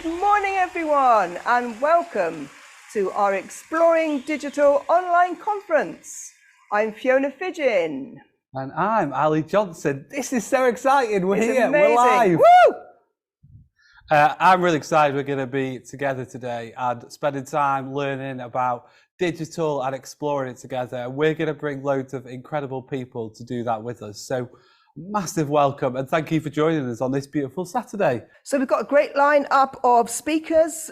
Good morning, everyone, and welcome to our Exploring Digital online conference. I'm Fiona Fidgen. And I'm Ali Johnson. This is so exciting. We're here. Amazing. We're live. Woo! I'm really excited we're going to be together today and spending time learning about digital and exploring it together. And we're going to bring loads of incredible people to do that with us. So massive welcome and thank you for joining us on this beautiful Saturday. So we've got a great lineup of speakers.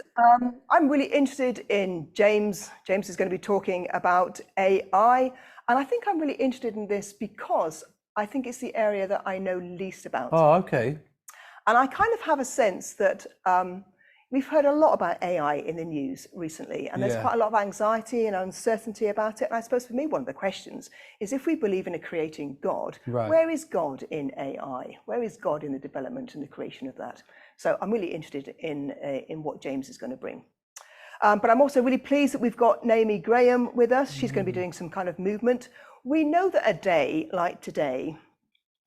I'm really interested in James. James is going to be talking about AI. And I think I'm really interested in this because I think it's the area that I know least about. Oh, okay. And I kind of have a sense that we've heard a lot about AI in the news recently, and there's quite a lot of anxiety and uncertainty about it. And I suppose for me, one of the questions is, if we believe in a creating God, where is God in AI? Where is God in the development and the creation of that? So I'm really interested in what James is going to bring. But I'm also really pleased that we've got Naomi Graham with us. She's going to be doing some kind of movement. We know that a day like today,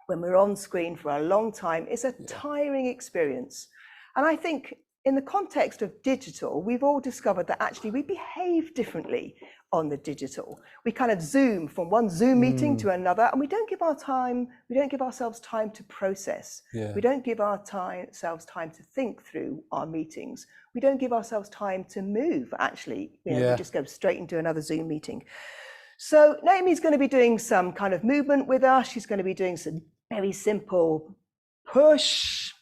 when we're on screen for a long time, is a tiring experience. And I think in the context of digital, we've all discovered that actually we behave differently on the digital. We kind of zoom from one Zoom meeting to another, and we don't give ourselves time to process. We don't give ourselves time to think through our meetings. We don't give ourselves time to move, actually. We just go straight into another Zoom meeting. So Naomi's going to be doing some kind of movement with us. She's going to be doing some very simple push,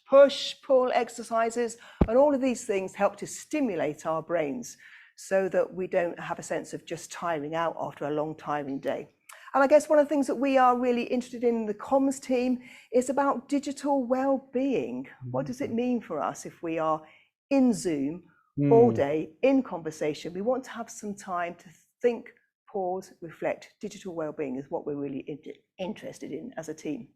pull exercises. And all of these things help to stimulate our brains so that we don't have a sense of just tiring out after a long, tiring day. And I guess one of the things that we are really interested in the comms team is about digital well-being. What does it mean for us if we are in Zoom all day, in conversation? We want to have some time to think, pause, reflect. Digital well-being is what we're really interested in as a team.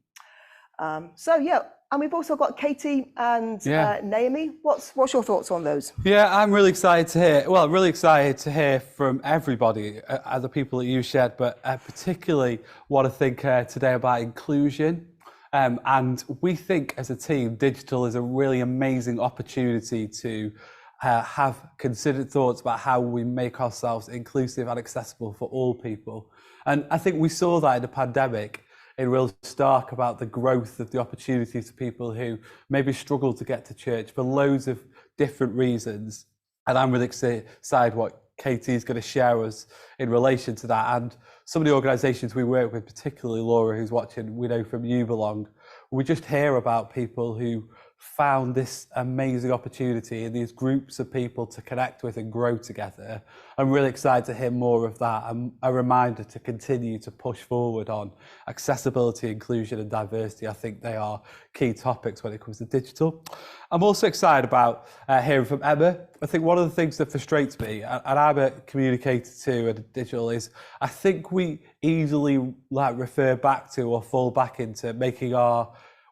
And we've also got Katie and Naomi. What's your thoughts on those? Yeah, I'm really excited to hear. Well, I'm really excited to hear from everybody, the people that you shared, but particularly want to think today about inclusion. And we think as a team, digital is a really amazing opportunity to have considered thoughts about how we make ourselves inclusive and accessible for all people. And I think we saw that in the pandemic in real stark about the growth of the opportunities for people who maybe struggle to get to church for loads of different reasons. And I'm really excited what Katie is going to share us in relation to that. And some of the organisations we work with, particularly Laura, who's watching, we know from You Belong, we just hear about people who found this amazing opportunity in these groups of people to connect with and grow together. I'm really excited to hear more of that, and a reminder to continue to push forward on accessibility, inclusion and diversity. I think they are key topics when it comes to digital. I'm also excited about hearing from Emma. I think one of the things that frustrates me, and I'm a communicator too and digital, is I think we easily refer back to or fall back into making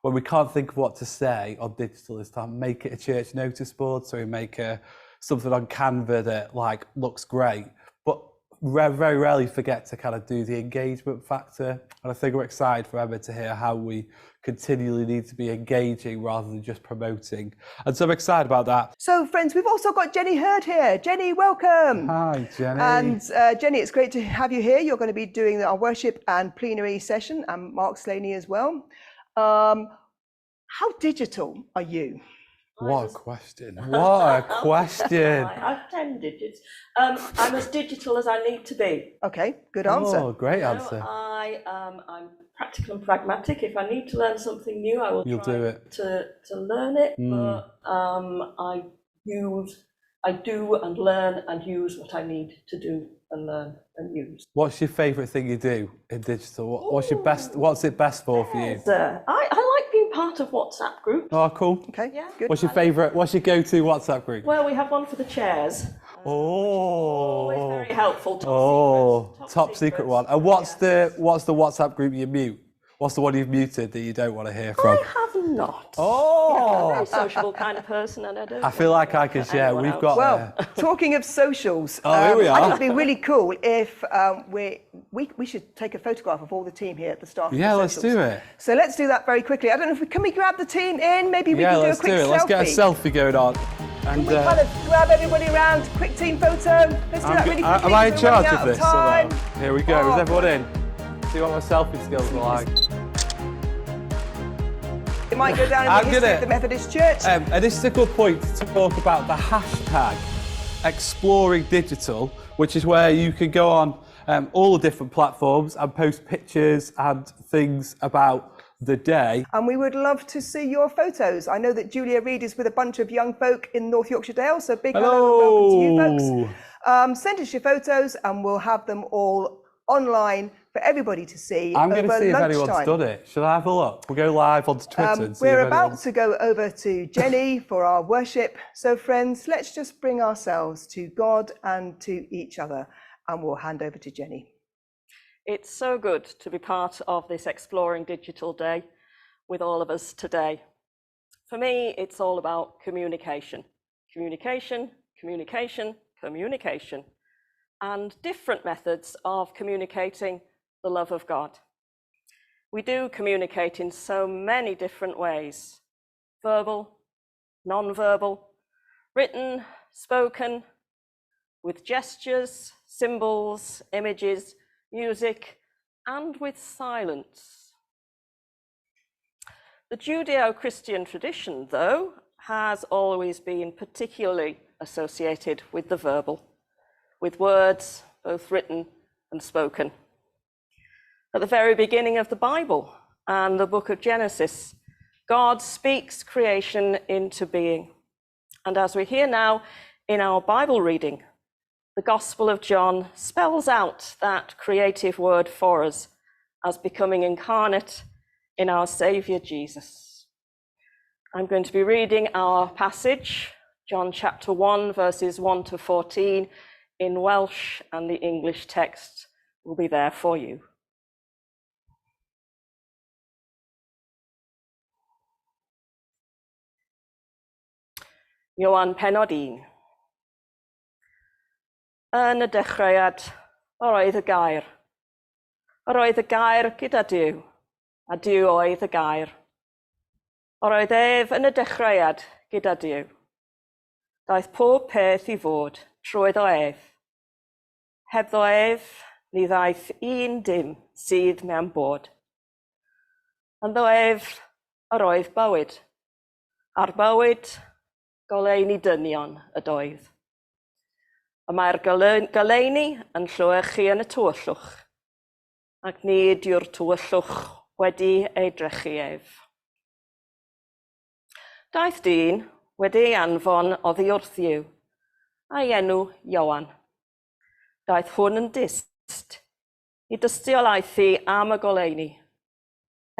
when we can't think of what to say on digital, is to make it a church notice board. So we make something on Canva that looks great, but very rarely forget to kind of do the engagement factor. And I think we're excited for Emma to hear how we continually need to be engaging rather than just promoting. And so I'm excited about that. So friends, we've also got Jenny Hurd here. Jenny, welcome. Hi, Jenny. And Jenny, it's great to have you here. You're going to be doing our worship and plenary session, and Mark Slaney as well. How digital are you? What a question. What a question. I've 10 digits. I'm as digital as I need to be. Okay, good answer. Oh, great answer. I'm practical and pragmatic. If I need to learn something new, I will try to learn it. But I do and learn and use what I need to do and learn and use. What's your favourite thing you do in digital? What's it best for you? I like being part of WhatsApp groups. Oh, cool. Okay, good. What's your go-to WhatsApp group? Well, we have one for the chairs. Always very helpful. Top secret one. And what's the WhatsApp group you mute? What's the one you've muted that you don't want to hear from? I have not. Oh! I'm a very sociable kind of person, and I don't. I feel like I can share. We've got. Well, talking of socials, here we are. I think it'd be really cool if we should take a photograph of all the team here at the start. Yeah, let's do it. So let's do that very quickly. I don't know if can we grab the team in? Maybe we can do a quick selfie. Let's get a selfie going on. And we kind of grab everybody around, quick team photo. Let's do that really quickly. Am I in charge of this? Time. Here we go. Is everyone in? See what my selfie skills are like. It might go down in the history of the Methodist Church. And this is a good point to talk about the hashtag Exploring Digital, which is where you can go on all the different platforms and post pictures and things about the day. And we would love to see your photos. I know that Julia Reid is with a bunch of young folk in North Yorkshire Dale, so big hello and welcome to you folks. Send us your photos and we'll have them all online for everybody to see. I'm going to see if lunchtime. anyone's done it. Should I have a look? We'll go live onto Twitter and see we're about to go over to Jenny for our worship. So friends, let's just bring ourselves to God and to each other, and we'll hand over to Jenny. It's so good to be part of this Exploring Digital Day with all of us today. For me, it's all about communication. Communication, communication, communication, and different methods of communicating the love of God. We do communicate in so many different ways: verbal, non-verbal, written, spoken, with gestures, symbols, images, music, and with silence. The Judeo-Christian tradition, though, has always been particularly associated with the verbal, with words both written and spoken. At the very beginning of the Bible and the book of Genesis, God speaks creation into being. And as we hear now in our Bible reading, the Gospel of John spells out that creative word for us as becoming incarnate in our Saviour Jesus. I'm going to be reading our passage, John chapter 1, verses 1 to 14, in Welsh, and the English text will be there for you. Ioan pennod 1. Yn y dechreuad, yr oedd y gair. Yr oedd y gair gyda Duw, a Duw oedd y gair. Yr oedd ef yn y dechreuad gyda Duw. Daeth pob peth i fod trwydd o ef. Hebddo ef, ni ddaeth un dim sydd mewn bod. Ynddo ef, yr oedd bywyd. A'r bywyd, goleuni dynion y doedd. Y mae'r goleuni yn llwychu yn y tywyllwch, ac nid yw'r tywyllwch wedi ei drechu ef. Daeth dyn wedi ei anfon oddi wrth Dduw, a'i enw Ioan. Daeth hwn yn dyst i dystiolaethu am y goleuni,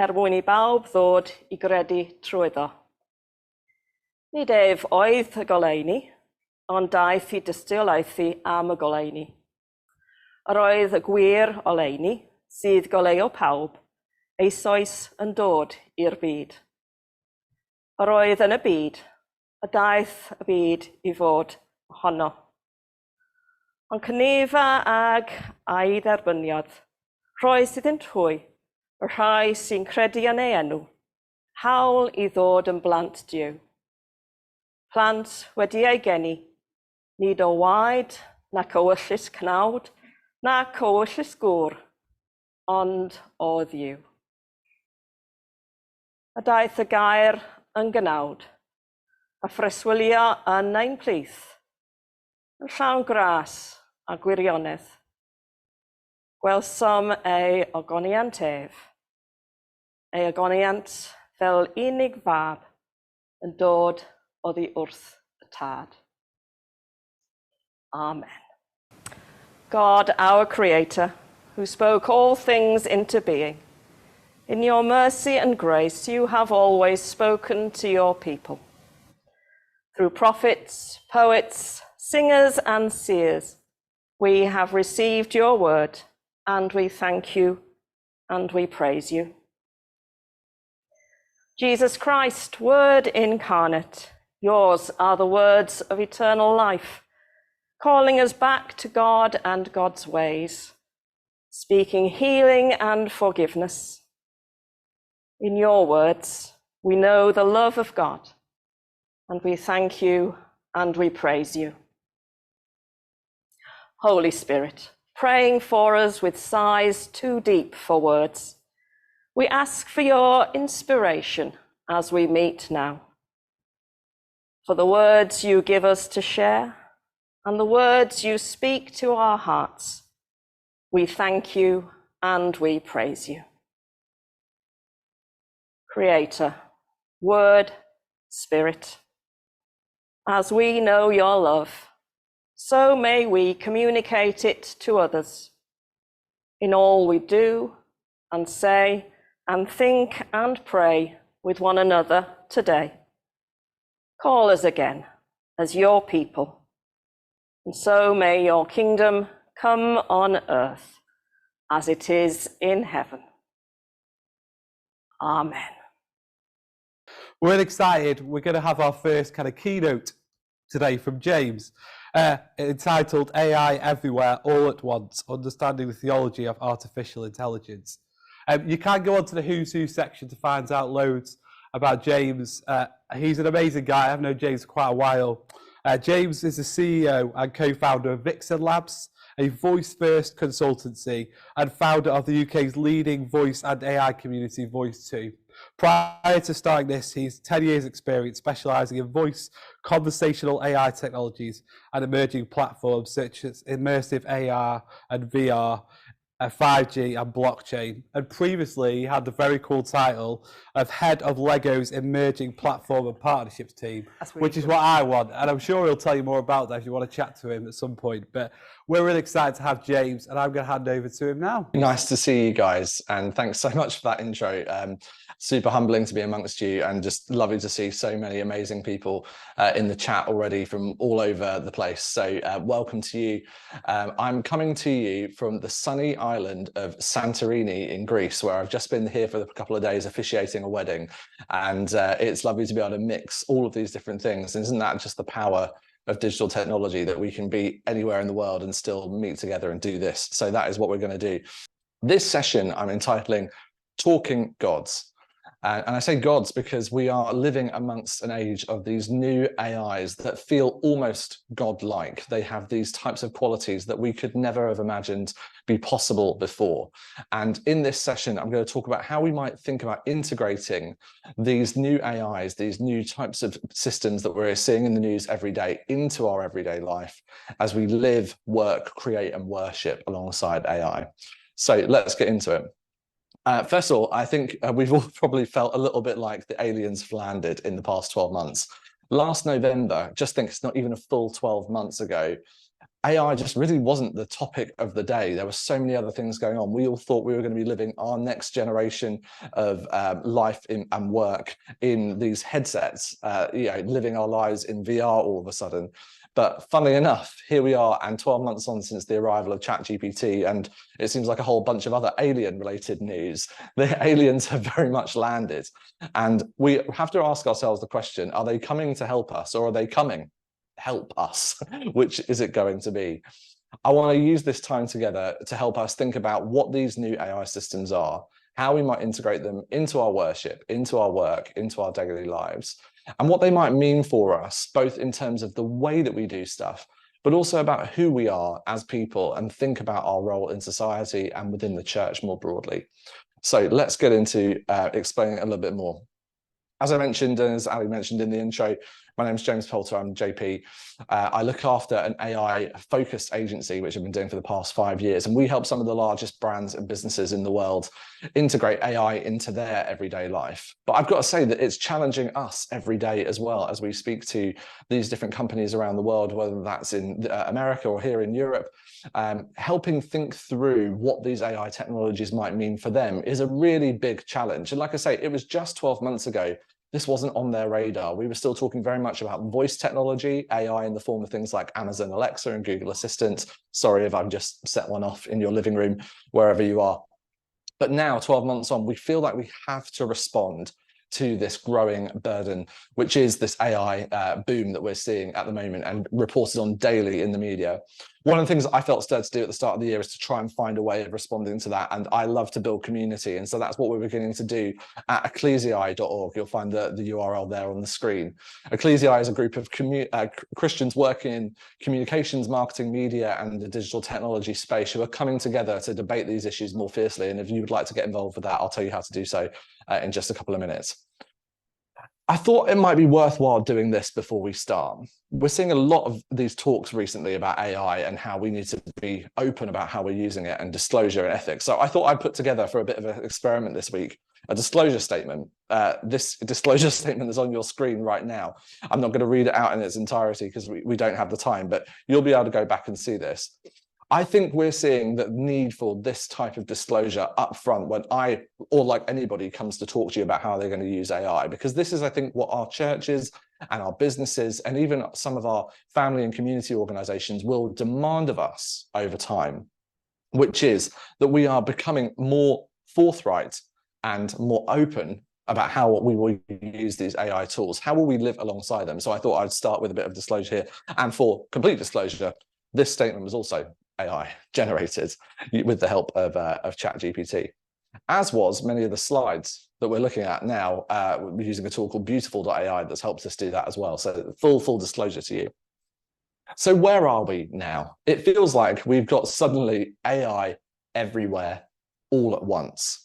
mwyn i bawb ddod i gredu trwyddo. Nid ef oedd y goleuni, ond daeth i dystiolaethu am y goleuni. Yr oedd y gwir oleuni sydd goleuo pawb, eisoes yn dod i'r byd. Yr oedd yn y byd, a daeth y byd i fod ohono. Ond cynnifa ag a'i dderbyniodd, rhoi sydd yn twy, y rhai sy'n credu yn ei enw, hawl i ddod yn blant Duw. Plant wedi ei geni, nid o waed, nac o wyllus cnawd, nac o wyllus gŵr, ond o Dduw. A daeth y gair yn gynawd, a phreswylio yn ein plith, yn llawn gras a gwirionedd. Gwelsom ei ogoniant ef, ei ogoniant fel unig fab yn dod oddi wrth y tad. Amen. God, our Creator, who spoke all things into being, in your mercy and grace, you have always spoken to your people. Through prophets, poets, singers, and seers, we have received your word, and we thank you and we praise you. Jesus Christ, Word incarnate, yours are the words of eternal life, calling us back to God and God's ways, speaking healing and forgiveness. In your words, we know the love of God, and we thank you and we praise you. Holy Spirit, praying for us with sighs too deep for words, we ask for your inspiration as we meet now. For the words you give us to share and the words you speak to our hearts, we thank you and we praise you. Creator, Word, Spirit, as we know your love, so may we communicate it to others in all we do and say and think and pray with one another today. Call us again as your people, and so may your kingdom come on earth as it is in heaven. Amen. We're excited. We're going to have our first kind of keynote today from James, entitled AI Everywhere All at Once, Understanding the Theology of Artificial Intelligence. You can go onto the Who's Who section to find out loads about James. He's an amazing guy. I've known James for quite a while. James is the CEO and co-founder of Vixen Labs, a voice-first consultancy, and founder of the UK's leading voice and AI community, Voice2. Prior to starting this, he's 10 years experience specialising in voice, conversational AI technologies and emerging platforms such as immersive AR and VR, 5G and blockchain. And previously he had the very cool title of Head of Lego's Emerging Platform and Partnerships Team, which is what I want. And I'm sure he'll tell you more about that if you want to chat to him at some point. But we're really excited to have James, and I'm going to hand over to him now. Nice to see you guys, and thanks so much for that intro. Super humbling to be amongst you, and just lovely to see so many amazing people in the chat already from all over the place. So welcome to you. I'm coming to you from the sunny island of Santorini in Greece, where I've just been here for a couple of days officiating a wedding, and it's lovely to be able to mix all of these different things. And isn't that just the power of digital technology, that we can be anywhere in the world and still meet together and do this? So that is what we're going to do. This session I'm entitling Talking Gods. And I say gods because we are living amongst an age of these new AIs that feel almost godlike. They have these types of qualities that we could never have imagined be possible before. And in this session, I'm going to talk about how we might think about integrating these new AIs, these new types of systems that we're seeing in the news every day, into our everyday life as we live, work, create, and worship alongside AI. So let's get into it. First of all, I think we've all probably felt a little bit like the aliens have landed in the past 12 months. Last November, just think it's not even a full 12 months ago, AI just really wasn't the topic of the day. There were so many other things going on. We all thought we were going to be living our next generation of life and work in these headsets, living our lives in VR all of a sudden. But funnily enough, here we are, and 12 months on since the arrival of ChatGPT, and it seems like a whole bunch of other alien-related news. The aliens have very much landed. And we have to ask ourselves the question, are they coming to help us, or are they coming help us? Which is it going to be? I want to use this time together to help us think about what these new AI systems are, how we might integrate them into our worship, into our work, into our daily lives, and what they might mean for us, both in terms of the way that we do stuff, but also about who we are as people, and think about our role in society and within the church more broadly. So let's get into explaining a little bit more. As I mentioned, and as Ali mentioned in the intro, my name is James Poulter, I'm JP. I look after an AI-focused agency, which I've been doing for the past 5 years, and we help some of the largest brands and businesses in the world integrate AI into their everyday life. But I've got to say that it's challenging us every day as well, as we speak to these different companies around the world, whether that's in America or here in Europe. Helping think through what these AI technologies might mean for them is a really big challenge. And like I say, it was just 12 months ago this wasn't on their radar. We were still talking very much about voice technology, AI in the form of things like Amazon Alexa and Google Assistant. Sorry if I've just set one off in your living room, wherever you are. But now, 12 months on, we feel like we have to respond to this growing burden, which is this AI boom that we're seeing at the moment and reported on daily in the media. One of the things that I felt stirred to do at the start of the year is to try and find a way of responding to that. And I love to build community. And so that's what we're beginning to do at ecclesiae.org. You'll find the URL there on the screen. Ecclesiae is a group of Christians working in communications, marketing, media, and the digital technology space who are coming together to debate these issues more fiercely. And if you would like to get involved with that, I'll tell you how to do so in just a couple of minutes. I thought it might be worthwhile doing this before we start. We're seeing a lot of these talks recently about AI and how we need to be open about how we're using it and disclosure and ethics. So I thought I'd put together for a bit of an experiment this week, a disclosure statement. This disclosure statement is on your screen right now. I'm not going to read it out in its entirety because we don't have the time, but you'll be able to go back and see this. I think we're seeing the need for this type of disclosure up front when I, or like anybody, comes to talk to you about how they're going to use AI, because this is, I think, what our churches and our businesses and even some of our family and community organizations will demand of us over time, which is that we are becoming more forthright and more open about how we will use these AI tools. How will we live alongside them? So I thought I'd start with a bit of disclosure here. And for complete disclosure, this statement was also AI generated with the help of ChatGPT, as was many of the slides that we're looking at now. We're using a tool called beautiful.ai that's helped us do that as well. So full disclosure to you. So where are we now? It feels like we've got suddenly AI everywhere all at once.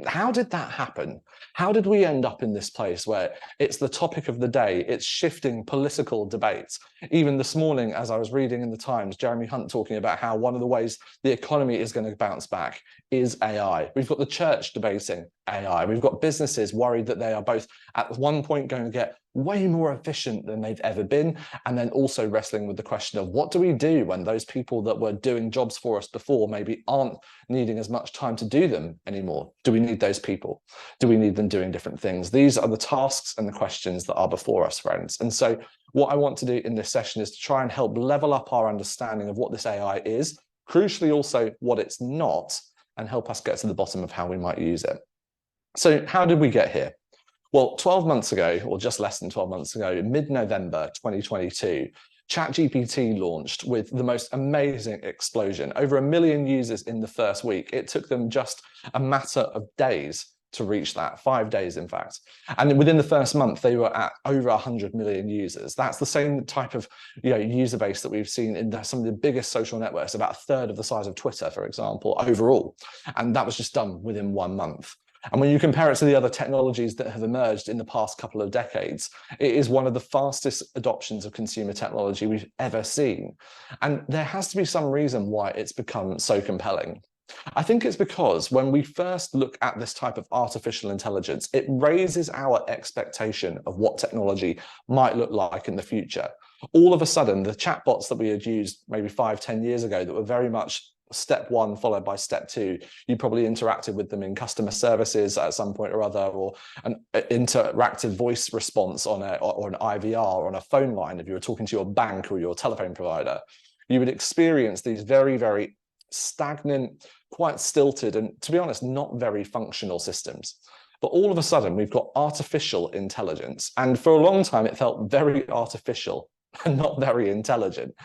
How did that happen? How did we end up in this place where it's the topic of the day, it's shifting political debates? Even this morning, as I was reading in the Times, Jeremy Hunt talking about how one of the ways the economy is going to bounce back is AI. We've got the church debating AI. We've got businesses worried that they are both at one point going to get way more efficient than they've ever been, and then also wrestling with the question of what do we do when those people that were doing jobs for us before maybe aren't needing as much time to do them anymore? Do we need those people? Do we need them doing different things? These are the tasks and the questions that are before us, friends. And so what I want to do in this session is to try and help level up our understanding of what this AI is, crucially also what it's not, and help us get to the bottom of how we might use it. So how did we get here? Well, 12 months ago, or just less than 12 months ago, mid-November 2022, ChatGPT launched with the most amazing explosion. Over 1 million users in the first week. It took them just a matter of days to reach that, 5 days, in fact. And within the first month, they were at over 100 million users. That's the same type of user base that we've seen in some of the biggest social networks, about a third of the size of Twitter, for example, overall. And that was just done within 1 month. And when you compare it to the other technologies that have emerged in the past couple of decades, it is one of the fastest adoptions of consumer technology we've ever seen. And there has to be some reason why it's become so compelling. I think it's because when we first look at this type of artificial intelligence, it raises our expectation of what technology might look like in the future. All of a sudden, the chatbots that we had used maybe 5-10 years ago that were very much step one followed by step two, you probably interacted with them in customer services at some point or other, or an interactive voice response on or an IVR or on a phone line if you were talking to your bank or your telephone provider. You would experience these very, very stagnant, quite stilted, and to be honest, not very functional systems. But all of a sudden, we've got artificial intelligence. And for a long time, it felt very artificial and not very intelligent.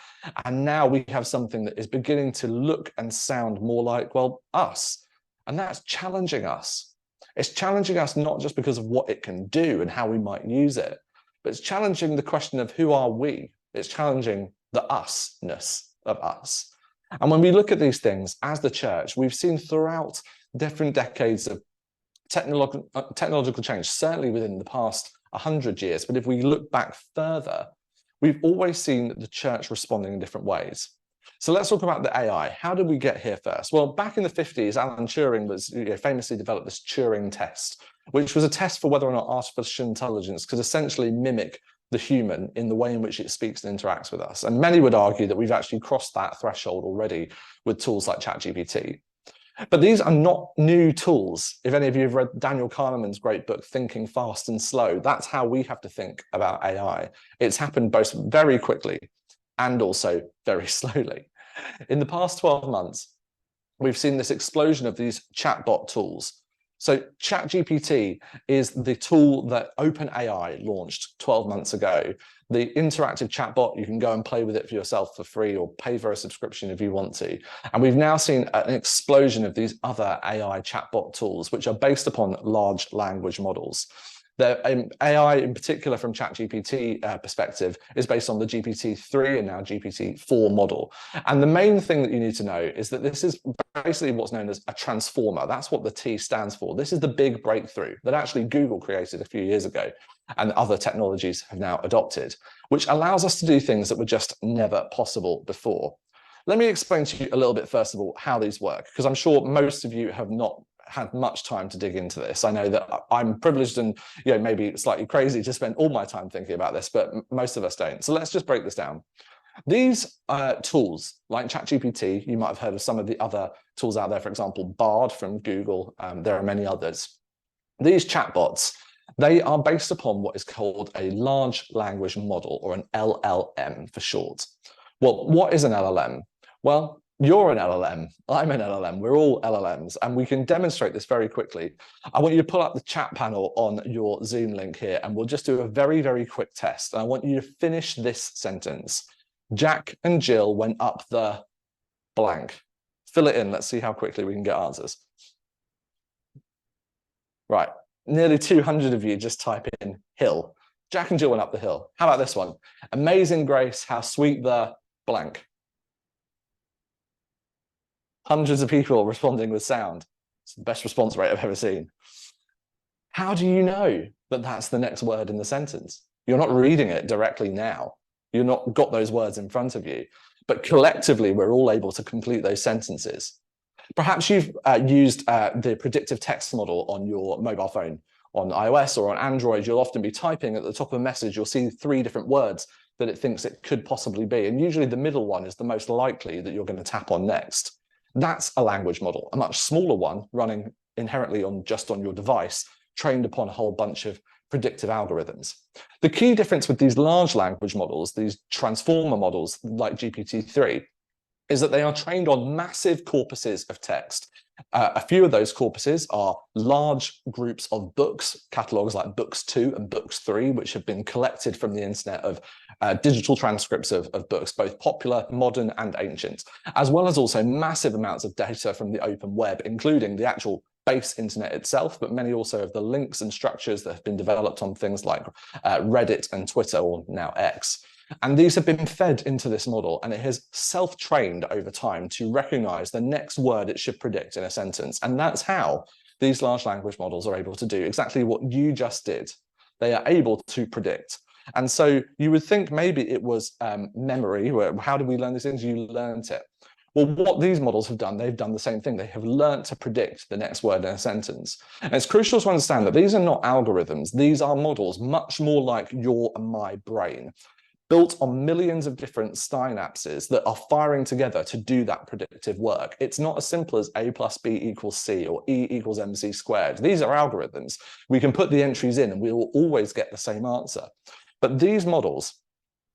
And now we have something that is beginning to look and sound more like, well, us. And that's challenging us. It's challenging us not just because of what it can do and how we might use it, but it's challenging the question of who are we? It's challenging the us-ness of us. And when we look at these things as the church, we've seen throughout different decades of technological change, certainly within the past 100 years. But if we look back further, we've always seen the church responding in different ways. So let's talk about the AI. How did we get here first? Well, back in the 50s, Alan Turing famously developed this Turing test, which was a test for whether or not artificial intelligence could essentially mimic the human in the way in which it speaks and interacts with us. And many would argue that we've actually crossed that threshold already with tools like ChatGPT. But these are not new tools. If any of you have read Daniel Kahneman's great book, Thinking Fast and Slow, that's how we have to think about AI. It's happened both very quickly and also very slowly. In the past 12 months, we've seen this explosion of these chatbot tools. So ChatGPT is the tool that OpenAI launched 12 months ago. The interactive chatbot, you can go and play with it for yourself for free or pay for a subscription if you want to. And we've now seen an explosion of these other AI chatbot tools, which are based upon large language models. The AI in particular from ChatGPT perspective is based on the GPT-3 and now GPT-4 model. And the main thing that you need to know is that this is basically what's known as a transformer. That's what the T stands for. This is the big breakthrough that actually Google created a few years ago and other technologies have now adopted, which allows us to do things that were just never possible before. Let me explain to you a little bit, first of all, how these work, because I'm sure most of you have not had much time to dig into this. I know that I'm privileged and maybe slightly crazy to spend all my time thinking about this, but most of us don't. So let's just break this down. These tools like ChatGPT, you might have heard of some of the other tools out there, for example, Bard from Google. There are many others. These chatbots, they are based upon what is called a large language model, or an LLM for short. Well, what is an LLM? Well, you're an LLM, I'm an LLM, we're all LLMs, and we can demonstrate this very quickly. I want you to pull up the chat panel on your Zoom link here, and we'll just do a very, very quick test. And I want you to finish this sentence. Jack and Jill went up the blank. Fill it in, let's see how quickly we can get answers. Right, nearly 200 of you just type in hill. Jack and Jill went up the hill. How about this one? Amazing grace, how sweet the blank. Hundreds of people responding with sound. It's the best response rate I've ever seen. How do you know that that's the next word in the sentence? You're not reading it directly now. You've not got those words in front of you, but collectively we're all able to complete those sentences. Perhaps you've used the predictive text model on your mobile phone. On iOS or on Android, you'll often be typing at the top of a message, you'll see 3 different words that it thinks it could possibly be. And usually the middle one is the most likely that you're going to tap on next. That's a language model, a much smaller one running inherently just on your device, trained upon a whole bunch of predictive algorithms. The key difference with these large language models, these transformer models like GPT-3, is that they are trained on massive corpuses of text. A few of those corpuses are large groups of books, catalogues like Books 2 and Books 3, which have been collected from the internet of digital transcripts of books, both popular, modern, and ancient, as well as also massive amounts of data from the open web, including the actual base internet itself, but many also of the links and structures that have been developed on things like Reddit and Twitter, or now X. And these have been fed into this model, and it has self-trained over time to recognize the next word it should predict in a sentence. And that's how these large language models are able to do exactly what you just did. They are able to predict. And so you would think maybe it was memory. How do we learn these things? You learned it. Well, what these models have done, they've done the same thing. They have learned to predict the next word in a sentence. And it's crucial to understand that these are not algorithms. These are models much more like your and my brain, built on millions of different synapses that are firing together to do that predictive work. It's not as simple as A plus B equals C or E equals MC squared. These are algorithms. We can put the entries in and we will always get the same answer. But these models,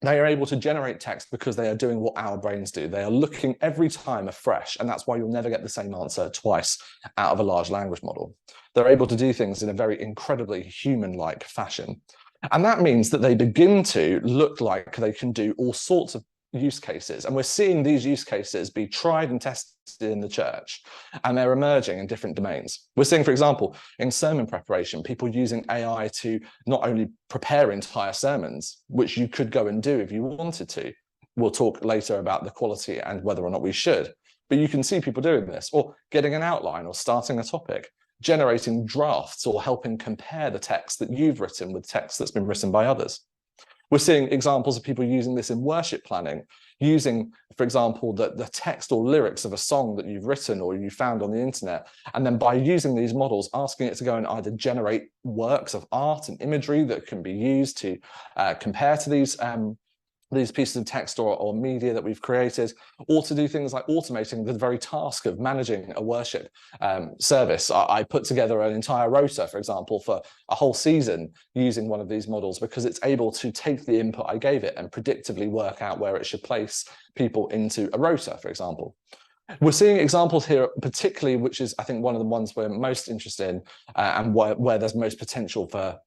they are able to generate text because they are doing what our brains do. They are looking every time afresh, and that's why you'll never get the same answer twice out of a large language model. They're able to do things in a very incredibly human-like fashion. And that means that they begin to look like they can do all sorts of use cases. And we're seeing these use cases be tried and tested in the church, and they're emerging in different domains. We're seeing, for example, in sermon preparation, people using AI to not only prepare entire sermons, which you could go and do if you wanted to. We'll talk later about the quality and whether or not we should. But you can see people doing this, or getting an outline or starting a topic, generating drafts, or helping compare the text that you've written with text that's been written by others. We're seeing examples of people using this in worship planning, using, for example, the text or lyrics of a song that you've written or you found on the internet, and then by using these models, asking it to go and either generate works of art and imagery that can be used to compare to these pieces of text or media that we've created, or to do things like automating the very task of managing a worship service. I put together an entire rota, for example, for a whole season using one of these models, because it's able to take the input I gave it and predictively work out where it should place people into a rota, for example. We're seeing examples here, particularly, which is, I think, one of the ones we're most interested in and where there's most potential for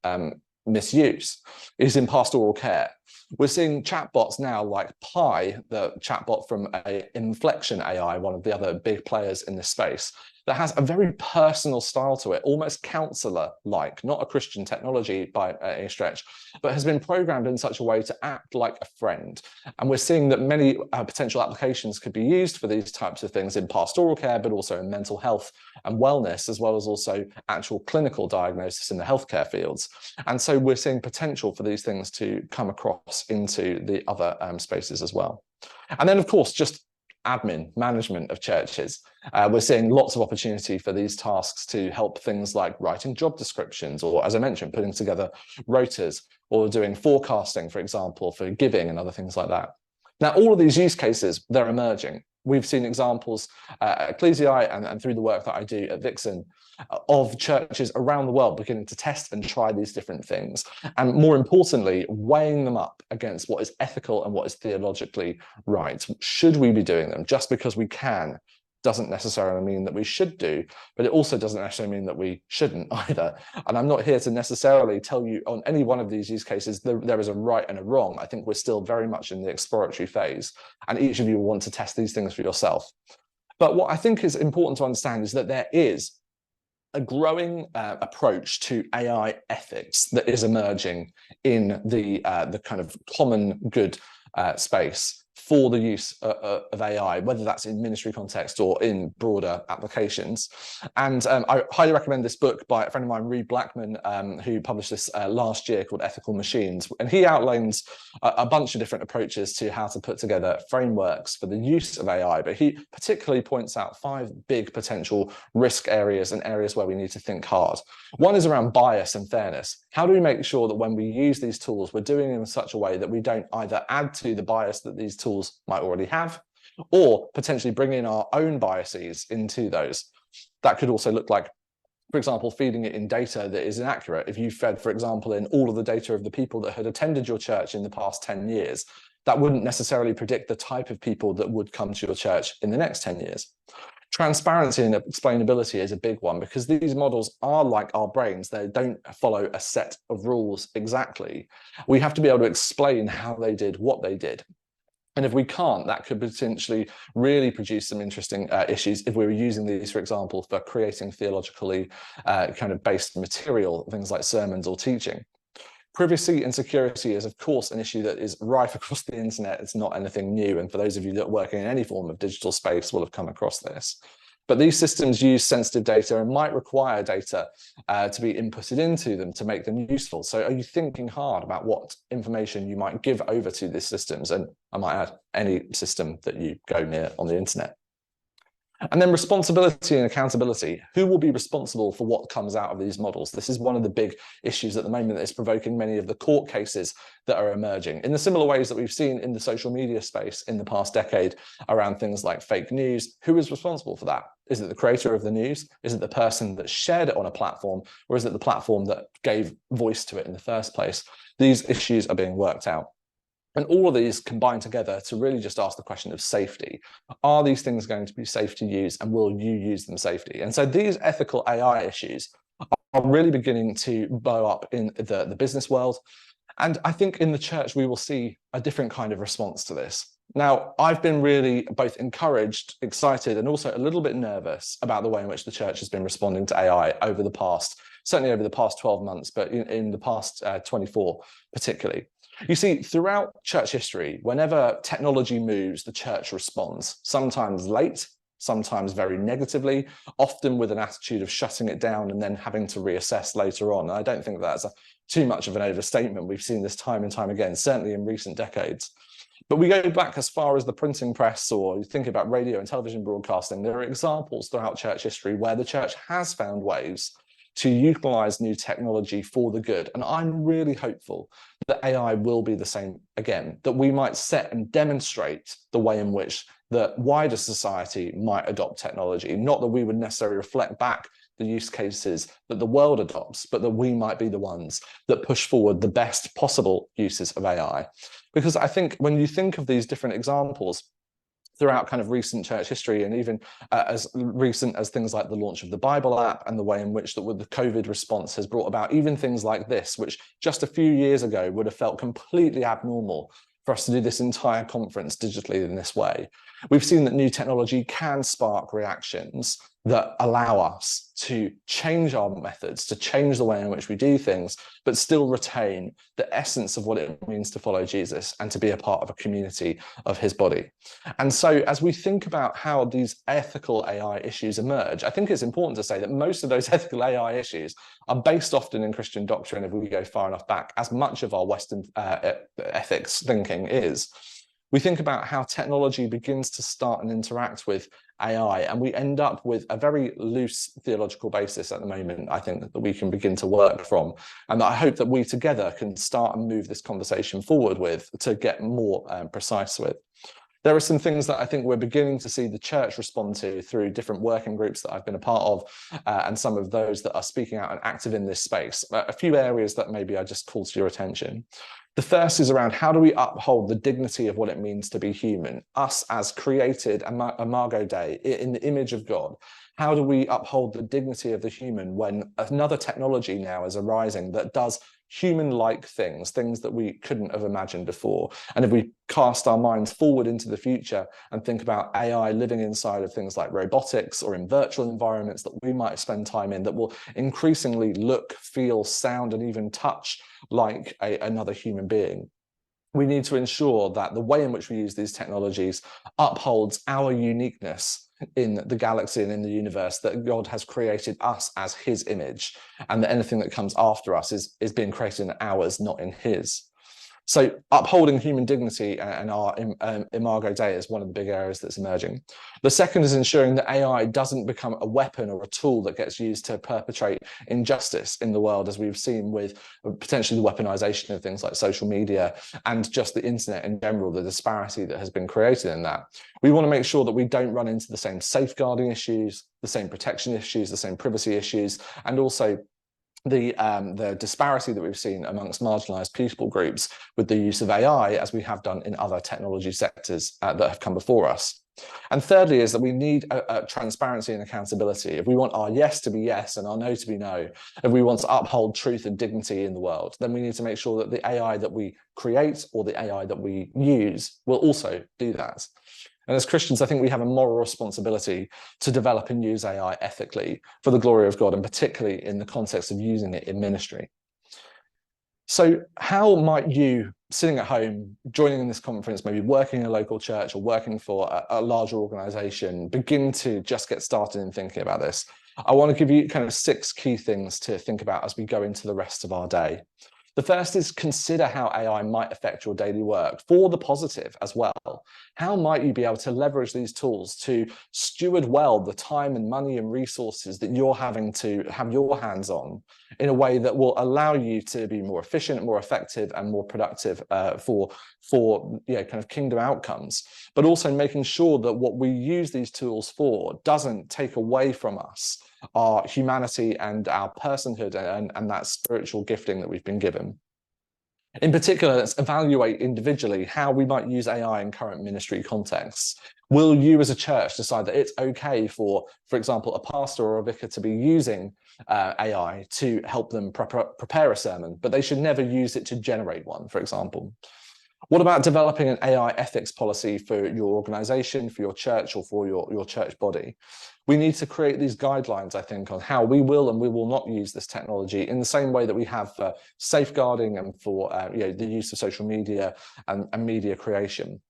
misuse, is in pastoral care. We're seeing chatbots now like Pi, the chatbot from Inflection AI, one of the other big players in this space, that has a very personal style to it, almost counselor-like, not a Christian technology by any stretch, but has been programmed in such a way to act like a friend. And we're seeing that many potential applications could be used for these types of things in pastoral care, but also in mental health and wellness, as well as also actual clinical diagnosis in the healthcare fields. And so we're seeing potential for these things to come across into the other spaces as well. And then, of course, just admin, management of churches. We're seeing lots of opportunity for these tasks to help things like writing job descriptions, or, as I mentioned, putting together rotas, or doing forecasting, for example, for giving and other things like that. Now, all of these use cases, they're emerging. We've seen examples at Ecclesiae and through the work that I do at Vixen of churches around the world beginning to test and try these different things. And more importantly, weighing them up against what is ethical and what is theologically right. Should we be doing them? Just because we can doesn't necessarily mean that we should do, but it also doesn't necessarily mean that we shouldn't either. And I'm not here to necessarily tell you on any one of these use cases there is a right and a wrong. I think we're still very much in the exploratory phase, and each of you will want to test these things for yourself. But what I think is important to understand is that there is a growing approach to AI ethics that is emerging in the kind of common good space for the use of AI, whether that's in ministry context or in broader applications. And I highly recommend this book by a friend of mine, Reed Blackman, who published this last year, called Ethical Machines. And he outlines a bunch of different approaches to how to put together frameworks for the use of AI. But he particularly points out 5 big potential risk areas and areas where we need to think hard. One is around bias and fairness. How do we make sure that when we use these tools, we're doing them in such a way that we don't either add to the bias that these tools might already have, or potentially bring in our own biases into those. That could also look like, for example, feeding it in data that is inaccurate. If you fed, for example, in all of the data of the people that had attended your church in the past 10 years, that wouldn't necessarily predict the type of people that would come to your church in the next 10 years. Transparency and explainability is a big one, because these models are like our brains. They don't follow a set of rules exactly. We have to be able to explain how they did what they did. And if we can't, that could potentially really produce some interesting issues if we were using these, for example, for creating theologically kind of based material, things like sermons or teaching. Privacy and security is, of course, an issue that is rife across the internet. It's not anything new. And for those of you that are working in any form of digital space will have come across this. But these systems use sensitive data and might require data to be inputted into them to make them useful. So are you thinking hard about what information you might give over to these systems? And I might add, any system that you go near on the internet. And then responsibility and accountability. Who will be responsible for what comes out of these models? This is one of the big issues at the moment that is provoking many of the court cases that are emerging, in the similar ways that we've seen in the social media space in the past decade around things like fake news. Who is responsible for that? Is it the creator of the news? Is it the person that shared it on a platform? Or is it the platform that gave voice to it in the first place? These issues are being worked out. And all of these combine together to really just ask the question of safety. Are these things going to be safe to use, and will you use them safely? And so these ethical AI issues are really beginning to blow up in the business world. And I think in the church, we will see a different kind of response to this. Now, I've been really both encouraged, excited, and also a little bit nervous about the way in which the church has been responding to AI over the past, certainly over the past 12 months, but in the past 24 particularly. You see, throughout church history, whenever technology moves, the church responds, sometimes late, sometimes very negatively, often with an attitude of shutting it down and then having to reassess later on. And I don't think that's too much of an overstatement. We've seen this time and time again, certainly in recent decades. But we go back as far as the printing press, or you think about radio and television broadcasting. There are examples throughout church history where the church has found ways to utilize new technology for the good. And I'm really hopeful that AI will be the same again, that we might set and demonstrate the way in which the wider society might adopt technology, not that we would necessarily reflect back the use cases that the world adopts, but that we might be the ones that push forward the best possible uses of AI. Because I think when you think of these different examples, throughout kind of recent church history, and even as recent as things like the launch of the Bible app and the way in which the COVID response has brought about even things like this, which just a few years ago would have felt completely abnormal for us to do this entire conference digitally in this way. We've seen that new technology can spark reactions that allow us to change our methods, to change the way in which we do things, but still retain the essence of what it means to follow Jesus and to be a part of a community of his body. And so as we think about how these ethical AI issues emerge, I think it's important to say that most of those ethical AI issues are based often in Christian doctrine, if we go far enough back, as much of our Western ethics thinking is. We think about how technology begins to start and interact with AI, and we end up with a very loose theological basis at the moment, I think, that we can begin to work from, and that I hope that we together can start and move this conversation forward with to get more precise with. There are some things that I think we're beginning to see the church respond to through different working groups that I've been a part of, and some of those that are speaking out and active in this space. A few areas that maybe I just call to your attention. The first is around how do we uphold the dignity of what it means to be human, us as created imago Dei, in the image of God. How do we uphold the dignity of the human when another technology now is arising that does human-like things, things that we couldn't have imagined before? And if we cast our minds forward into the future and think about AI living inside of things like robotics or in virtual environments that we might spend time in that will increasingly look, feel, sound, and even touch like another human being, we need to ensure that the way in which we use these technologies upholds our uniqueness in the galaxy and in the universe, that God has created us as his image, and that anything that comes after us is being created in ours, not in his. So upholding human dignity and our imago Dei is one of the big areas that's emerging. The second is ensuring that AI doesn't become a weapon or a tool that gets used to perpetrate injustice in the world, as we've seen with potentially the weaponization of things like social media and just the internet in general, the disparity that has been created in that. We want to make sure that we don't run into the same safeguarding issues, the same protection issues, the same privacy issues, and also the disparity that we've seen amongst marginalized people groups with the use of AI, as we have done in other technology sectors that have come before us. And thirdly is that we need a transparency and accountability. If we want our yes to be yes and our no to be no, if we want to uphold truth and dignity in the world, then we need to make sure that the AI that we create or the AI that we use will also do that. And as Christians, I think we have a moral responsibility to develop and use AI ethically for the glory of God, and particularly in the context of using it in ministry. So how might you, sitting at home, joining in this conference, maybe working in a local church or working for a larger organization, begin to just get started in thinking about this? I want to give you kind of 6 key things to think about as we go into the rest of our day. The first is consider how AI might affect your daily work for the positive as well. How might you be able to leverage these tools to steward well the time and money and resources that you're having to have your hands on in a way that will allow you to be more efficient, more effective, and more productive for kind of kingdom outcomes, but also making sure that what we use these tools for doesn't take away from us our humanity and our personhood and that spiritual gifting that we've been given. In particular, let's evaluate individually how we might use AI in current ministry contexts. Will you as a church decide that it's okay for example, a pastor or a vicar to be using AI to help them prepare a sermon, but they should never use it to generate one, for example? What about developing an AI ethics policy for your organization, for your church, or for your church body? We need to create these guidelines, I think, on how we will and we will not use this technology in the same way that we have for safeguarding and for the use of social media and media creation.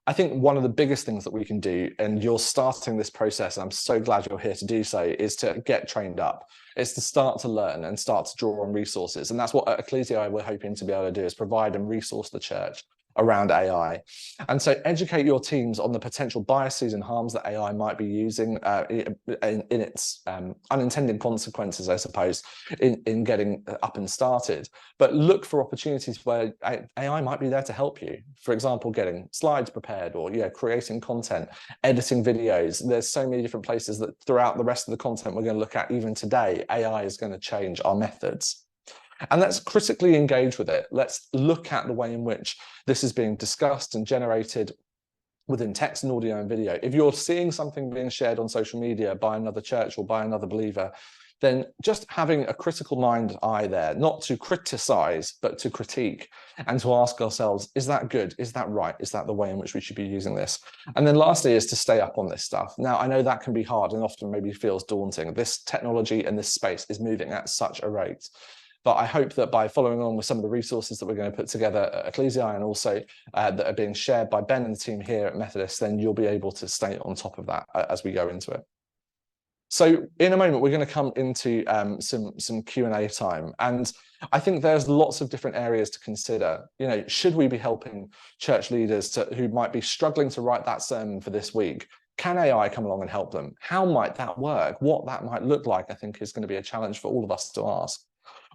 I think one of the biggest things that we can do, and you're starting this process, and I'm so glad you're here to do so, is to get trained up. It's to start to learn and start to draw on resources. And that's what at Ecclesiae we're hoping to be able to do, is provide and resource the church around AI. And so educate your teams on the potential biases and harms that AI might be using in its unintended consequences, I suppose, in getting up and started. But look for opportunities where AI might be there to help you. For example, getting slides prepared, or creating content, editing videos. There's so many different places that throughout the rest of the content we're going to look at even today, AI is going to change our methods. And let's critically engage with it. Let's look at the way in which this is being discussed and generated within text and audio and video. If you're seeing something being shared on social media by another church or by another believer, then just having a critical mind eye there, not to criticize, but to critique and to ask ourselves, is that good? Is that right? Is that the way in which we should be using this? And then lastly is to stay up on this stuff. Now, I know that can be hard and often maybe feels daunting. This technology and this space is moving at such a rate. But I hope that by following on with some of the resources that we're going to put together at Ecclesiae and also that are being shared by Ben and the team here at Methodist, then you'll be able to stay on top of that as we go into it. So in a moment, we're going to come into some Q&A time. And I think there's lots of different areas to consider. You know, should we be helping church leaders who might be struggling to write that sermon for this week? Can AI come along and help them? How might that work? What that might look like, I think, is going to be a challenge for all of us to ask.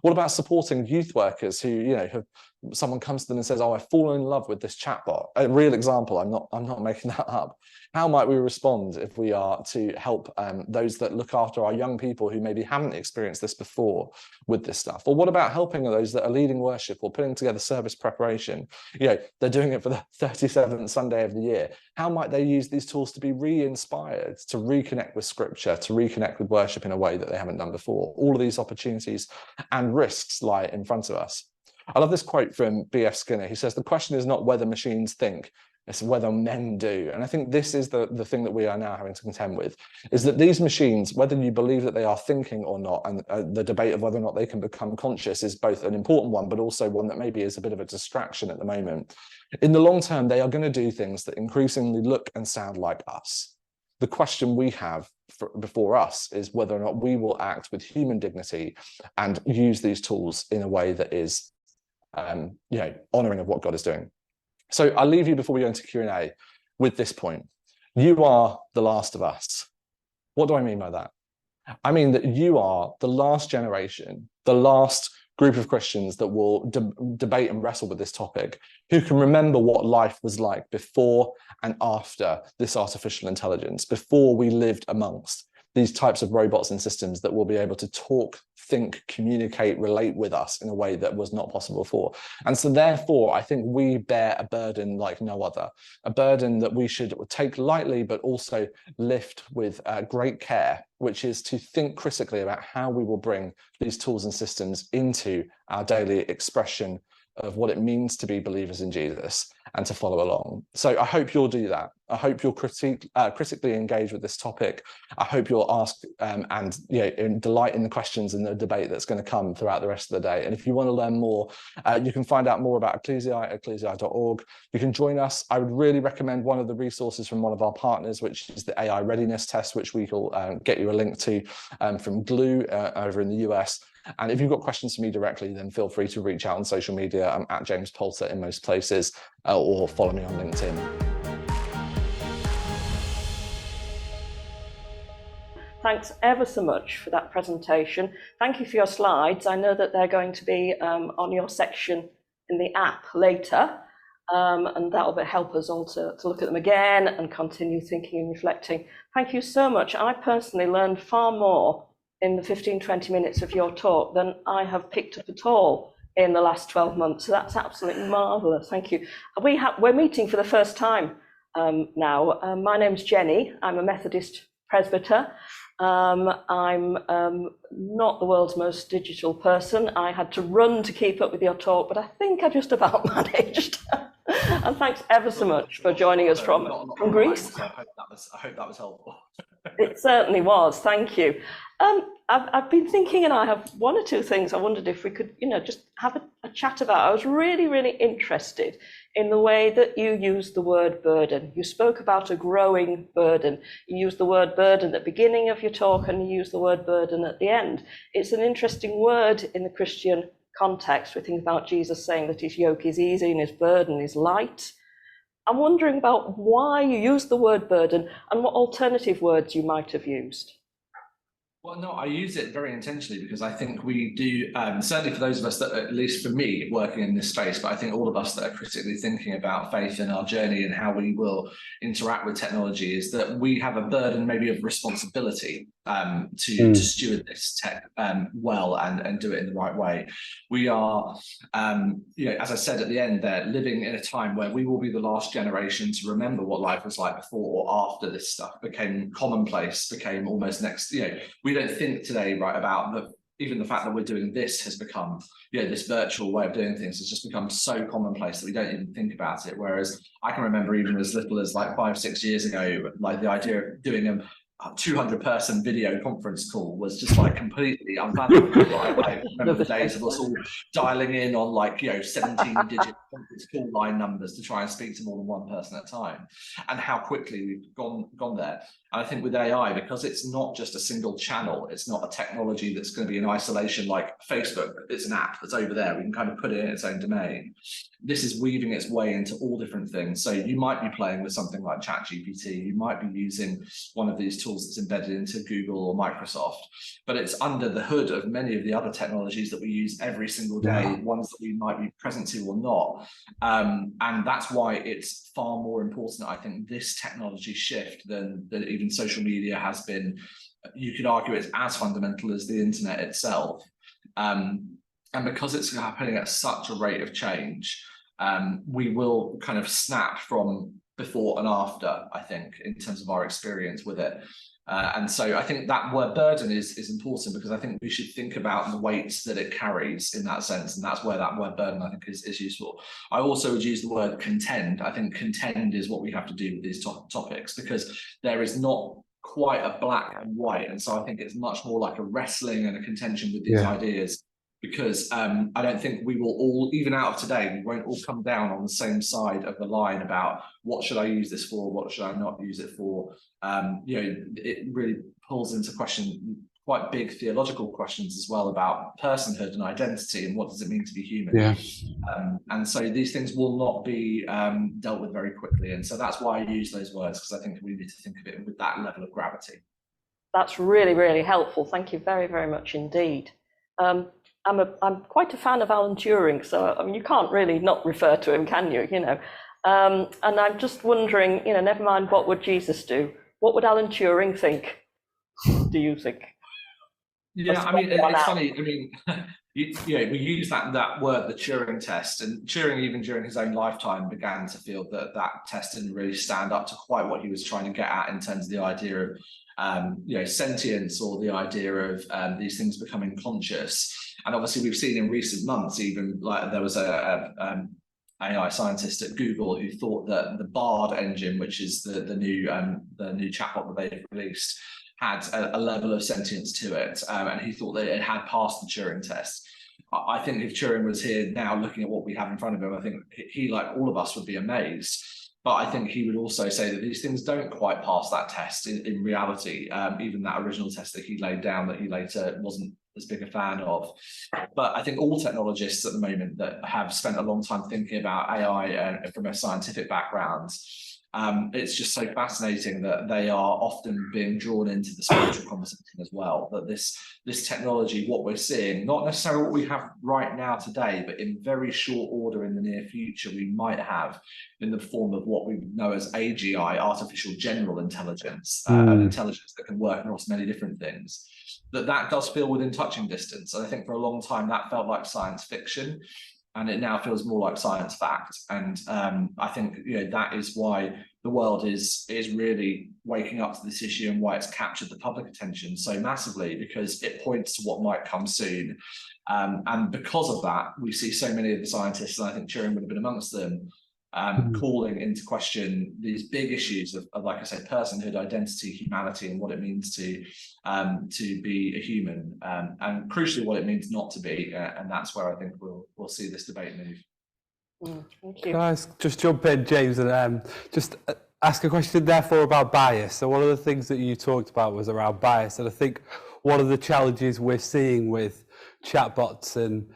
What about supporting youth workers who, you know, someone comes to them and says, "Oh, I've fallen in love with this chatbot." A real example. I'm not making that up. How might we respond if we are to help those that look after our young people who maybe haven't experienced this before with this stuff? Or what about helping those that are leading worship or putting together service preparation? You know, they're doing it for the 37th Sunday of the year. How might they use these tools to be re-inspired, to reconnect with Scripture, to reconnect with worship in a way that they haven't done before? All of these opportunities and risks lie in front of us. I love this quote from B.F. Skinner. He says, "The question is not whether machines think, it's whether men do." And I think this is the thing that we are now having to contend with, is that these machines, whether you believe that they are thinking or not, and the debate of whether or not they can become conscious is both an important one, but also one that maybe is a bit of a distraction at the moment. In the long term, they are going to do things that increasingly look and sound like us. The question we have before us is whether or not we will act with human dignity and use these tools in a way that is you know, honoring of what God is doing. So I'll leave you before we go into Q&A with this point. You are the last of us. What do I mean by that? I mean that you are the last generation, the last group of Christians that will debate and wrestle with this topic, who can remember what life was like before and after this artificial intelligence, before we lived amongst these types of robots and systems that will be able to talk, think, communicate, relate with us in a way that was not possible before. And so therefore, I think we bear a burden like no other, a burden that we should take lightly, but also lift with great care, which is to think critically about how we will bring these tools and systems into our daily expression of what it means to be believers in Jesus and to follow along. So I hope you'll do that. I hope you'll critically engage with this topic. I hope you'll ask and delight in the questions and the debate that's going to come throughout the rest of the day. And if you want to learn more, you can find out more about Ecclesiae at ecclesiae.org. You can join us. I would really recommend one of the resources from one of our partners, which is the AI readiness test, which we will get you a link to from Glue over in the US. And if you've got questions for me directly, then feel free to reach out on social media. I'm at James Poulter in most places, or follow me on LinkedIn. Thanks ever so much for that presentation. Thank you for your slides. I know that they're going to be on your section in the app later, and that will help us all to look at them again and continue thinking and reflecting. Thank you so much. I personally learned far more in the 15-20 minutes of your talk than I have picked up at all in the last 12 months. So that's absolutely marvellous. Thank you. We're meeting for the first time now. My name's Jenny. I'm a Methodist presbyter. I'm not the world's most digital person. I had to run to keep up with your talk, but I think I just about managed. And thanks ever so much for joining us from Greece. I hope that was helpful. It certainly was. Thank you. I've been thinking, and I have one or two things I wondered if we could, just have a chat about. I was really, really interested in the way that you used the word burden. You spoke about a growing burden. You used the word burden at the beginning of your talk, and you used the word burden at the end. It's an interesting word in the Christian context. We think about Jesus saying that his yoke is easy and his burden is light. I'm wondering about why you used the word burden and what alternative words you might have used. Well, no, I use it very intentionally because I think we do, certainly for those of us that, at least for me, working in this space, but I think all of us that are critically thinking about faith and our journey and how we will interact with technology, is that we have a burden maybe of responsibility to steward this tech well and do it in the right way. We are, as I said at the end there, living in a time where we will be the last generation to remember what life was like before or after this stuff became commonplace, became almost next, we don't think today, right, about even the fact that we're doing this has become, this virtual way of doing things has just become so commonplace that we don't even think about it. Whereas I can remember even as little as like 5-6 years ago, like the idea of doing a 200-person video conference call was just like completely unfathomable. I remember the days of us all dialing in on 17-digit conference call line numbers to try and speak to more than one person at a time, and how quickly we've gone there. And I think with AI, because it's not just a single channel, it's not a technology that's going to be in isolation like Facebook, it's an app that's over there, we can kind of put it in its own domain. This is weaving its way into all different things. So you might be playing with something like ChatGPT, you might be using one of these tools that's embedded into Google or Microsoft, but it's under the hood of many of the other technologies that we use every single day, ones that we might be present to or not. And that's why it's far more important, I think, this technology shift than even social media has been. You could argue it's as fundamental as the internet itself. And because it's happening at such a rate of change, we will kind of snap from before and after, I think, in terms of our experience with it. And so I think that word burden is important, because I think we should think about the weights that it carries in that sense. And that's where that word burden, I think, is useful. I also would use the word contend. I think contend is what we have to do with these topics, because there is not quite a black and white. And so I think it's much more like a wrestling and a contention with these ideas. Because I don't think we will all, even out of today, we won't all come down on the same side of the line about what should I use this for, what should I not use it for. It really pulls into question quite big theological questions as well about personhood and identity and what does it mean to be human. And so these things will not be dealt with very quickly. And so that's why I use those words, because I think we need to think of it with that level of gravity. That's really, really helpful. Thank you very, very much indeed. I'm quite a fan of Alan Turing, so I mean, you can't really not refer to him, can you? And I'm just wondering, never mind what would Jesus do, what would Alan Turing think? Do you think? Yeah, I mean, it's funny. I mean, we use that word, the Turing test, and Turing, even during his own lifetime, began to feel that test didn't really stand up to quite what he was trying to get at in terms of the idea of sentience, or the idea of these things becoming conscious. And obviously we've seen in recent months, even like there was a AI scientist at Google who thought that the Bard engine, which is the new chatbot that they've released, had a level of sentience to it, and he thought that it had passed the Turing test. I think if Turing was here now looking at what we have in front of him, I think he, like all of us, would be amazed. But I think he would also say that these things don't quite pass that test in reality, even that original test that he laid down that he later wasn't as big a fan of. But I think all technologists at the moment that have spent a long time thinking about AI from a scientific background, it's just so fascinating that they are often being drawn into the spiritual conversation as well. That this technology, what we're seeing, not necessarily what we have right now today, but in very short order in the near future, we might have in the form of what we know as AGI, artificial general intelligence, an intelligence that can work across many different things. That does feel within touching distance. And I think for a long time that felt like science fiction, and it now feels more like science fact. And I think that is why the world is really waking up to this issue, and why it's captured the public attention so massively, because it points to what might come soon. And because of that, we see so many of the scientists, and I think Turing would have been amongst them, calling into question these big issues of, like I said, personhood, identity, humanity, and what it means to be a human, and crucially what it means not to be. And that's where I think we'll see this debate move. Thank you. Can I just jump in, James, and just ask a question therefore about bias? So one of the things that you talked about was around bias, and I think one of the challenges we're seeing with chatbots and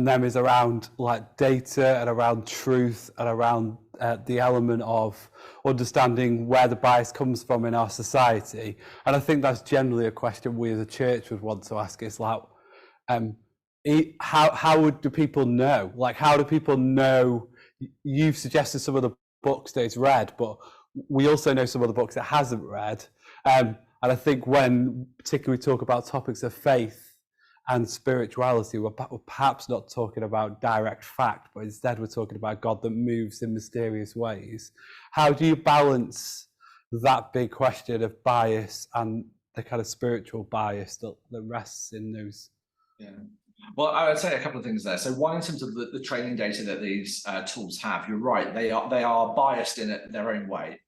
them is around like data and around truth and around the element of understanding where the bias comes from in our society. And I think that's generally a question we as a church would want to ask. It's like, how do people know? Like, how do people know? You've suggested some of the books that it's read, but we also know some of the books it hasn't read. And I think when particularly we talk about topics of faith and spirituality, we're perhaps not talking about direct fact, but instead we're talking about God that moves in mysterious ways. How do you balance that big question of bias and the kind of spiritual bias that rests in those? Yeah. Well, I would say a couple of things there. So one, in terms of the training data that these tools have, you're right, they are biased in their own way,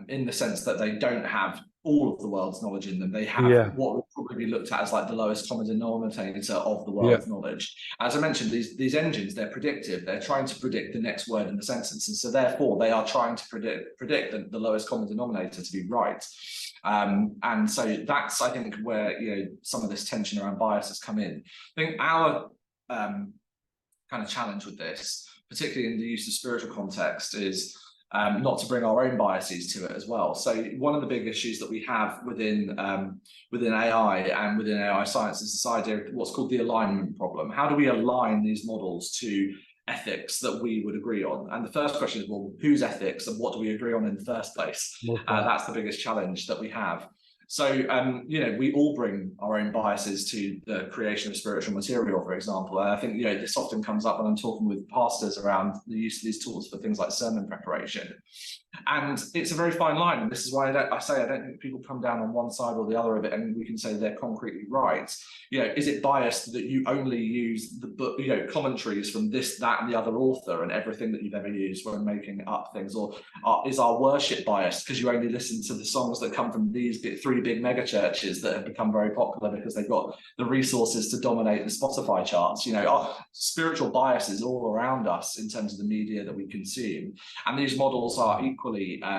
in the sense that they don't have all of the world's knowledge in them. They have what would probably be looked at as like the lowest common denominator of the world's knowledge. As I mentioned, these engines, they're predictive. They're trying to predict the next word in the sentence, and so therefore they are trying to predict the lowest common denominator to be right. And so that's, I think, where some of this tension around bias has come in. I think our kind of challenge with this, particularly in the use of spiritual context, is not to bring our own biases to it as well. So one of the big issues that we have within AI and within AI science is this idea of what's called the alignment problem. How do we align these models to ethics that we would agree on? And the first question is, well, whose ethics and what do we agree on in the first place? That's the biggest challenge that we have. So, we all bring our own biases to the creation of spiritual material, for example. And I think, this often comes up when I'm talking with pastors around the use of these tools for things like sermon preparation. And it's a very fine line. And this is why I don't think people come down on one side or the other of it and we can say they're concretely right. Is it biased that you only use the book, commentaries from this, that, and the other author and everything that you've ever used when making up things? Or is our worship biased because you only listen to the songs that come from these three big mega churches that have become very popular because they've got the resources to dominate the Spotify charts? Our spiritual bias is all around us in terms of the media that we consume. And these models are equally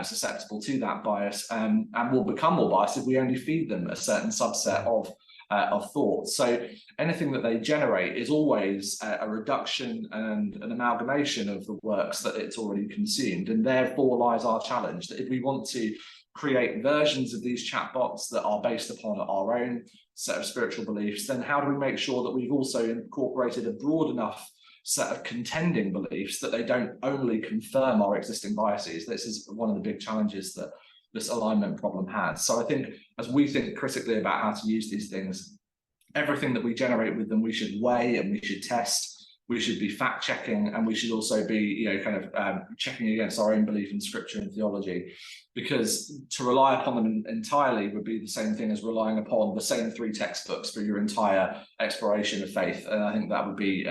susceptible to that bias and will become more biased if we only feed them a certain subset of thoughts. So anything that they generate is always a reduction and an amalgamation of the works that it's already consumed. And therefore lies our challenge, that if we want to create versions of these chatbots that are based upon our own set of spiritual beliefs, then how do we make sure that we've also incorporated a broad enough set of contending beliefs that they don't only confirm our existing biases? This is one of the big challenges that this alignment problem has. So I think as we think critically about how to use these things, everything that we generate with them, we should weigh and we should test. We should be fact checking, and we should also be, checking against our own belief in scripture and theology, because to rely upon them entirely would be the same thing as relying upon the same 3 textbooks for your entire exploration of faith. And I think that would be,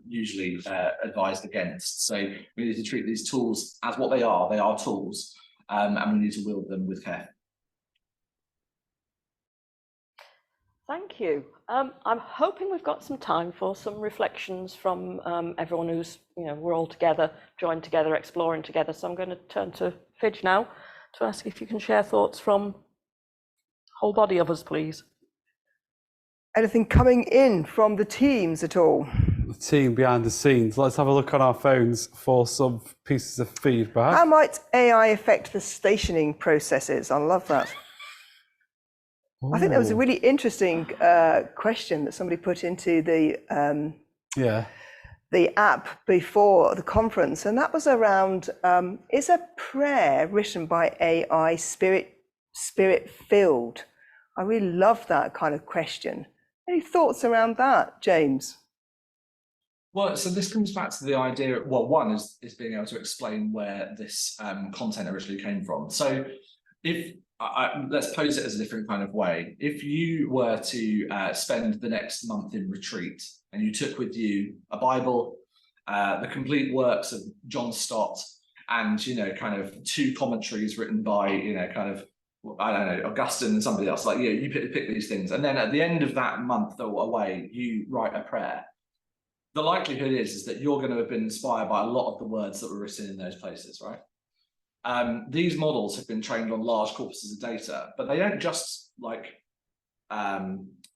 usually advised against. So we need to treat these tools as what they are. They are tools, and we need to wield them with care. Thank you. I'm hoping we've got some time for some reflections from everyone who's, we're all together, joined together, exploring together. So I'm going to turn to Fidge now to ask if you can share thoughts from the whole body of us, please. Anything coming in from the teams at all? The team behind the scenes. Let's have a look on our phones for some pieces of feedback. How might AI affect the stationing processes? I love that. I think that was a really interesting question that somebody put into the app before the conference, and that was around: is a prayer written by AI spirit filled? I really love that kind of question. Any thoughts around that, James? Well, so this comes back to the idea. Well, one is being able to explain where this content originally came from. So if let's pose it as a different kind of way. If you were to spend the next month in retreat and you took with you a Bible, the complete works of John Stott, and kind of 2 commentaries written by Augustine and somebody else, you pick these things, and then at the end of that month away, you write a prayer. The likelihood is that you're going to have been inspired by a lot of the words that were written in those places, right? These models have been trained on large corpuses of data, but they don't just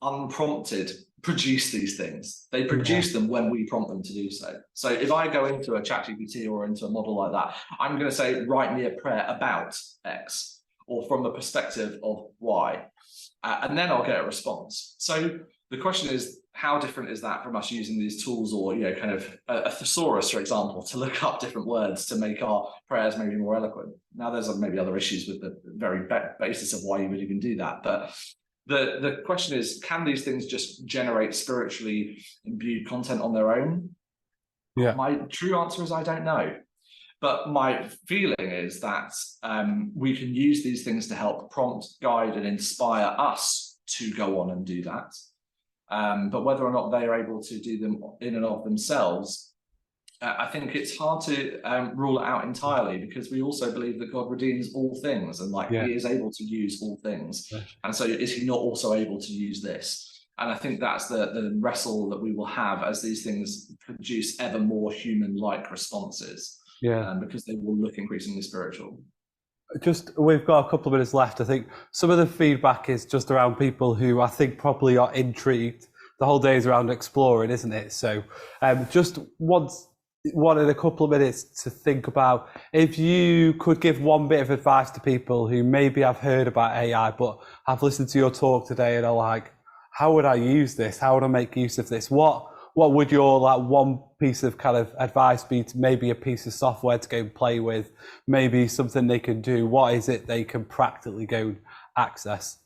unprompted produce these things. They produce them when we prompt them to do so. So if I go into a ChatGPT or into a model like that, I'm going to say, write me a prayer about X, or from the perspective of Y, and then I'll get a response. So the question is, how different is that from us using these tools, or kind of a thesaurus, for example, to look up different words to make our prayers maybe more eloquent? Now, there's maybe other issues with the very basis of why you would even do that, but the question is, can these things just generate spiritually imbued content on their own? Yeah. My true answer is I don't know. But my feeling is that we can use these things to help prompt, guide, and inspire us to go on and do that. But whether or not they are able to do them in and of themselves, I think it's hard to rule it out entirely, because we also believe that God redeems all things, and he is able to use all things. Right. And so is he not also able to use this? And I think that's the wrestle that we will have as these things produce ever more human-like responses. Because they will look increasingly spiritual. We've got a couple of minutes left. I think some of the feedback is just around people who I think probably are intrigued. The whole day is around exploring, isn't it? So just wanted a couple of minutes to think about, if you could give one bit of advice to people who maybe have heard about AI but have listened to your talk today and are like, how would I use this? How would I make use of this? What would your one piece of kind of advice be? To maybe a piece of software to go and play with, maybe something they can do? What is it they can practically go and access?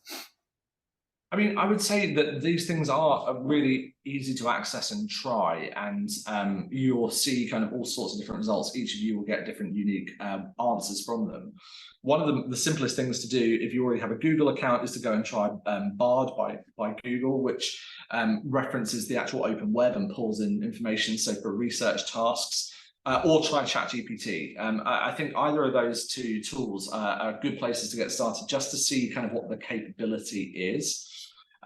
I mean, I would say that these things are really easy to access and try, and you'll see kind of all sorts of different results. Each of you will get different unique answers from them. One of the simplest things to do, if you already have a Google account, is to go and try Bard by Google, which references the actual open web and pulls in information, so for research tasks. Or try ChatGPT. I think either of those two tools are good places to get started, just to see kind of what the capability is.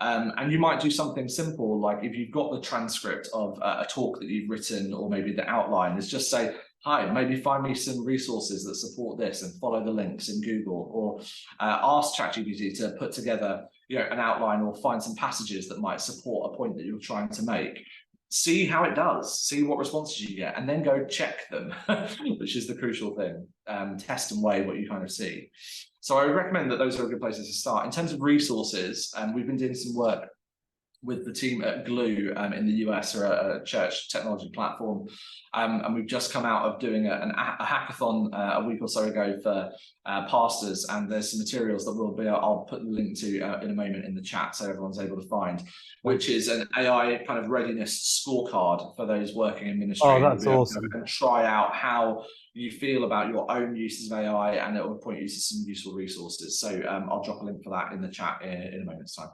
And you might do something simple, like if you've got the transcript of a talk that you've written, or maybe the outline, is just say, hi, maybe find me some resources that support this, and follow the links in Google, or ask ChatGPT to put together an outline, or find some passages that might support a point that you're trying to make. See how it does, see what responses you get, and then go check them, which is the crucial thing. Test and weigh what you kind of see. So I would recommend that those are good places to start. In terms of resources, we've been doing some work with the team at Glue in the US, or a church technology platform. And we've just come out of doing a hackathon a week or so ago for pastors, and there's some materials that I'll put the link to in a moment in the chat, so everyone's able to find, which is an AI kind of readiness scorecard for those working in ministry. Oh, that's awesome. And try out how you feel about your own uses of AI, and it will point you to some useful resources. So I'll drop a link for that in the chat in a moment's time.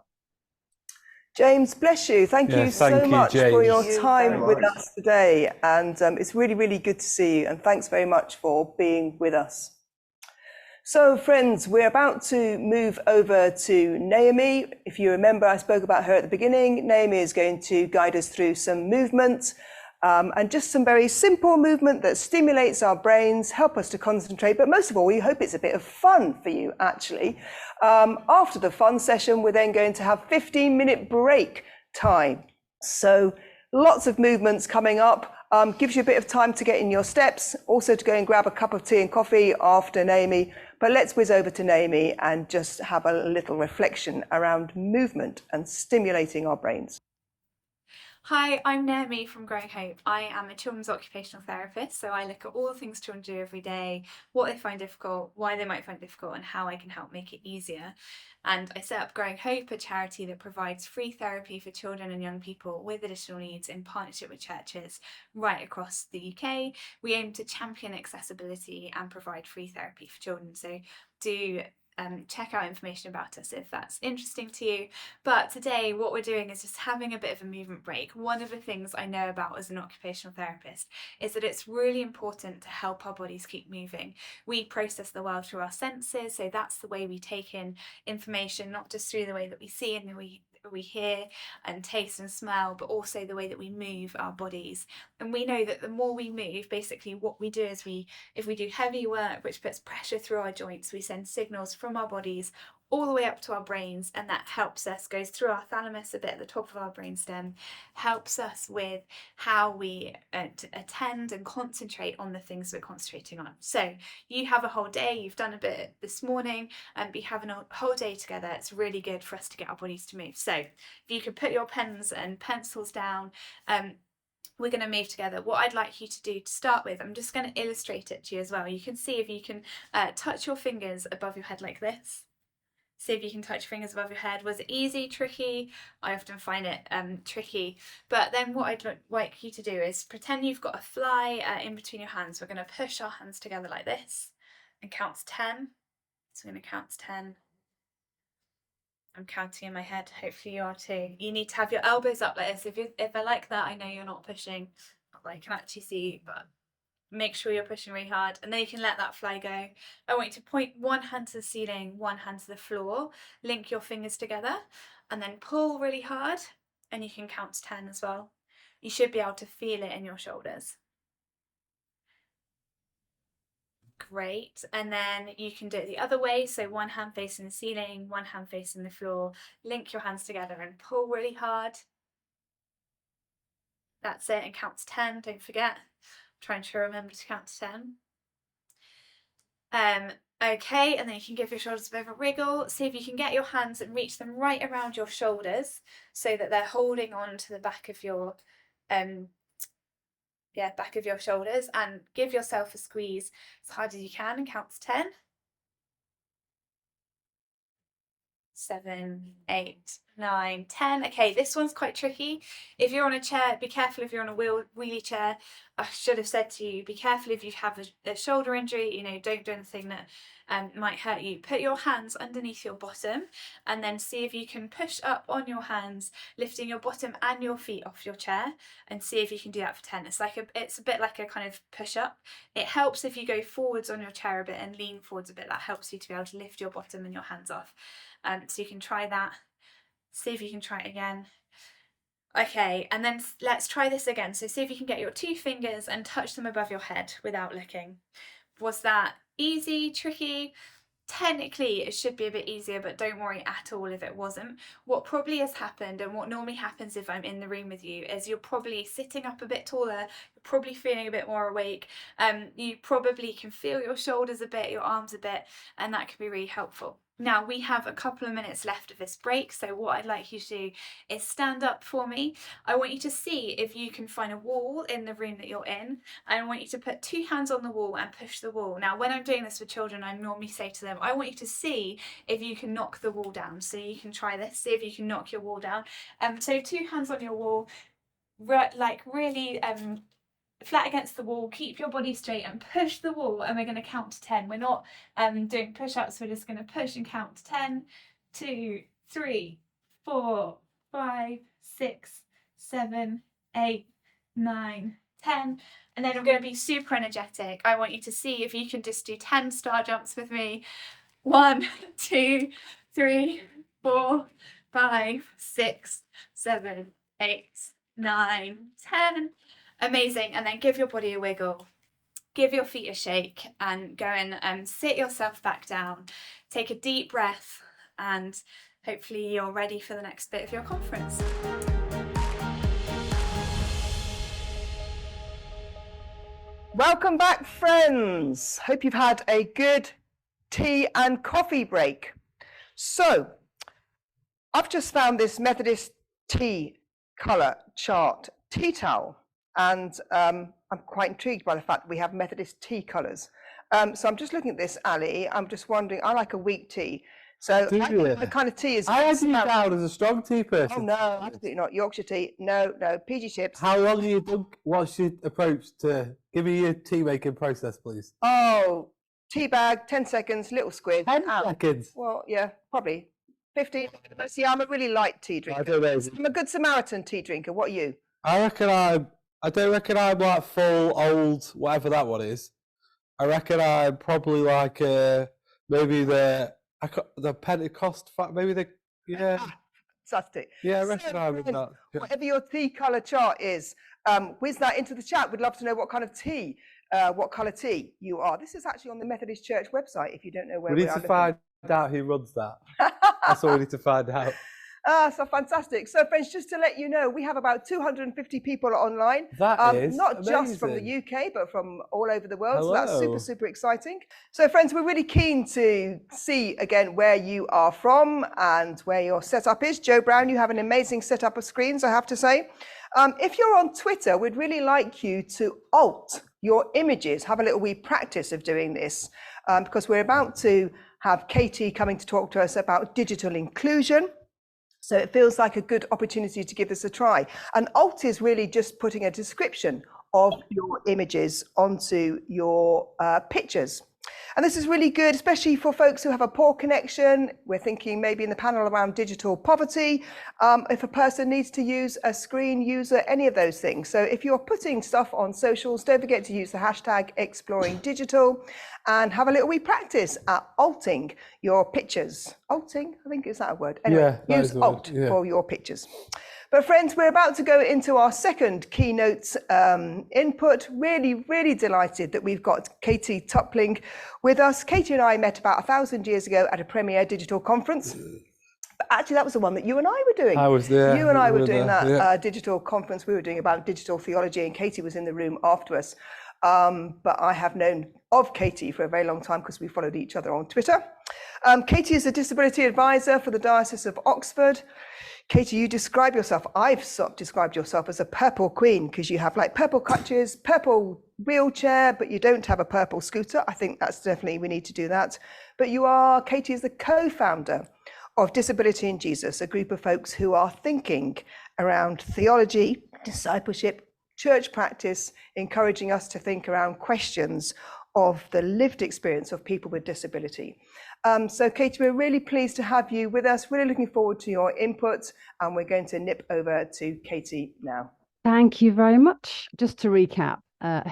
James, bless you. Thank you so much for your time with us today. And it's really, really good to see you. And thanks very much for being with us. So, friends, we're about to move over to Naomi. If you remember, I spoke about her at the beginning. Naomi is going to guide us through some movement, and just some very simple movement that stimulates our brains, help us to concentrate. But most of all, we hope it's a bit of fun for you, actually. After the fun session, we're then going to have 15-minute break time. So lots of movements coming up. Gives you a bit of time to get in your steps, also to go and grab a cup of tea and coffee after Naomi. But let's whiz over to Naomi and just have a little reflection around movement and stimulating our brains. Hi, I'm Naomi from Growing Hope. I am a children's occupational therapist, so I look at all the things children do every day, what they find difficult, why they might find difficult, and how I can help make it easier. And I set up Growing Hope, a charity that provides free therapy for children and young people with additional needs in partnership with churches right across the UK. We aim to champion accessibility and provide free therapy for children. So do check out information about us if that's interesting to you. But today what we're doing is just having a bit of a movement break. One of the things I know about as an occupational therapist is that it's really important to help our bodies keep moving. We process the world through our senses, so that's the way we take in information, not just through the way that we see and we hear and taste and smell, but also the way that we move our bodies. And we know that the more we move, basically what we do is if we do heavy work which puts pressure through our joints, we send signals from our bodies all the way up to our brains, and that helps us, goes through our thalamus a bit at the top of our brainstem, helps us with how we attend and concentrate on the things we're concentrating on. So you have a whole day, you've done a bit this morning, and be having a whole day together. It's really good for us to get our bodies to move. So if you could put your pens and pencils down, we're going to move together. What I'd like you to do to start with, I'm just going to illustrate it to you as well. You can see if you can touch your fingers above your head like this. See if you can touch your fingers above your head. Was it easy, tricky? I often find it tricky. But then what I'd like you to do is pretend you've got a fly in between your hands. We're going to push our hands together like this and count to 10. So we're going to count to 10. I'm counting in my head. Hopefully you are too. You need to have your elbows up like this. If I like that, I know you're not pushing. Not that I can actually see, but make sure you're pushing really hard, and then you can let that fly go. I want you to point one hand to the ceiling, one hand to the floor, link your fingers together, and then pull really hard, and you can count to 10 as well. You should be able to feel it in your shoulders. Great. And then you can do it the other way. So one hand facing the ceiling, one hand facing the floor, link your hands together and pull really hard. That's it, and count to 10, don't forget. Trying to remember to count to 10. Okay, and then you can give your shoulders a bit of a wriggle. See if you can get your hands and reach them right around your shoulders so that they're holding on to the back of your back of your shoulders, and give yourself a squeeze as hard as you can and count to 10. 7, 8, 9, 10. Okay, this one's quite tricky. If you're on a chair, be careful if you're on a wheelie chair. I should have said to you, be careful if you have a shoulder injury, don't do anything that might hurt you. Put your hands underneath your bottom and then see if you can push up on your hands, lifting your bottom and your feet off your chair, and see if you can do that for 10. It's a bit like a kind of push up. It helps if you go forwards on your chair a bit and lean forwards a bit. That helps you to be able to lift your bottom and your hands off. So you can try that. See if you can try it again. Okay, and then let's try this again. So see if you can get your 2 fingers and touch them above your head without looking. Was that easy, tricky? Technically it should be a bit easier, but don't worry at all if it wasn't. What probably has happened, and what normally happens if I'm in the room with you, is you're probably sitting up a bit taller, you're probably feeling a bit more awake, you probably can feel your shoulders a bit, your arms a bit, and that can be really helpful. Now we have a couple of minutes left of this break, so what I'd like you to do is stand up for me. I want you to see if you can find a wall in the room that you're in, and I want you to put 2 hands on the wall and push the wall. Now when I'm doing this with children, I normally say to them, I want you to see if you can knock the wall down. So you can try this, see if you can knock your wall down. So 2 hands on your wall, like really flat against the wall, keep your body straight and push the wall, and we're going to count to 10. We're not doing push-ups, we're just going to push and count to 10, 2, 3, 4, 5, 6, 7, 8, 9, 10. And then we're going to be super energetic. I want you to see if you can just do 10 star jumps with me. 1, 2, 3, 4, 5, 6, 7, 8, 9, 10. Amazing. And then give your body a wiggle, give your feet a shake, and go and sit yourself back down. Take a deep breath, and hopefully you're ready for the next bit of your conference. Welcome back, friends. Hope you've had a good tea and coffee break. So I've just found this Methodist tea colour chart tea towel. And I'm quite intrigued by the fact that we have Methodist tea colours. So I'm just looking at this, Ali. I'm just wondering, I like a weak tea. So I think the kind of tea is... I had you down as a strong tea person. Oh, no, absolutely not. Yorkshire tea, no. PG chips. How long have you done? What's your approach to... Give me your tea making process, please. Oh, tea bag, 10 seconds, little squid. 10 seconds? Well, yeah, probably. 15. See, I'm a really light tea drinker. I'm a good Samaritan tea drinker. What are you? I don't reckon I'm like full old whatever that one is. I reckon I'm probably like maybe the Pentecost, maybe the Fantastic. Yeah, I reckon I'm in that. Whatever your tea colour chart is, whiz that into the chat. We'd love to know what kind of tea, what colour tea you are. This is actually on the Methodist Church website. If you don't know where we are. We need to find out who runs that. That's what we need to find out. So fantastic. So friends, just to let you know, we have about 250 people online. That is not amazing. just from the UK, but from all over the world. Hello. So that's super, super exciting. So friends, we're really keen to see again where you are from and where your setup is. Joe Brown, you have an amazing setup of screens, I have to say. If you're on Twitter, we'd really like you to alt your images. Have a little wee practice of doing this because we're about to have Katie coming to talk to us about digital inclusion. So it feels like a good opportunity to give this a try. And alt is really just putting a description of your images onto your pictures. And this is really good, especially for folks who have a poor connection. We're thinking maybe in the panel around digital poverty. If a person needs to use a screen user, any of those things. So if you're putting stuff on socials, don't forget to use the hashtag Exploring Digital and have a little wee practice at alting your pictures. Alting, I think, is that a word? Anyway, Yeah, use alt for your pictures. But friends, we're about to go into our second keynote input. Really, really delighted that we've got Katie Toppling with us. Katie and I met about 1,000 years ago at a Premier Digital Conference. But actually, that was the one that you and I were doing. I was there. You and I were doing that digital conference. We were doing about digital theology, and Katie was in the room after us. But I have known of Katie for a very long time because we followed each other on Twitter. Katie is a disability advisor for the Diocese of Oxford. Katie, you describe yourself, I've described yourself as a purple queen because you have like purple crutches, purple wheelchair, but you don't have a purple scooter. I think that's definitely, we need to do that. But Katie is the co-founder of Disability in Jesus, a group of folks who are thinking around theology, discipleship, church practice, encouraging us to think around questions of the lived experience of people with disability. So Katie, we're really pleased to have you with us. Really looking forward to your input, and we're going to nip over to Katie now. Thank you very much. Just to recap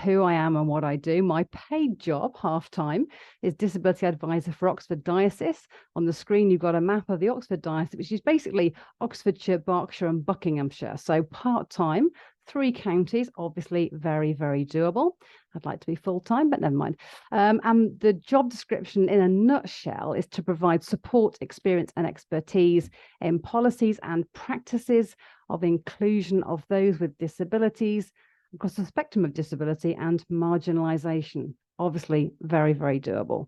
who I am and what I do, my paid job, half-time, is Disability Advisor for Oxford Diocese. On the screen, you've got a map of the Oxford Diocese, which is basically Oxfordshire, Berkshire and Buckinghamshire. So part-time, 3 counties, obviously very, very doable. I'd like to be full-time, but never mind. And the job description in a nutshell is to provide support, experience and expertise in policies and practices of inclusion of those with disabilities across the spectrum of disability and marginalisation. Obviously very, very doable.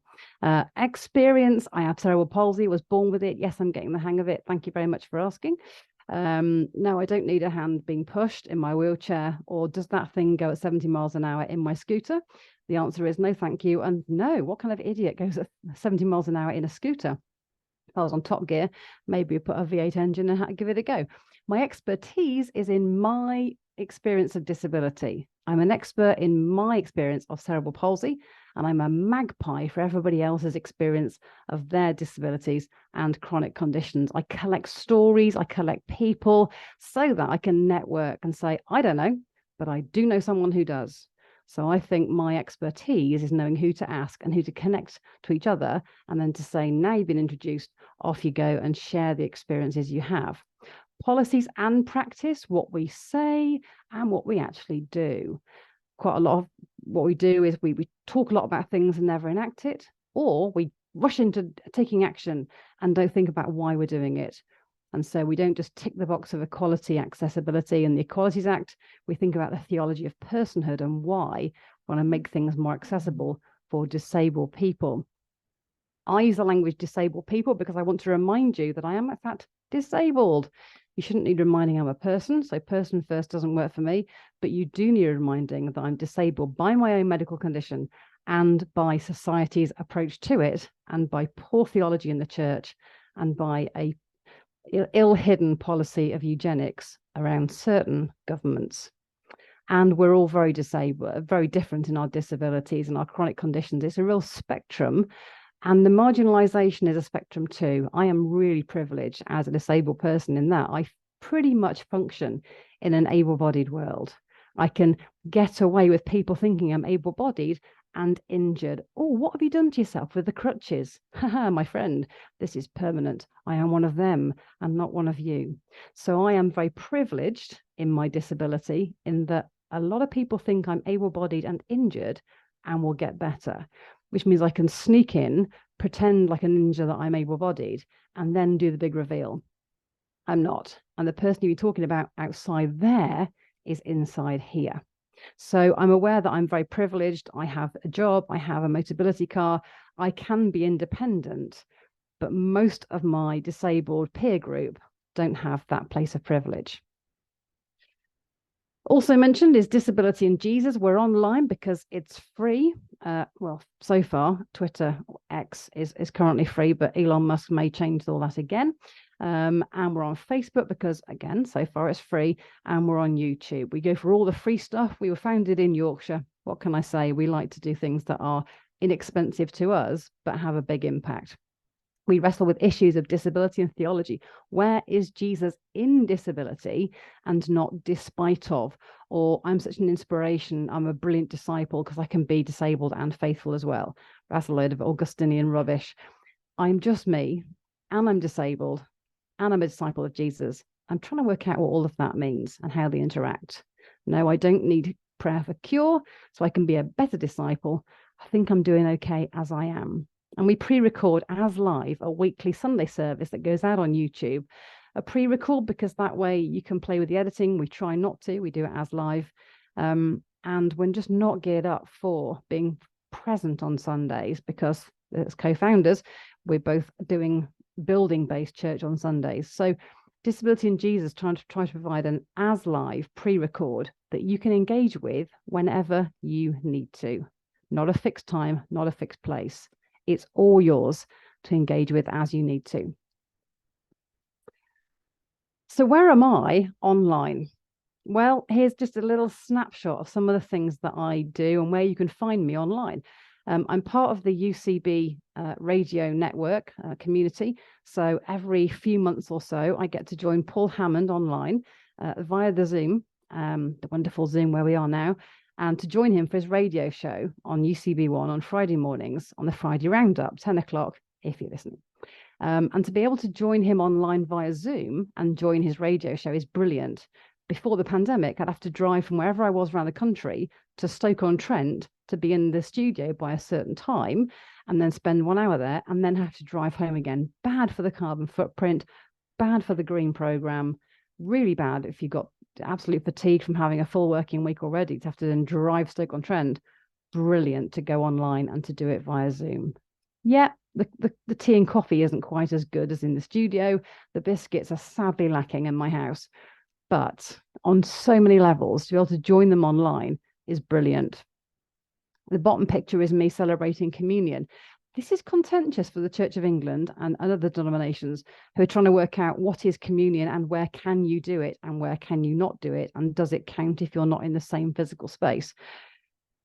Experience, I have cerebral palsy, was born with it. Yes, I'm getting the hang of it. Thank you very much for asking. No, I don't need a hand being pushed in my wheelchair, or does that thing go at 70 miles an hour in my scooter? The answer is no, thank you. And no, what kind of idiot goes at 70 miles an hour in a scooter? If I was on Top Gear, maybe put a V8 engine and give it a go. My expertise is in my experience of disability. I'm an expert in my experience of cerebral palsy, and I'm a magpie for everybody else's experience of their disabilities and chronic conditions. I collect stories, I collect people so that I can network and say, I don't know, but I do know someone who does. So I think my expertise is knowing who to ask and who to connect to each other, and then to say, now you've been introduced, off you go and share the experiences you have. Policies and practice, what we say and what we actually do. Quite a lot of what we do is we talk a lot about things and never enact it, or we rush into taking action and don't think about why we're doing it. And so we don't just tick the box of equality, accessibility and the Equalities Act. We think about the theology of personhood and why we want to make things more accessible for disabled people. I use the language disabled people because I want to remind you that I am in fact disabled. You shouldn't need reminding I'm a person, so person first doesn't work for me, but you do need reminding that I'm disabled by my own medical condition and by society's approach to it, and by poor theology in the church, and by a ill-hidden policy of eugenics around certain governments. And we're all very disabled, very different in our disabilities and our chronic conditions. It's a real spectrum. And the marginalisation is a spectrum too. I am really privileged as a disabled person in that I pretty much function in an able-bodied world. I can get away with people thinking I'm able-bodied and injured. Oh, what have you done to yourself with the crutches? Haha, my friend, this is permanent. I am one of them and not one of you. So I am very privileged in my disability in that a lot of people think I'm able-bodied and injured and will get better. which means I can sneak in, pretend like a ninja that I'm able-bodied, and then do the big reveal. I'm not. And the person you're talking about outside there is inside here. So I'm aware that I'm very privileged. I have a job, I have a Motability car, I can be independent, but most of my disabled peer group don't have that place of privilege. Also mentioned is Disability and Jesus. We're online because it's free. Well, so far, Twitter X is currently free, but Elon Musk may change all that again. And we're on Facebook because, again, so far it's free. And we're on YouTube. We go for all the free stuff. We were founded in Yorkshire. What can I say? We like to do things that are inexpensive to us, but have a big impact. We wrestle with issues of disability and theology. Where is Jesus in disability and not despite of? Or I'm such an inspiration, I'm a brilliant disciple because I can be disabled and faithful as well. That's a load of Augustinian rubbish. I'm just me, and I'm disabled, and I'm a disciple of Jesus. I'm trying to work out what all of that means and how they interact. No, I don't need prayer for cure, so I can be a better disciple. I think I'm doing okay as I am. And we pre-record as live a weekly Sunday service that goes out on YouTube. A pre-record because that way you can play with the editing. We try not to. We do it as live. And we're just not geared up for being present on Sundays because as co-founders, we're both doing building-based church on Sundays. So Disability and Jesus try to provide an as live pre-record that you can engage with whenever you need to. Not a fixed time, not a fixed place. It's all yours to engage with as you need to. So where am I online? Well, here's just a little snapshot of some of the things that I do and where you can find me online. I'm part of the UCB radio network community. So every few months or so, I get to join Paul Hammond online via the Zoom, the wonderful Zoom where we are now, and to join him for his radio show on UCB1 on Friday mornings on the Friday Roundup, 10 o'clock, if you're listening. And to be able to join him online via Zoom and join his radio show is brilliant. Before the pandemic, I'd have to drive from wherever I was around the country to Stoke-on-Trent to be in the studio by a certain time, and then spend 1 hour there, and then have to drive home again. Bad for the carbon footprint, bad for the green programme, really bad if you got absolute fatigue from having a full working week already to have to then drive Stoke-on-Trent. Brilliant to go online and to do it via Zoom. Yeah, the tea and coffee isn't quite as good as in the studio. The biscuits are sadly lacking in my house. But on so many levels, to be able to join them online is brilliant. The bottom picture is me celebrating communion. This is contentious for the Church of England and other denominations who are trying to work out what is communion and where can you do it and where can you not do it, and does it count if you're not in the same physical space.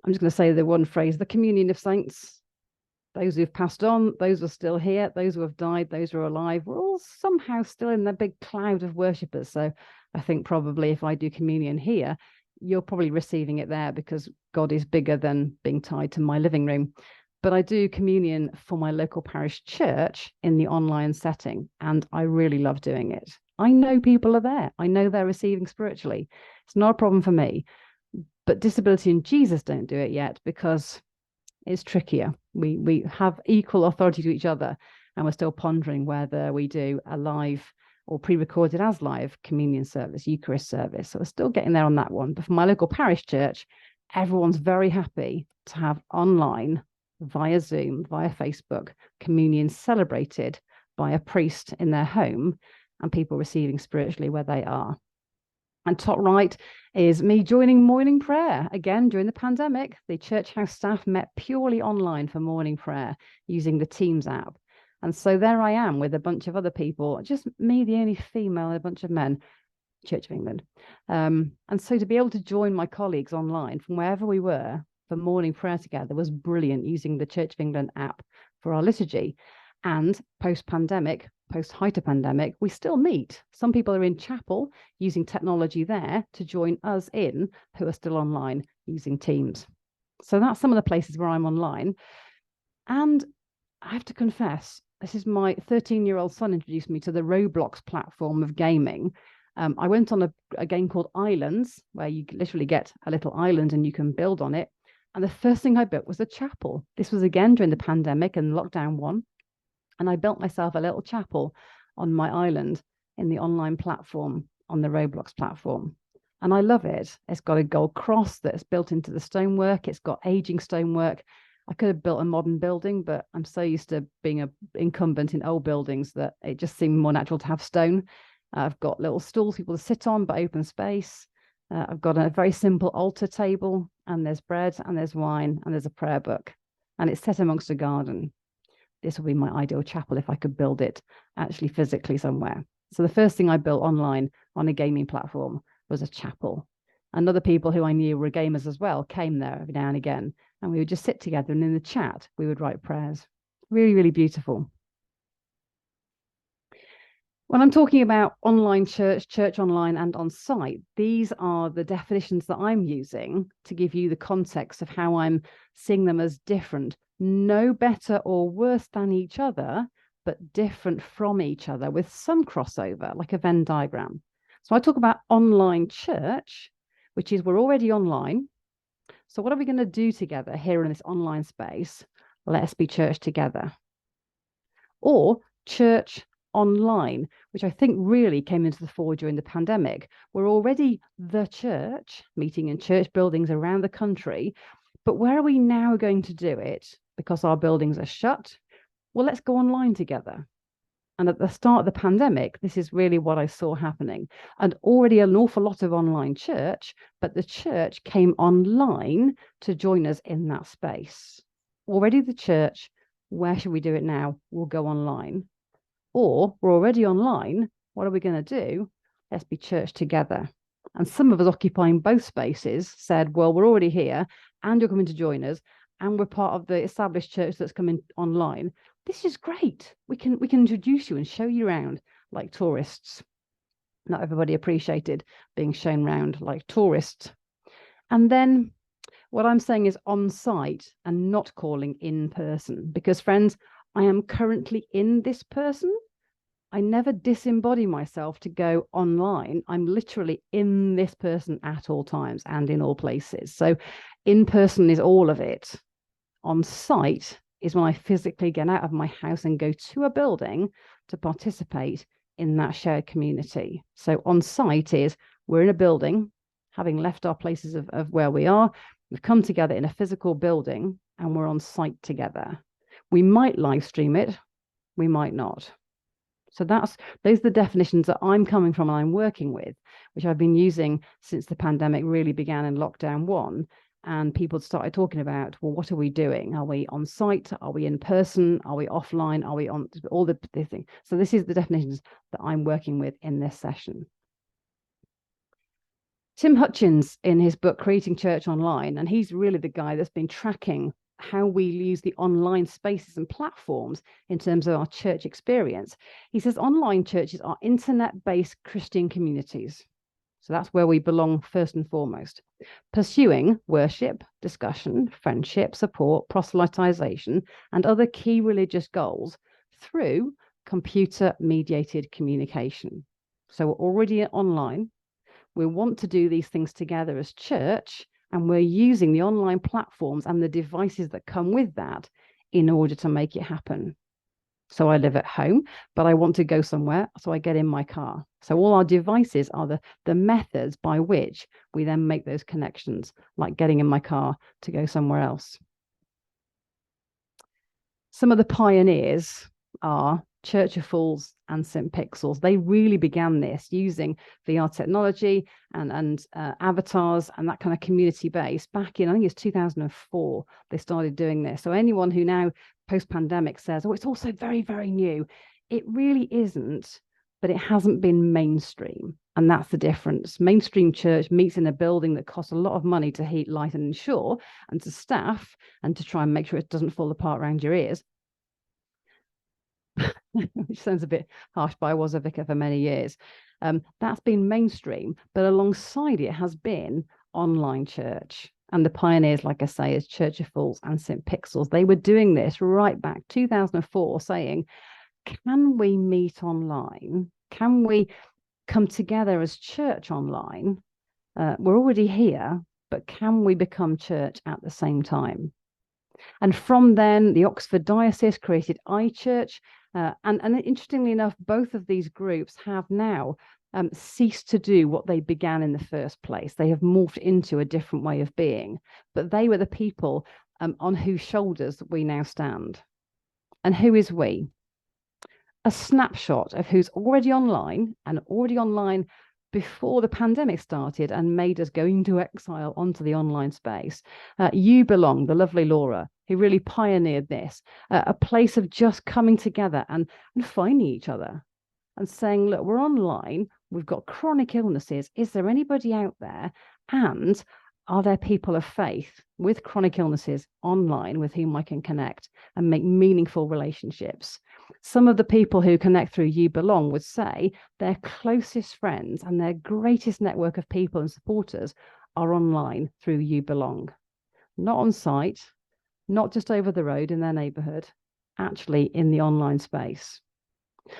I'm just going to say the one phrase, the communion of saints. Those who've passed on, those who are still here, those who have died, those who are alive, we're all somehow still in the big cloud of worshippers. So I think probably if I do communion here, you're probably receiving it there because God is bigger than being tied to my living room. But I do communion for my local parish church in the online setting, and I really love doing it. I know people are there. I know they're receiving spiritually. It's not a problem for me. But Disability and Jesus don't do it yet because it's trickier. We have equal authority to each other, and we're still pondering whether we do a live or pre-recorded as live communion service, Eucharist service. So we're still getting there on that one. But for my local parish church, everyone's very happy to have online, via Zoom, via Facebook, communion celebrated by a priest in their home and people receiving spiritually where they are. And top right is me joining morning prayer. Again, during the pandemic, the church house staff met purely online for morning prayer using the Teams app. And so there I am with a bunch of other people, just me, the only female, and a bunch of men, Church of England. And so to be able to join my colleagues online from wherever we were for morning prayer together was brilliant, using the Church of England app for our liturgy. And post-pandemic, post-height of pandemic, we still meet. Some people are in chapel using technology there to join us in who are still online using Teams. So that's some of the places where I'm online. And I have to confess, this is my 13-year-old son introduced me to the Roblox platform of gaming. I went on a game called Islands, where you literally get a little island and you can build on it. And the first thing I built was a chapel. This was again during the pandemic and lockdown 1. And I built myself a little chapel on my island in the online platform, on the Roblox platform. And I love it. It's got a gold cross that's built into the stonework. It's got aging stonework. I could have built a modern building, but I'm so used to being an incumbent in old buildings that it just seemed more natural to have stone. I've got little stools for people to sit on, but open space. I've got a very simple altar table, and there's bread, and there's wine, and there's a prayer book, and it's set amongst a garden. This would be my ideal chapel if I could build it actually physically somewhere. So the first thing I built online on a gaming platform was a chapel. And other people who I knew were gamers as well came there every now and again, and we would just sit together, and in the chat, we would write prayers. Really, really beautiful. When I'm talking about online church, church online and on site, these are the definitions that I'm using to give you the context of how I'm seeing them as different, no better or worse than each other, but different from each other with some crossover, like a Venn diagram. So I talk about online church, which is we're already online. So what are we going to do together here in this online space? Let's be church together. Or church online, which I think really came into the fore during the pandemic. We're already the church, meeting in church buildings around the country, but where are we now going to do it? Because our buildings are shut. Well, let's go online together. And at the start of the pandemic, this is really what I saw happening. And already an awful lot of online church, but the church came online to join us in that space. Already the church, where should we do it now? We'll go online. Or we're already online. What are we going to do? Let's be church together. And some of us occupying both spaces said, well, we're already here and you're coming to join us, and we're part of the established church that's coming online. This is great. We can introduce you and show you around like tourists. Not everybody appreciated being shown around like tourists. And then what I'm saying is on site and not calling in person, because friends, I am currently in this person. I never disembody myself to go online. I'm literally in this person at all times and in all places. So in person is all of it. On site is when I physically get out of my house and go to a building to participate in that shared community. So on site is we're in a building, having left our places of where we are, we've come together in a physical building and we're on site together. We might live stream it, we might not. So those are the definitions that I'm coming from and I'm working with, which I've been using since the pandemic really began in lockdown 1. And people started talking about, well, what are we doing? Are we on site? Are we in person? Are we offline? Are we on all the things? So this is the definitions that I'm working with in this session. Tim Hutchins, in his book, Creating Church Online, and he's really the guy that's been tracking how we use the online spaces and platforms in terms of our church experience. He says online churches are internet-based Christian communities. So that's where we belong first and foremost. Pursuing worship, discussion, friendship, support, proselytization, and other key religious goals through computer-mediated communication. So we're already online. We want to do these things together as church, and we're using the online platforms and the devices that come with that in order to make it happen. So I live at home, but I want to go somewhere, so I get in my car. So all our devices are the methods by which we then make those connections, like getting in my car to go somewhere else. Some of the pioneers are Church of Fools and St. Pixels. They really began this using VR technology and avatars and that kind of community base back in, I think it's 2004, they started doing this. So anyone who now post-pandemic says, oh, it's also very, very new. It really isn't, but it hasn't been mainstream. And that's the difference. Mainstream church meets in a building that costs a lot of money to heat, light and insure, and to staff, and to try and make sure it doesn't fall apart around your ears. Which sounds a bit harsh, but I was a vicar for many years. That's been mainstream, but alongside it has been online church. And the pioneers, like I say, is Church of Fools and St. Pixels. They were doing this right back 2004, saying, can we meet online? Can we come together as church online? We're already here. but can we become church at the same time? And from then, the Oxford Diocese created iChurch. And interestingly enough, both of these groups have now ceased to do what they began in the first place. They have morphed into a different way of being. But they were the people on whose shoulders that we now stand. And who is we? A snapshot of who's already online before the pandemic started and made us go into exile onto the online space. You Belong, the lovely Laura, who really pioneered this, a place of just coming together and finding each other and saying, look, we're online, we've got chronic illnesses. Is there anybody out there? And are there people of faith with chronic illnesses online with whom I can connect and make meaningful relationships? Some of the people who connect through You Belong would say their closest friends and their greatest network of people and supporters are online through You Belong. Not on site, not just over the road in their neighborhood, actually in the online space.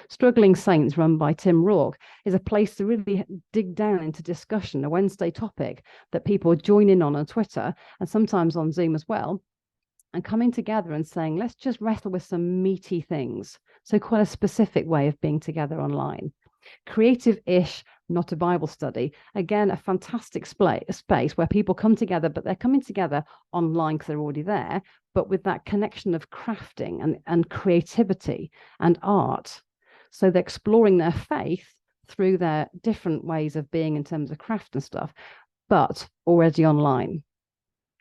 Struggling Saints, run by Tim Rourke, is a place to really dig down into discussion, a Wednesday topic that people join in on Twitter and sometimes on Zoom as well, and coming together and saying, let's just wrestle with some meaty things. So quite a specific way of being together online. Creative-ish, not a Bible study. Again, a fantastic space where people come together, but they're coming together online because they're already there, but with that connection of crafting and creativity and art. So they're exploring their faith through their different ways of being in terms of craft and stuff, but already online.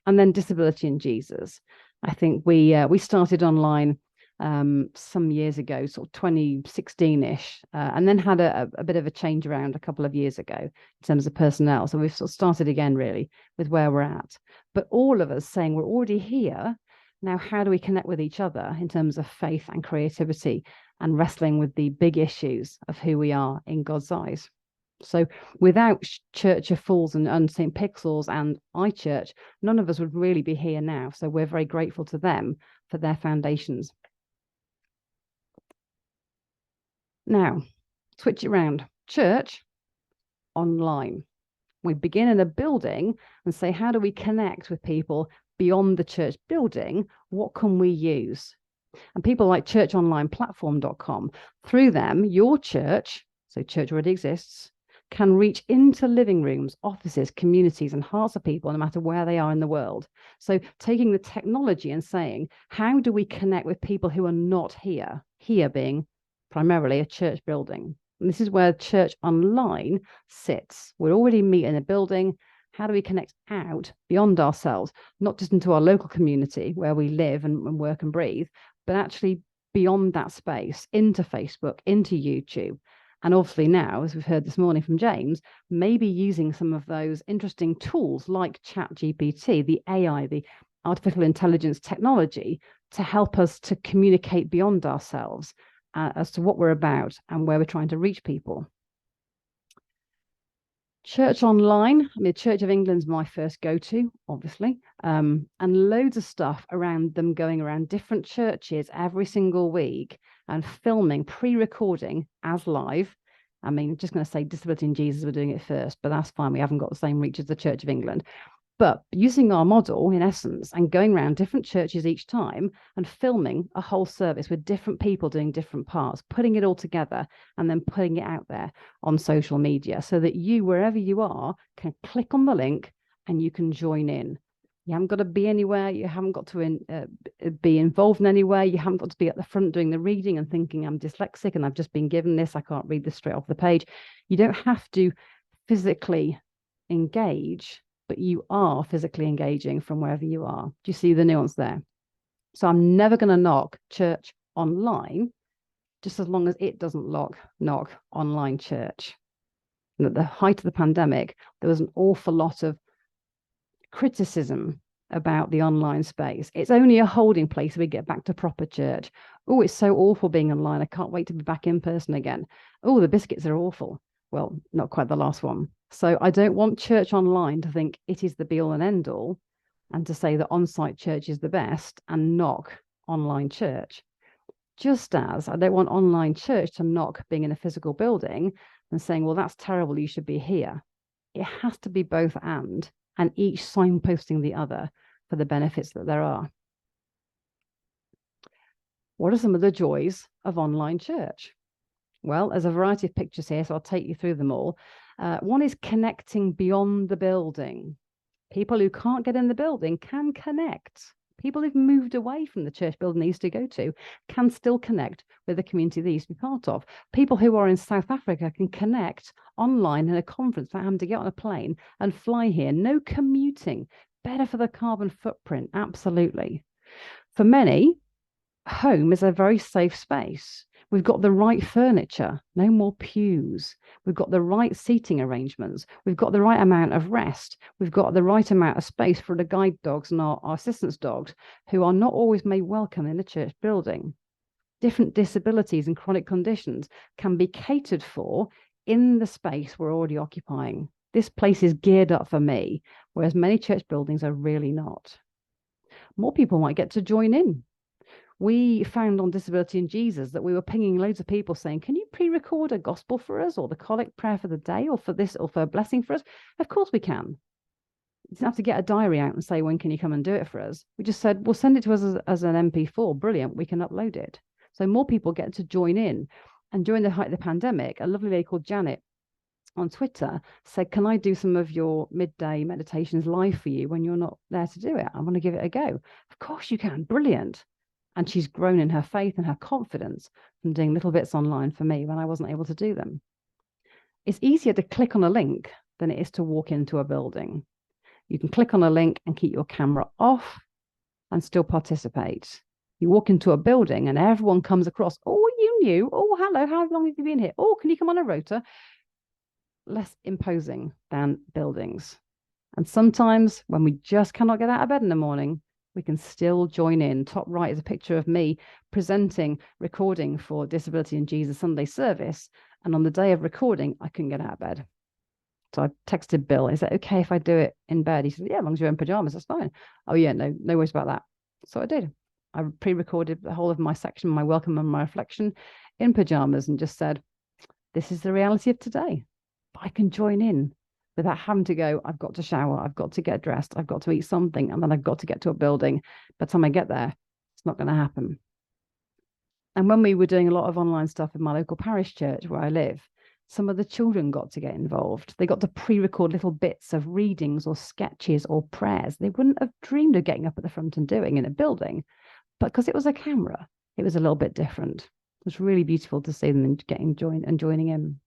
And then Disability in Jesus. I think we started online some years ago, sort of 2016-ish, and then had a bit of a change around a couple of years ago in terms of personnel. So we've sort of started again, really, with where we're at. But all of us saying we're already here. Now, how do we connect with each other in terms of faith and creativity and wrestling with the big issues of who we are in God's eyes? So without Church of Fools and Unseen Pixels and iChurch, none of us would really be here now. So we're very grateful to them for their foundations. Now, switch it around. Church online. We begin in a building and say, how do we connect with people beyond the church building? What can we use? And people like churchonlineplatform.com, through them, your church, so church already exists, can reach into living rooms, offices, communities, and hearts of people, no matter where they are in the world. So taking the technology and saying, how do we connect with people who are not here? Here being primarily a church building. And this is where church online sits. We already meet in a building. How do we connect out beyond ourselves, not just into our local community where we live and work and breathe, but actually beyond that space, into Facebook, into YouTube. And obviously now, as we've heard this morning from James, maybe using some of those interesting tools like ChatGPT, the AI, the artificial intelligence technology, to help us to communicate beyond ourselves as to what we're about and where we're trying to reach people. Church online, I mean, Church of England's my first go-to, obviously, and loads of stuff around them going around different churches every single week and filming, pre-recording as live. I mean, just going to say Disability in Jesus, we're doing it first, but that's fine. We haven't got the same reach as the Church of England. But using our model, in essence, and going around different churches each time and filming a whole service with different people doing different parts, putting it all together and then putting it out there on social media so that you, wherever you are, can click on the link and you can join in. You haven't got to be anywhere. You haven't got to be involved in anywhere. You haven't got to be at the front doing the reading and thinking, I'm dyslexic and I've just been given this. I can't read this straight off the page. You don't have to physically engage, but you are physically engaging from wherever you are. Do you see the nuance there? So I'm never going to knock church online, just as long as it doesn't knock online church. And at the height of the pandemic, there was an awful lot of criticism about the online space. It's only a holding place we get back to proper church. Oh, it's so awful being online. I can't wait to be back in person again. Oh, the biscuits are awful. Well, not quite the last one. So I don't want church online to think it is the be all and end all and to say that on-site church is the best and knock online church. Just as I don't want online church to knock being in a physical building and saying, well, that's terrible, you should be here. It has to be both and and each signposting the other for the benefits that there are. What are some of the joys of online church? Well, there's a variety of pictures here, so I'll take you through them all. One is connecting beyond the building. People who can't get in the building can connect. People who've moved away from the church building they used to go to can still connect with the community they used to be part of. People who are in South Africa can connect online in a conference without having to get on a plane and fly here. No commuting. Better for the carbon footprint, absolutely. For many, home is a very safe space. We've got the right furniture, no more pews. We've got the right seating arrangements. We've got the right amount of rest. We've got the right amount of space for the guide dogs and our assistance dogs, who are not always made welcome in the church building. Different disabilities and chronic conditions can be catered for in the space we're already occupying. This place is geared up for me, whereas many church buildings are really not. More people might get to join in. We found on Disability in Jesus that we were pinging loads of people saying, can you pre-record a gospel for us, or the collect prayer for the day, or for this, or for a blessing for us? Of course we can. You don't have to get a diary out and say, when can you come and do it for us? We just said, well, send it to us as an MP4. Brilliant. We can upload it. So more people get to join in. And during the height of the pandemic, a lovely lady called Janet on Twitter said, can I do some of your midday meditations live for you when you're not there to do it? I want to give it a go. Of course you can. Brilliant. And she's grown in her faith and her confidence from doing little bits online for me when I wasn't able to do them. It's easier to click on a link than it is to walk into a building. You can click on a link and keep your camera off and still participate. You walk into a building and everyone comes across, oh, you new, oh, hello, how long have you been here? Oh, can you come on a rota? Less imposing than buildings. And sometimes when we just cannot get out of bed in the morning, we can still join in. Top right is a picture of me presenting, recording for Disability in Jesus Sunday service. And on the day of recording, I couldn't get out of bed. So I texted Bill, is it okay if I do it in bed? He said, yeah, as long as you're in pajamas, that's fine. Oh yeah, no worries about that. So I did. I pre-recorded the whole of my section, my welcome and my reflection in pajamas, and just said, this is the reality of today. But I can join in without having to go, I've got to shower, I've got to get dressed, I've got to eat something, and then I've got to get to a building. By the time I get there, it's not going to happen. And when we were doing a lot of online stuff in my local parish church where I live, some of the children got to get involved. They got to pre-record little bits of readings or sketches or prayers they wouldn't have dreamed of getting up at the front and doing in a building. But because it was a camera, it was a little bit different. It was really beautiful to see them joining in.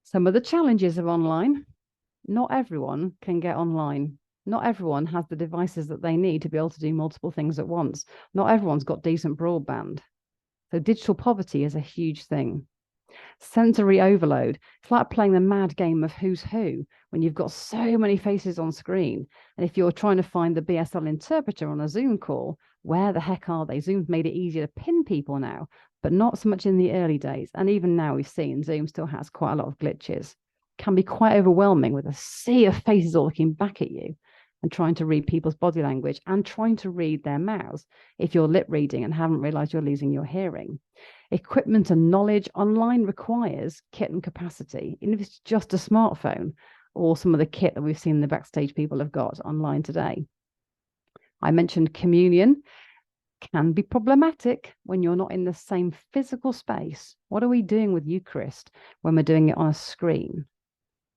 Some of the challenges of online: not everyone can get online. Not everyone has the devices that they need to be able to do multiple things at once. Not everyone's got decent broadband. So digital poverty is a huge thing. Sensory overload. It's like playing the mad game of who's who when you've got so many faces on screen. And if you're trying to find the BSL interpreter on a Zoom call, where the heck are they? Zoom's made it easier to pin people now, but not so much in the early days. And even now we've seen Zoom still has quite a lot of glitches. Can be quite overwhelming with a sea of faces all looking back at you and trying to read people's body language and trying to read their mouths if you're lip reading and haven't realized you're losing your hearing. Equipment and knowledge online requires kit and capacity, even if it's just a smartphone or some of the kit that we've seen the backstage people have got online today. I mentioned communion can be problematic when you're not in the same physical space. What are we doing with Eucharist when we're doing it on a screen?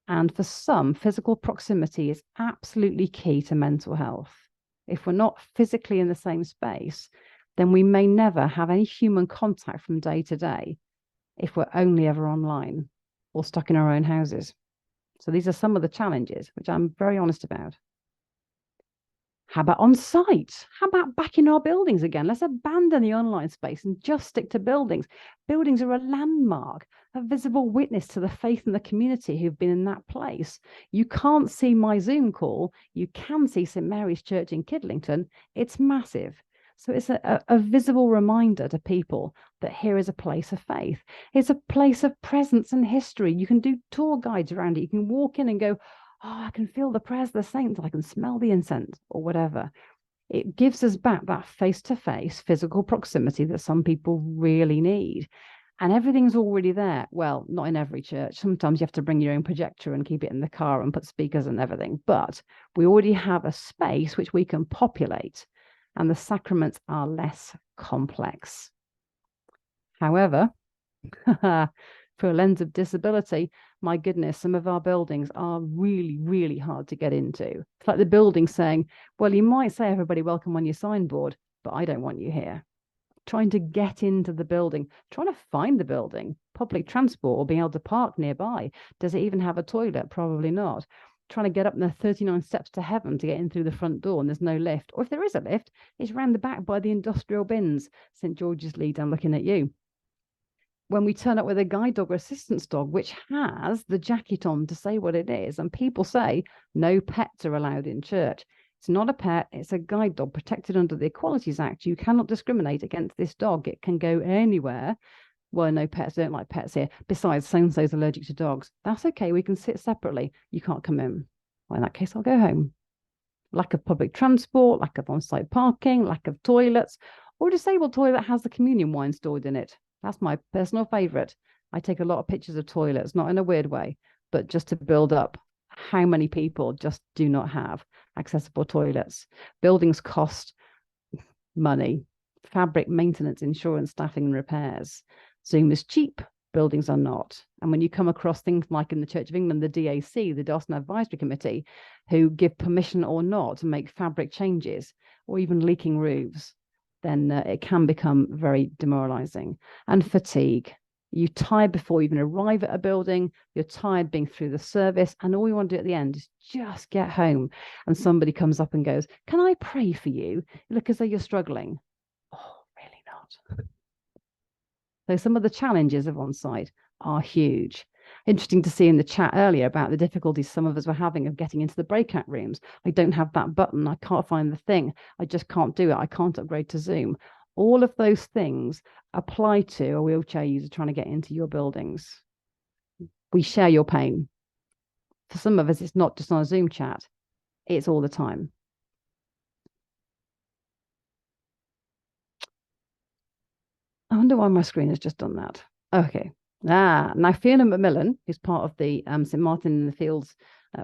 And for some, physical proximity is absolutely key to mental health. If we're not physically in the same space, then we may never have any human contact from day to day if we're only ever online or stuck in our own houses. So these are some of the challenges, which I'm very honest about. How about on site? How about back in our buildings again? Let's abandon the online space and just stick to buildings. Buildings are a landmark, a visible witness to the faith and the community who've been in that place. You can't see my Zoom call. You can see St. Mary's Church in Kidlington. It's massive. So it's a visible reminder to people that here is a place of faith. It's a place of presence and history. You can do tour guides around it. You can walk in and go, oh, I can feel the prayers of the saints. I can smell the incense or whatever. It gives us back that face-to-face physical proximity that some people really need. and everything's already there. Well, not in every church. Sometimes you have to bring your own projector and keep it in the car and put speakers and everything. But we already have a space which we can populate, and the sacraments are less complex. However, through a lens of disability, my goodness, some of our buildings are really, really hard to get into. It's like the building saying, well, you might say everybody welcome on your signboard, but I don't want you here. Trying to get into the building, trying to find the building, public transport, or being able to park nearby. Does it even have a toilet? Probably not. Trying to get up the 39 steps to heaven to get in through the front door, and there's no lift. Or if there is a lift, it's round the back by the industrial bins. St. George's Lead, I'm looking at you. When we turn up with a guide dog or assistance dog, which has the jacket on to say what it is, and people say no pets are allowed in church. It's not a pet, it's a guide dog protected under the Equalities Act. You cannot discriminate against this dog. It can go anywhere. Well, no pets, don't like pets here. Besides, so-and-so's allergic to dogs. That's okay, we can sit separately. You can't come in. Well, in that case, I'll go home. Lack of public transport, lack of on-site parking, lack of toilets, or a disabled toilet that has the communion wine stored in it. That's my personal favorite. I take a lot of pictures of toilets, not in a weird way, but just to build up how many people just do not have accessible toilets. Buildings cost money, fabric maintenance, insurance, staffing, and repairs. Zoom is cheap, buildings are not. And when you come across things like in the Church of England, the DAC, the Dawson Advisory Committee, who give permission or not to make fabric changes, or even leaking roofs, then it can become very demoralizing. And fatigue. You're tired before you even arrive at a building. You're tired being through the service. And all you want to do at the end is just get home. And somebody comes up and goes, can I pray for you? You look as though you're struggling. Oh, really not. So some of the challenges of on-site are huge. Interesting to see in the chat earlier about the difficulties some of us were having of getting into the breakout rooms. I don't have that button. I can't find the thing. I just can't do it. I can't upgrade to Zoom. All of those things apply to a wheelchair user trying to get into your buildings. We share your pain. For some of us, it's not just on a Zoom chat. It's all the time. I wonder why my screen has just done that. Okay. Now Fiona McMillan, who's part of the St. Martin in the Fields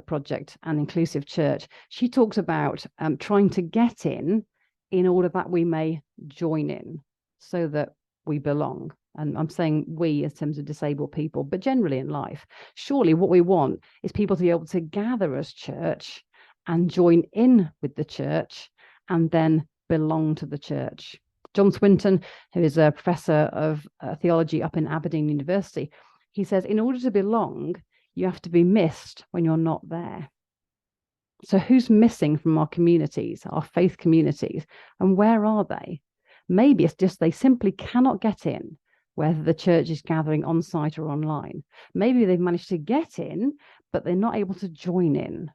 project and Inclusive Church, she talks about trying to get in order that we may join in so that we belong. And I'm saying we in terms of disabled people, but generally in life. Surely what we want is people to be able to gather as church and join in with the church and then belong to the church. John Swinton, who is a professor of theology up in Aberdeen University, he says, in order to belong, you have to be missed when you're not there. So who's missing from our communities, our faith communities, and where are they? Maybe it's just they simply cannot get in, whether the church is gathering on site or online. Maybe they've managed to get in, but they're not able to join in.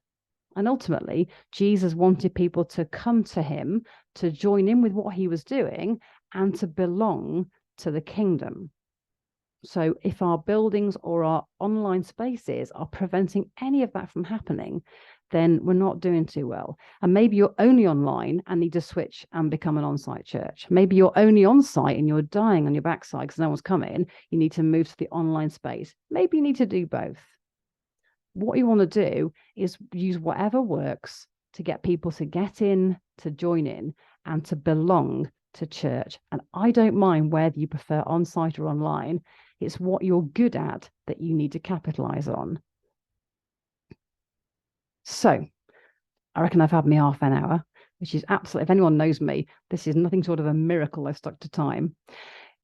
And ultimately, Jesus wanted people to come to him, to join in with what he was doing, and to belong to the kingdom. So if our buildings or our online spaces are preventing any of that from happening, then we're not doing too well. And maybe you're only online and need to switch and become an on-site church. Maybe you're only on-site and you're dying on your backside because no one's coming. You need to move to the online space. Maybe you need to do both. What you want to do is use whatever works to get people to get in, to join in, and to belong to church. And I don't mind whether you prefer on-site or online. It's what you're good at that you need to capitalize on. So I reckon I've had me half an hour, which is absolutely, if anyone knows me, this is nothing short of a miracle I've stuck to time.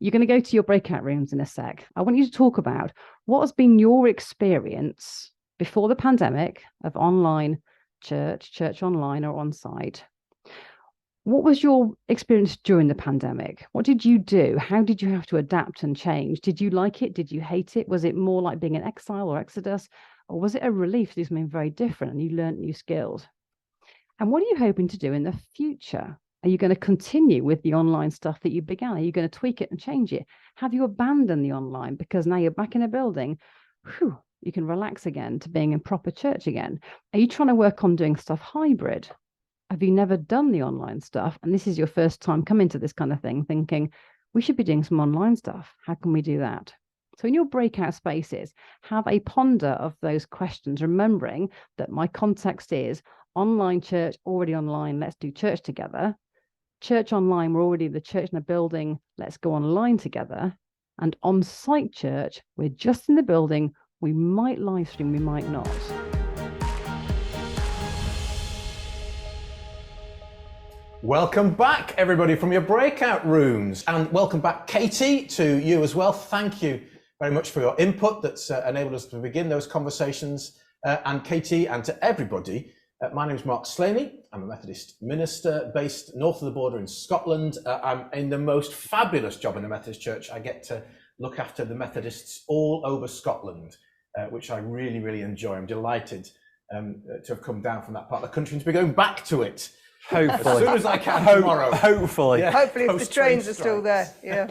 You're going to go to your breakout rooms in a sec. I want you to talk about what has been your experience before the pandemic of online church online or on site. What was your experience during the pandemic? What did you do? How did you have to adapt and change? Did you like it? Did you hate it? Was it more like being in exile or exodus? Or was it a relief to do something very different and you learned new skills? And what are you hoping to do in the future? Are you going to continue with the online stuff that you began? Are you going to tweak it and change it? Have you abandoned the online because now you're back in a building? Whew, you can relax again to being in proper church again. Are you trying to work on doing stuff hybrid? Have you never done the online stuff? And this is your first time coming to this kind of thing, thinking, we should be doing some online stuff. How can we do that? So in your breakout spaces, have a ponder of those questions, remembering that my context is online church, already online, let's do church together. Church online, we're already the church in a building, let's go online together. And on-site church, we're just in the building, we might live stream, we might not. Welcome back, everybody, from your breakout rooms. And welcome back, Katie, to you as well. Thank you very much for your input that's enabled us to begin those conversations. And Katie, and to everybody, my name is Mark Slaney. I'm a Methodist minister based north of the border in Scotland. I'm in the most fabulous job in the Methodist Church. I get to look after the Methodists all over Scotland, which I really, really enjoy. I'm delighted to have come down from that part of the country and to be going back to it. Hopefully. As soon as I can tomorrow. Hopefully. Yeah, Hopefully, if the trains are still there. Yeah.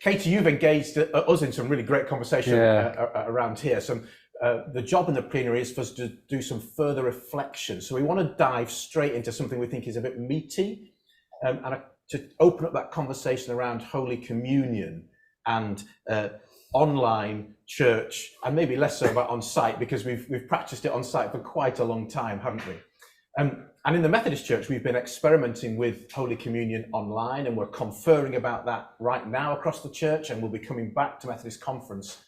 Katie, you've engaged us in some really great conversation around here. The job in the plenary is for us to do some further reflection. So we want to dive straight into something we think is a bit meaty, and to open up that conversation around Holy Communion and online church, and maybe less so about on site, because we've practiced it on site for quite a long time, haven't we? And in the Methodist Church, we've been experimenting with Holy Communion online, and we're conferring about that right now across the church, and we'll be coming back to Methodist Conference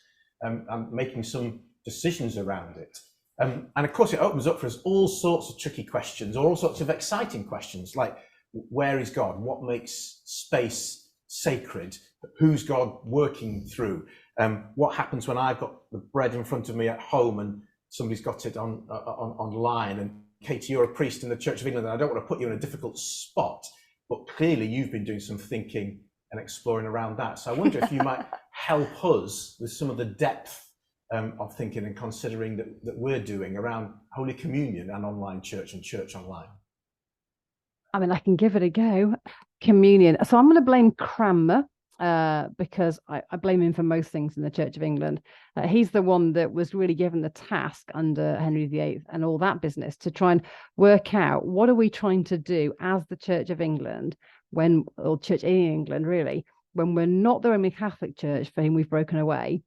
and making some decisions around it. And of course, it opens up for us all sorts of tricky questions, or all sorts of exciting questions, like where is God? What makes space sacred? Who's God working through? What happens when I've got the bread in front of me at home and somebody's got it online? And Katie, you're a priest in the Church of England, and I don't want to put you in a difficult spot, but clearly you've been doing some thinking and exploring around that. So I wonder if you might help us with some of the depth of thinking and considering that we're doing around Holy Communion and online church and church online. I mean, I can give it a go. Communion. So I'm going to blame Cranmer, because I blame him for most things in the Church of England. He's the one that was really given the task under Henry VIII and all that business to try and work out what are we trying to do as the Church of England, or Church in England really, when we're not the Roman Catholic Church for whom we've broken away,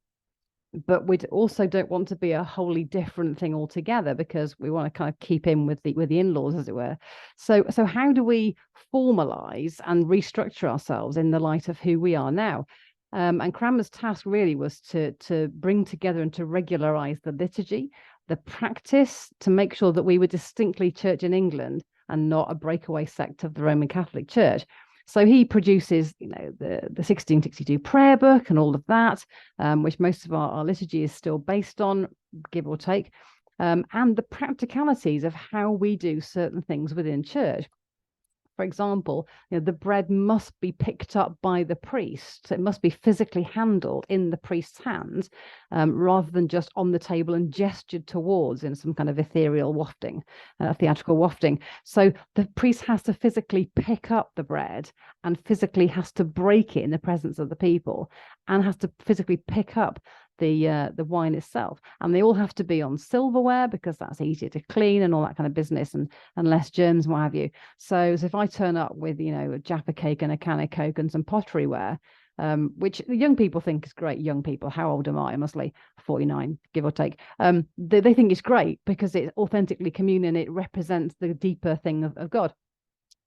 but we also don't want to be a wholly different thing altogether, because we want to kind of keep in with the in-laws, as it were. So how do we formalize and restructure ourselves in the light of who we are now? And Cranmer's task really was to bring together and to regularize the liturgy, the practice, to make sure that we were distinctly Church in England and not a breakaway sect of the Roman Catholic Church. So he produces, the 1662 prayer book and all of that, which most of our liturgy is still based on, give or take, and the practicalities of how we do certain things within church. For example, the bread must be picked up by the priest. So it must be physically handled in the priest's hands, rather than just on the table and gestured towards in some kind of ethereal wafting, theatrical wafting. So the priest has to physically pick up the bread and physically has to break it in the presence of the people, and has to physically pick up the wine itself, and they all have to be on silverware because that's easier to clean and all that kind of business, and less germs, what have you. So if I turn up with a Jaffa cake and a can of Coke and some potteryware, which the young people think is great. Young people, how old am I? I must be 49, give or take. They think it's great because it's authentically communion. It represents the deeper thing of God.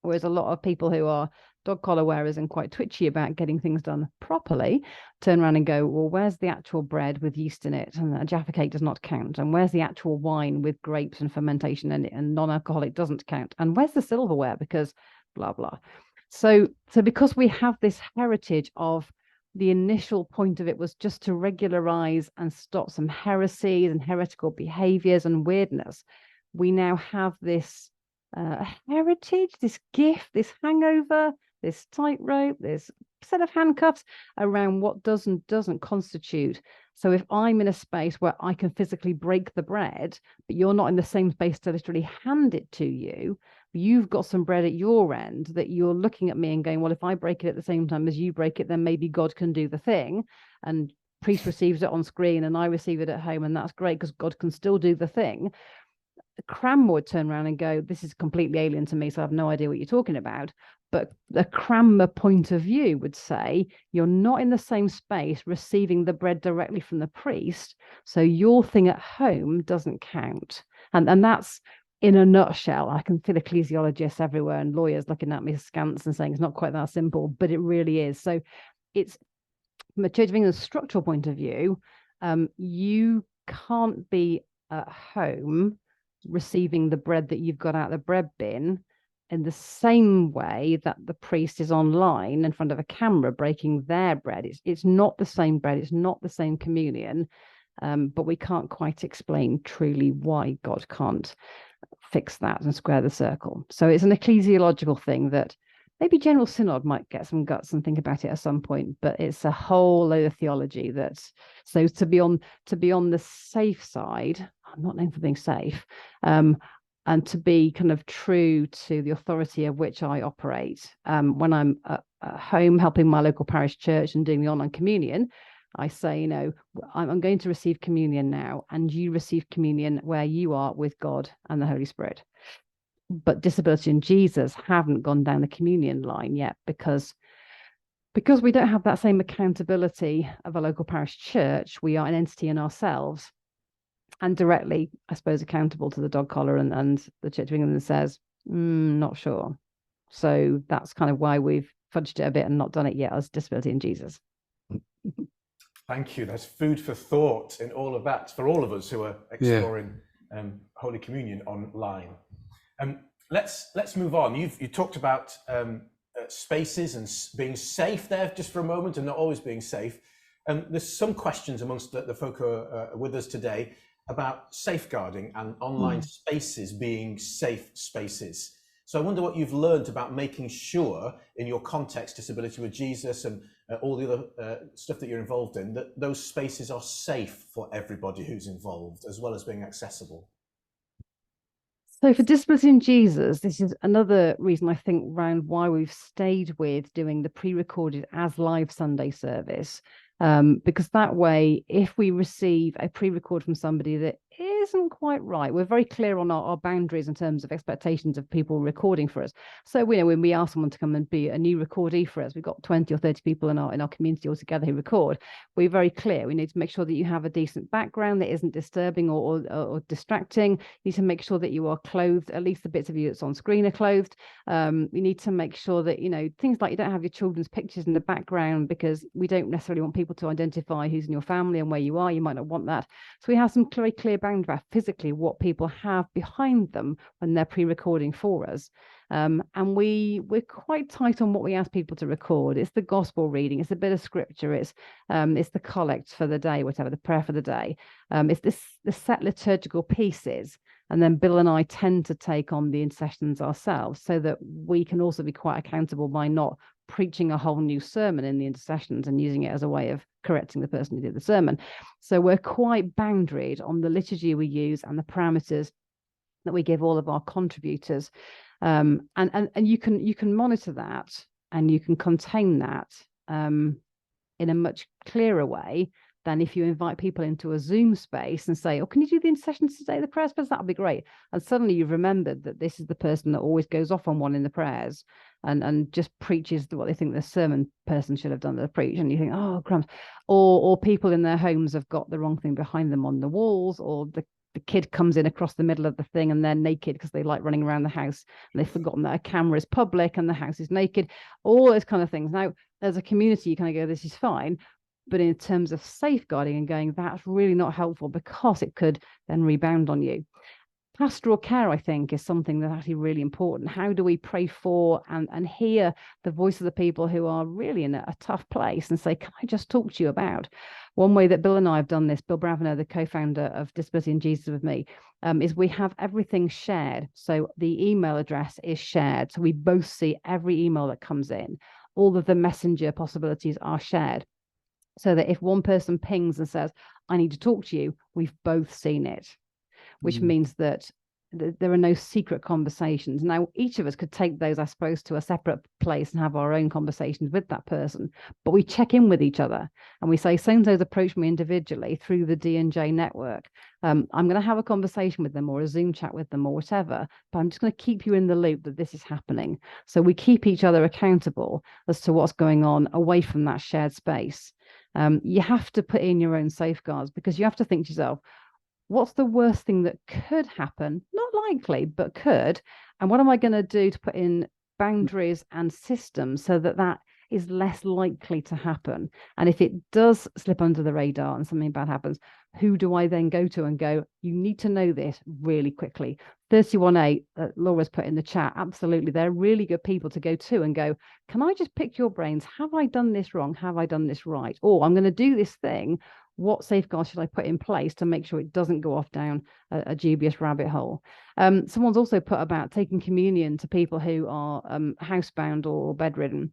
Whereas a lot of people who are dog collar wearers and quite twitchy about getting things done properly turn around and go, well, where's the actual bread with yeast in it? And a Jaffa cake does not count. And where's the actual wine with grapes and fermentation in it? And non-alcoholic doesn't count. And where's the silverware? Because blah, blah. So because we have this heritage of the initial point of it was just to regularize and stop some heresies and heretical behaviors and weirdness, we now have this heritage, this gift, this hangover, this tightrope, this set of handcuffs around what does and doesn't constitute. So if I'm in a space where I can physically break the bread, but you're not in the same space to literally hand it to you, you've got some bread at your end that you're looking at me and going, well, if I break it at the same time as you break it, then maybe God can do the thing. And priest receives it on screen and I receive it at home, and that's great because God can still do the thing. Cranmer would turn around and go, this is completely alien to me, so I have no idea what you're talking about. But the Cranmer point of view would say, you're not in the same space receiving the bread directly from the priest, so your thing at home doesn't count. And that's, in a nutshell. I can feel ecclesiologists everywhere and lawyers looking at me askance and saying it's not quite that simple, but it really is. So it's, from a Church of England structural point of view, you can't be at home receiving the bread that you've got out of the bread bin in the same way that the priest is online in front of a camera breaking their bread. It's not the same bread, it's not the same communion, but we can't quite explain truly why God can't fix that and square the circle. So it's an ecclesiological thing that maybe General Synod might get some guts and think about it at some point, but it's a whole load of theology that's, so to be on the safe side, I'm not known for being safe, and to be kind of true to the authority of which I operate. When I'm at home helping my local parish church and doing the online communion, I say, you know, I'm going to receive communion now, and you receive communion where you are with God and the Holy Spirit. But Disability and Jesus haven't gone down the communion line yet, because we don't have that same accountability of a local parish church. We are an entity in ourselves, and directly, I suppose, accountable to the dog collar and the Church of England says, not sure. So that's kind of why we've fudged it a bit and not done it yet as Disability and Jesus. Thank you. There's food for thought in all of that for all of us who are exploring Holy Communion online. Let's move on. You talked about spaces and being safe there just for a moment, and not always being safe. There's some questions amongst the folk who are with us today about safeguarding and online spaces being safe spaces. So I wonder what you've learned about making sure in your context, Disability with Jesus and all the other stuff that you're involved in, that those spaces are safe for everybody who's involved, as well as being accessible. So for Disability in Jesus, this is another reason I think around why we've stayed with doing the pre-recorded as live Sunday service, because that way, if we receive a pre-record from somebody that isn't quite right, we're very clear on our boundaries in terms of expectations of people recording for us. So we know when we ask someone to come and be a new recordee for us, we've got 20 or 30 people in our community altogether who record. We're very clear. We need to make sure that you have a decent background that isn't disturbing or distracting. You need to make sure that you are clothed, at least the bits of you that's on screen are clothed. You need to make sure that, you know, things like you don't have your children's pictures in the background, because we don't necessarily want people to identify who's in your family and where you are. You might not want that. So we have some very clear boundary about physically what people have behind them when they're pre-recording for us. And we're quite tight on what we ask people to record. It's the gospel reading, it's a bit of scripture, it's the collect for the day, whatever, the prayer for the day. It's the set liturgical pieces. And then Bill and I tend to take on the intercessions ourselves, so that we can also be quite accountable by not preaching a whole new sermon in the intercessions and using it as a way of correcting the person who did the sermon. So we're quite boundaried on the liturgy we use and the parameters that we give all of our contributors. And you can monitor that and you can contain that in a much clearer way than if you invite people into a Zoom space and say, oh, can you do the intercessions today, the prayers? That would be great. And suddenly you've remembered that this is the person that always goes off on one in the prayers and just preaches what they think the sermon person should have done the preach. And you think, oh, crumbs. Or people in their homes have got the wrong thing behind them on the walls, or the kid comes in across the middle of the thing and they're naked because they like running around the house and they've forgotten that a camera is public and the house is naked, all those kind of things. Now, as a community, you kind of go, this is fine. But in terms of safeguarding and going, that's really not helpful, because it could then rebound on you. Pastoral care, I think, is something that's actually really important. How do we pray for and hear the voice of the people who are really in a tough place and say, can I just talk to you about? One way that Bill and I have done this, Bill Bravener, the co-founder of Disability and Jesus with me, is we have everything shared. So the email address is shared. So we both see every email that comes in. All of the messenger possibilities are shared, so that if one person pings and says, I need to talk to you, we've both seen it, which means that there are no secret conversations. Now, each of us could take those, I suppose, to a separate place and have our own conversations with that person, but we check in with each other and we say, so-and-so's approached me individually through the D&J network. I'm going to have a conversation with them or a Zoom chat with them or whatever, but I'm just going to keep you in the loop that this is happening. So we keep each other accountable as to what's going on away from that shared space. You have to put in your own safeguards, because you have to think to yourself, what's the worst thing that could happen? Not likely, but could. And what am I going to do to put in boundaries and systems so that that is less likely to happen? And if it does slip under the radar and something bad happens, who do I then go to and go, you need to know this really quickly? 31A, Laura's put in the chat, absolutely. They're really good people to go to and go, can I just pick your brains? Have I done this wrong? Have I done this right? Or I'm going to do this thing. What safeguards should I put in place to make sure it doesn't go off down a dubious rabbit hole? Someone's also put about taking communion to people who are housebound or bedridden.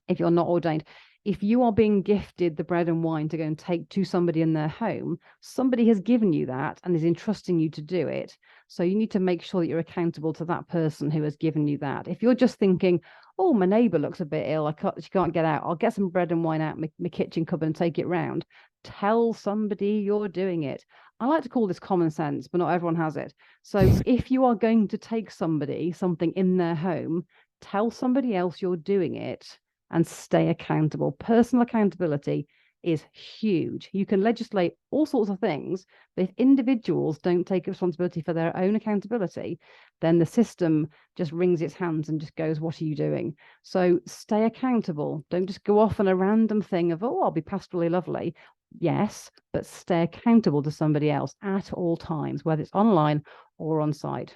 If you're not ordained, if you are being gifted the bread and wine to go and take to somebody in their home, somebody has given you that and is entrusting you to do it. So you need to make sure that you're accountable to that person who has given you that. If you're just thinking, oh, my neighbour looks a bit ill, she can't get out, I'll get some bread and wine out my kitchen cupboard and take it round. Tell somebody you're doing it. I like to call this common sense, but not everyone has it. So if you are going to take somebody something in their home, tell somebody else you're doing it and stay accountable. Personal accountability is huge. You can legislate all sorts of things, but if individuals don't take responsibility for their own accountability, then the system just wrings its hands and just goes, what are you doing? So stay accountable. Don't just go off on a random thing of, oh, I'll be pastorally lovely. Yes, but stay accountable to somebody else at all times, whether it's online or on site.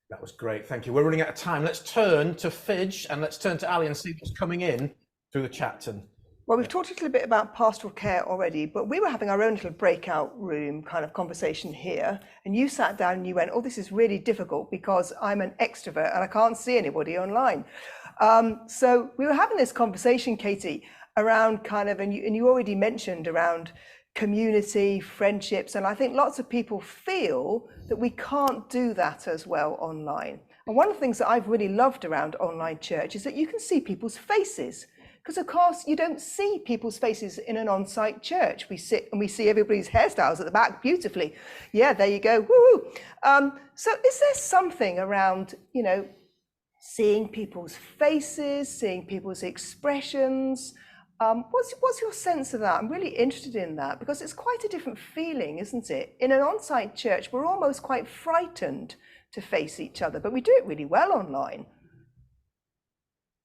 That was great. Thank you. We're running out of time. Let's turn to Fidge and let's turn to Ali and see what's coming in through the chat. Well, we've talked a little bit about pastoral care already, but we were having our own little breakout room kind of conversation here. And you sat down and you went, oh, this is really difficult because I'm an extrovert and I can't see anybody online. So we were having this conversation, Katie, around kind of, and you already mentioned around community, friendships, and I think lots of people feel that we can't do that as well online. And one of the things that I've really loved around online church is that you can see people's faces, because of course you don't see people's faces in an on-site church. We sit and we see everybody's hairstyles at the back beautifully. Yeah, there you go. Woo! So is there something around, seeing people's faces, seeing people's expressions? What's your sense of that? I'm really interested in that, because it's quite a different feeling, isn't it? In an on-site church, we're almost quite frightened to face each other, but we do it really well online.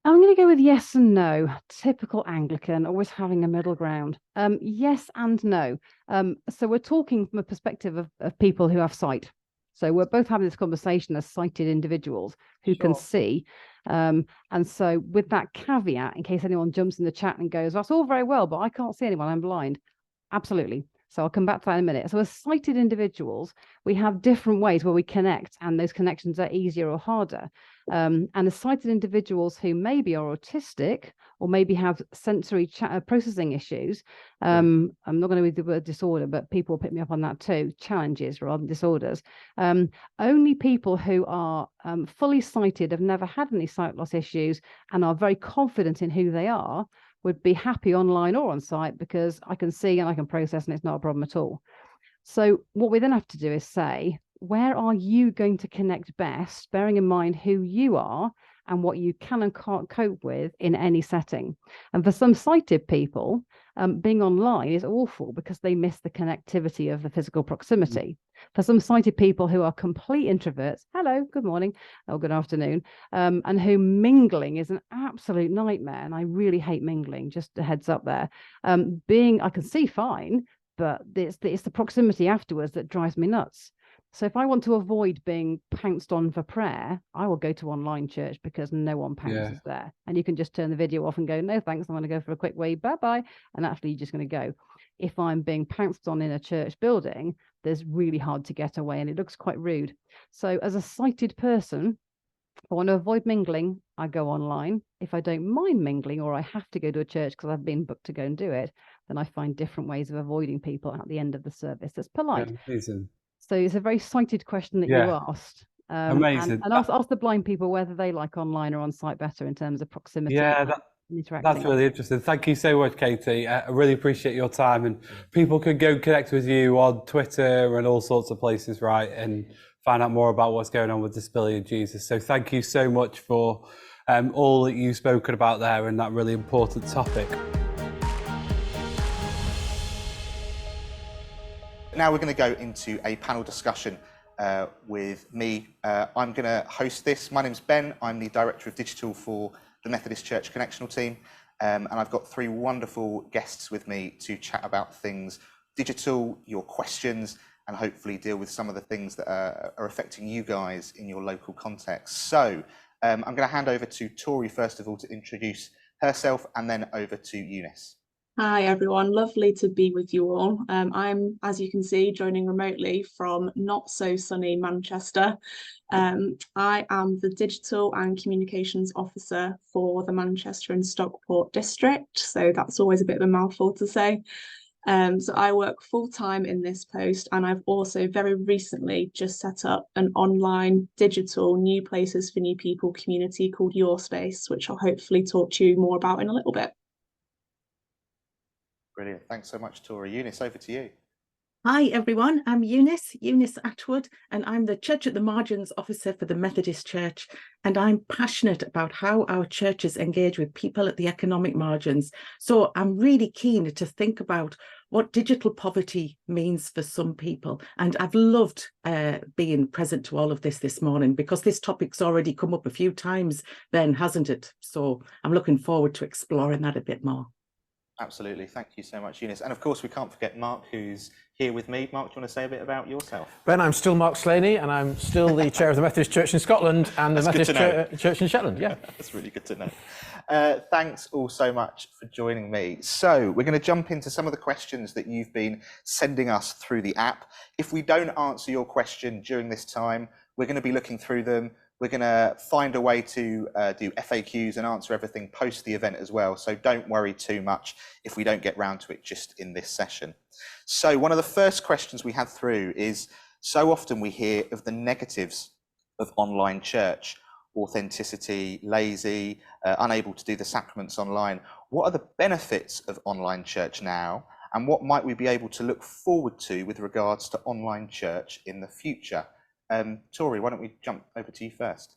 I'm going to go with yes and no. Typical Anglican, always having a middle ground. Yes and no. So we're talking from a perspective of people who have sight. So we're both having this conversation as sighted individuals who can see. And so with that caveat, in case anyone jumps in the chat and goes, that's all very well, but I can't see anyone, I'm blind. Absolutely. So I'll come back to that in a minute. So as sighted individuals, we have different ways where we connect, and those connections are easier or harder. And as sighted individuals who maybe are autistic or maybe have sensory processing issues, I'm not going to use the word disorder, but people will pick me up on that too, challenges rather than disorders. Only people who are fully sighted, have never had any sight loss issues, and are very confident in who they are, would be happy online or on site, because I can see and I can process and it's not a problem at all. So what we then have to do is say, where are you going to connect best, bearing in mind who you are and what you can and can't cope with in any setting? And for some sighted people, being online is awful because they miss the connectivity of the physical proximity. For some sighted people who are complete introverts, hello, good morning, or good afternoon, and who mingling is an absolute nightmare. And I really hate mingling, just a heads up there. I can see fine, but it's the proximity afterwards that drives me nuts. So if I want to avoid being pounced on for prayer, I will go to online church because no one pounces there. And you can just turn the video off and go, no, thanks, I'm going to go for a quick wee, bye-bye. And actually, you're just going to go. If I'm being pounced on in a church building, there's really hard to get away and it looks quite rude. So as a sighted person, if I want to avoid mingling, I go online. If I don't mind mingling, or I have to go to a church because I've been booked to go and do it, then I find different ways of avoiding people at the end of the service that's polite. Amazing. So it's a very sighted question that you asked. Amazing. And ask the blind people whether they like online or on site better in terms of proximity. Yeah, that's really interesting. Thank you so much, Katie. I really appreciate your time. And people can go connect with you on Twitter and all sorts of places, right? And find out more about what's going on with Disability and Jesus. So thank you so much for all that you've spoken about there and that really important topic. Now we're going to go into a panel discussion with me. I'm going to host this. My name's Ben. I'm the Director of Digital for the Methodist Church Connectional team. And I've got three wonderful guests with me to chat about things digital, your questions, and hopefully deal with some of the things that are affecting you guys in your local context. So I'm going to hand over to Tori, first of all, to introduce herself, and then over to Eunice. Hi everyone, lovely to be with you all. I'm, as you can see, joining remotely from not so sunny Manchester. I am the Digital and Communications Officer for the Manchester and Stockport district, so that's always a bit of a mouthful to say. So I work full-time in this post, and I've also very recently just set up an online digital New Places for New People community called Your Space, which I'll hopefully talk to you more about in a little bit. Brilliant. Thanks so much, Tori. Eunice, over to you. Hi, everyone. I'm Eunice Atwood, and I'm the Church at the Margins Officer for the Methodist Church. And I'm passionate about how our churches engage with people at the economic margins. So I'm really keen to think about what digital poverty means for some people. And I've loved being present to all of this morning, because this topic's already come up a few times then, hasn't it? So I'm looking forward to exploring that a bit more. Absolutely. Thank you so much, Eunice. And of course, we can't forget Mark, who's here with me. Mark, do you want to say a bit about yourself? Ben, I'm still Mark Slaney, and I'm still the chair of the Methodist Church in Scotland and the Methodist Church in Shetland. Yeah, that's really good to know. Thanks all so much for joining me. So we're going to jump into some of the questions that you've been sending us through the app. If we don't answer your question during this time, we're going to be looking through them. We're going to find a way to do FAQs and answer everything post the event as well. So don't worry too much if we don't get round to it just in this session. So one of the first questions we had through is, so often we hear of the negatives of online church: authenticity, lazy, unable to do the sacraments online. What are the benefits of online church now? And what might we be able to look forward to with regards to online church in the future? Tori, why don't we jump over to you first?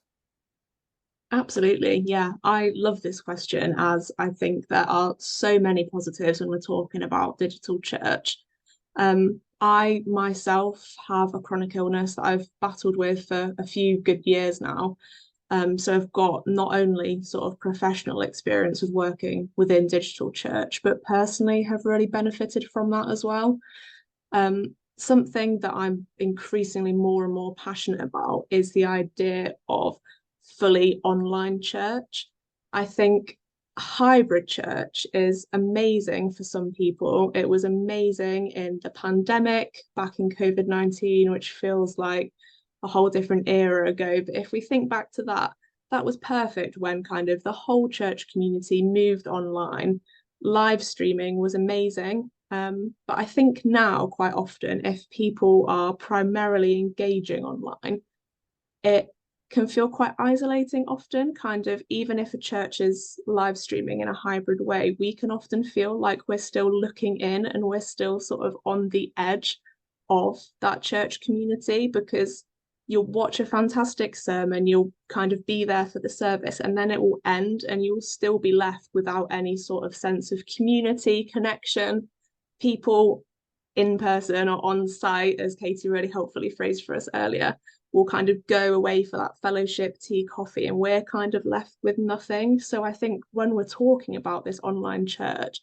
Absolutely, yeah. I love this question, as I think there are so many positives when we're talking about digital church. I myself have a chronic illness that I've battled with for a few good years now. So I've got not only sort of professional experience with working within digital church, but personally have really benefited from that as well. Something that I'm increasingly more and more passionate about is the idea of fully online church. I think hybrid church is amazing for some people. It was amazing in the pandemic, back in COVID-19, which feels like a whole different era ago. But if we think back to that, that was perfect when kind of the whole church community moved online. Live streaming was amazing. But I think now quite often, if people are primarily engaging online, it can feel quite isolating often, kind of, even if a church is live streaming in a hybrid way, we can often feel like we're still looking in and we're still sort of on the edge of that church community, because you'll watch a fantastic sermon, you'll kind of be there for the service, and then it will end and you'll still be left without any sort of sense of community, connection. People in person or on site, as Katie really helpfully phrased for us earlier, will kind of go away for that fellowship, tea, coffee, and we're kind of left with nothing. So I think when we're talking about this online church,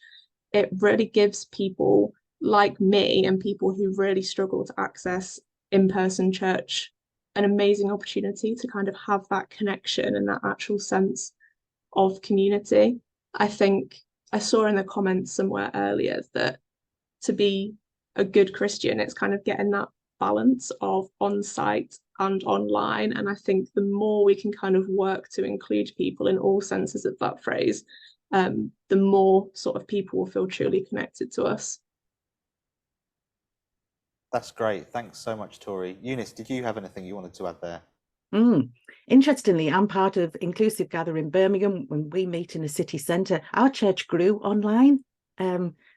it really gives people like me and people who really struggle to access in-person church an amazing opportunity to kind of have that connection and that actual sense of community. I think I saw in the comments somewhere earlier that to be a good Christian, it's kind of getting that balance of on-site and online. And I think the more we can kind of work to include people in all senses of that phrase, the more sort of people will feel truly connected to us. That's great. Thanks so much, Tori. Eunice, did you have anything you wanted to add there? Interestingly, I'm part of Inclusive Gather in Birmingham. When we meet in a city centre, our church grew online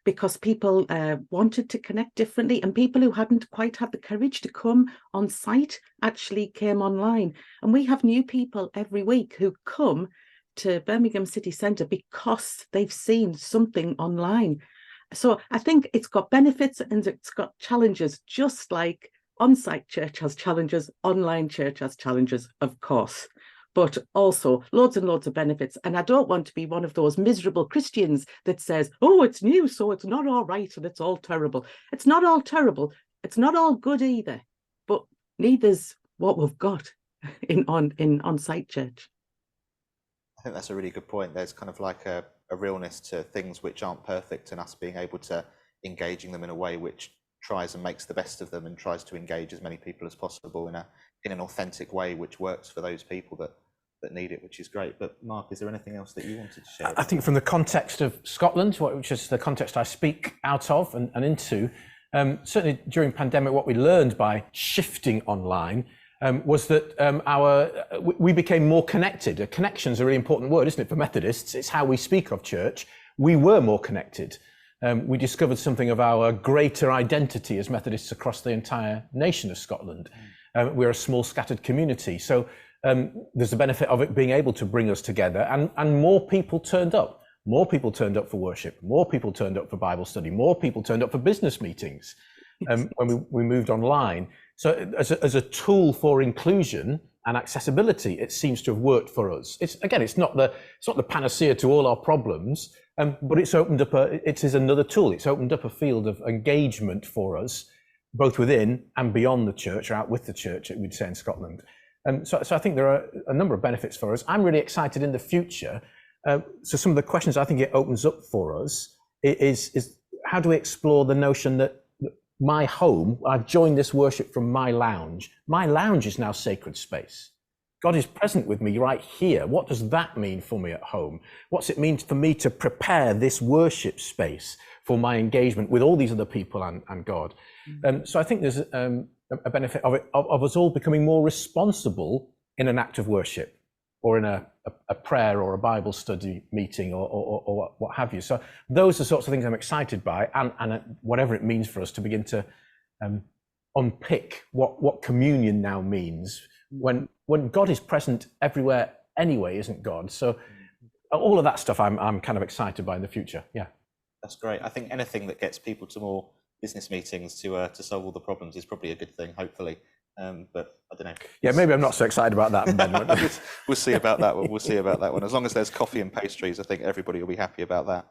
because people wanted to connect differently, and people who hadn't quite had the courage to come on site actually came online. And we have new people every week who come to Birmingham city centre because they've seen something online. So I think it's got benefits and it's got challenges, just like on-site church has challenges, online church has challenges, of course, but also loads and loads of benefits. And I don't want to be one of those miserable Christians that says, oh, it's new, so it's not all right and it's all terrible. It's not all terrible. It's not all good either, but neither's what we've got in on-site church. I think that's a really good point. There's kind of like a realness to things which aren't perfect, and us being able to engaging them in a way which tries and makes the best of them and tries to engage as many people as possible in an authentic way which works for those people that need it, which is great. But Mark, is there anything else that you wanted to share? I think from the context of Scotland, which is the context I speak out of and into, certainly during pandemic, what we learned by shifting online was that we became more connected. Connection's a really important word, isn't it, for Methodists? It's how we speak of church. We were more connected. We discovered something of our greater identity as Methodists across the entire nation of Scotland. We're a small scattered community. So there's the benefit of it being able to bring us together, and more people turned up. More people turned up for worship. More people turned up for Bible study. More people turned up for business meetings when we moved online. So as a tool for inclusion and accessibility, it seems to have worked for us. It's not the panacea to all our problems, but it's opened up it is another tool. It's opened up a field of engagement for us, both within and beyond the church, or out with the church, we'd say in Scotland. So I think there are a number of benefits for us. I'm really excited in the future. So some of the questions I think it opens up for us is how do we explore the notion that my home, I've joined this worship from my lounge. My lounge is now sacred space. God is present with me right here. What does that mean for me at home? What's it mean for me to prepare this worship space for my engagement with all these other people and God? So I think there's a benefit of it, of us all becoming more responsible in an act of worship, or in a prayer or a Bible study meeting or what have you. So those are sorts of things I'm excited by, and whatever it means for us to begin to unpick what communion now means when God is present everywhere anyway, isn't God? So all of that stuff I'm kind of excited by in the future. Yeah. That's great. I think anything that gets people to more business meetings to solve all the problems is probably a good thing, hopefully. But I don't know. Yeah, maybe I'm not so excited about that, Ben. We'll see about that one. We'll see about that one. As long as there's coffee and pastries, I think everybody will be happy about that.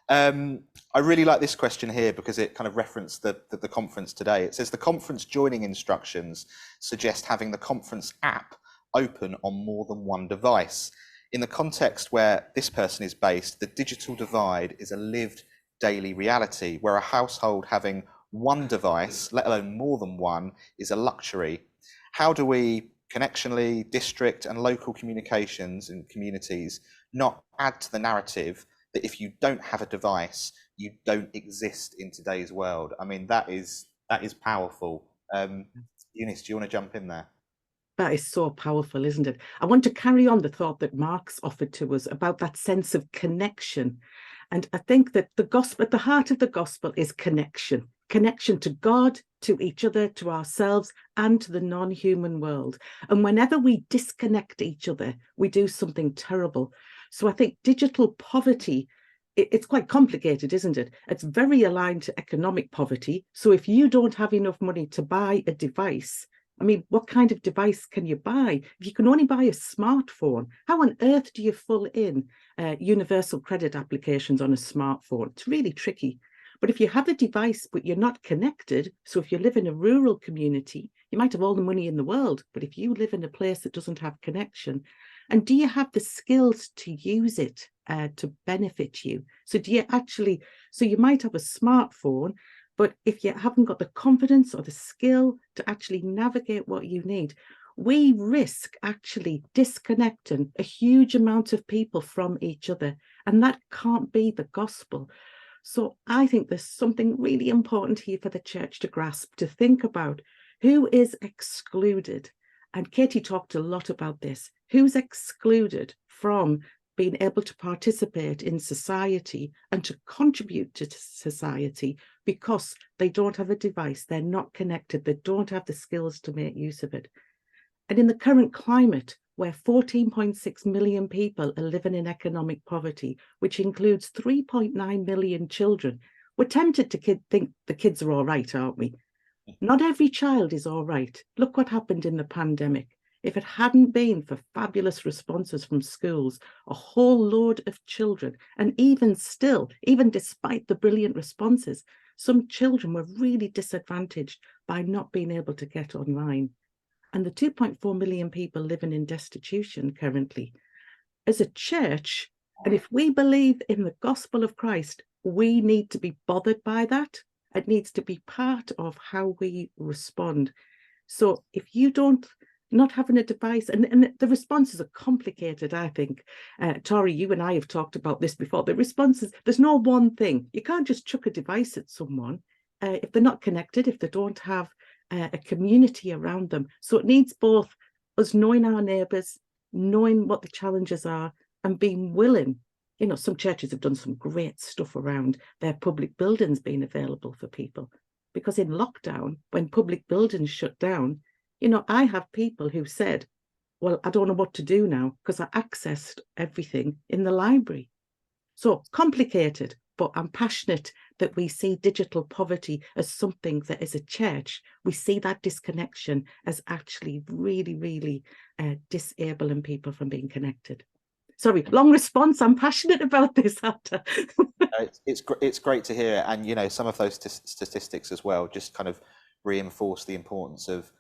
I really like this question here because it kind of referenced the conference today. It says the conference joining instructions suggest having the conference app open on more than one device. In the context where this person is based, the digital divide is a lived daily reality, where a household having one device, let alone more than one, is a luxury. How do we connectionally, district and local communications and communities not add to the narrative that if you don't have a device, you don't exist in today's world? I mean, that is powerful. Eunice, do you want to jump in there? That is so powerful, isn't it? I want to carry on the thought that Mark's offered to us about that sense of connection. And I think that the gospel, at the heart of the gospel, is connection. Connection to God, to each other, to ourselves, and to the non-human world. And whenever we disconnect each other, we do something terrible. So I think digital poverty, it's quite complicated, isn't it? It's very aligned to economic poverty. So if you don't have enough money to buy a device, I mean, what kind of device can you buy? If you can only buy a smartphone, how on earth do you fill in universal credit applications on a smartphone? It's really tricky. But if you have a device, but you're not connected, so if you live in a rural community, you might have all the money in the world, but if you live in a place that doesn't have connection, and do you have the skills to use it to benefit you? So do you actually, so you might have a smartphone, but if you haven't got the confidence or the skill to actually navigate what you need, we risk actually disconnecting a huge amount of people from each other. And that can't be the gospel. So I think there's something really important here for the church to grasp, to think about who is excluded. And Katie talked a lot about this. Who's excluded from being able to participate in society and to contribute to society because they don't have a device, they're not connected, they don't have the skills to make use of it. And in the current climate, where 14.6 million people are living in economic poverty, which includes 3.9 million children, we're tempted to think the kids are all right, aren't we? Not every child is all right. Look what happened in the pandemic. If it hadn't been for fabulous responses from schools, a whole load of children, and even still, even despite the brilliant responses, some children were really disadvantaged by not being able to get online. And the 2.4 million people living in destitution currently, as a church, and if we believe in the gospel of Christ, we need to be bothered by that. It needs to be part of how we respond. So if you don't, not having a device, and the responses are complicated, I think. Tori, you and I have talked about this before. The responses, there's no one thing. You can't just chuck a device at someone if they're not connected, if they don't have a community around them. So it needs both us knowing our neighbours, knowing what the challenges are, and being willing. You know, some churches have done some great stuff around their public buildings being available for people. Because in lockdown, when public buildings shut down, you know, I have people who said, well, I don't know what to do now because I accessed everything in the library. So complicated, but I'm passionate that we see digital poverty as something that as a church, we see that disconnection as actually really, really disabling people from being connected. Sorry, long response. I'm passionate about this, Hatta. It's great to hear. And, you know, some of those statistics as well just kind of reinforce the importance of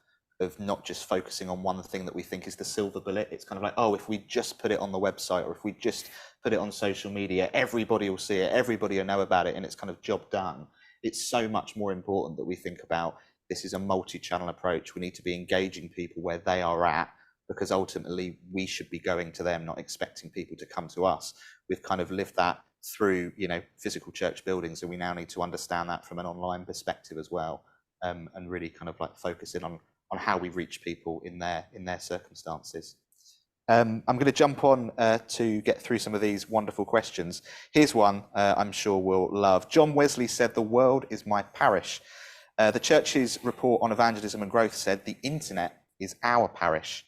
not just focusing on one thing that we think is the silver bullet. It's kind of like, oh, if we just put it on the website or if we just put it on social media, everybody will see it, everybody will know about it, and it's kind of job done. It's so much more important that we think about this is a multi-channel approach. We need to be engaging people where they are at, because ultimately we should be going to them, not expecting people to come to us. We've kind of lived that through, you know, physical church buildings, and we now need to understand that from an online perspective as well, and really kind of like focus in on how we reach people in their circumstances. I'm going to jump on to get through some of these wonderful questions. Here's one I'm sure we'll love. John Wesley said, "The world is my parish." The church's report on evangelism and growth said, "The internet is our parish."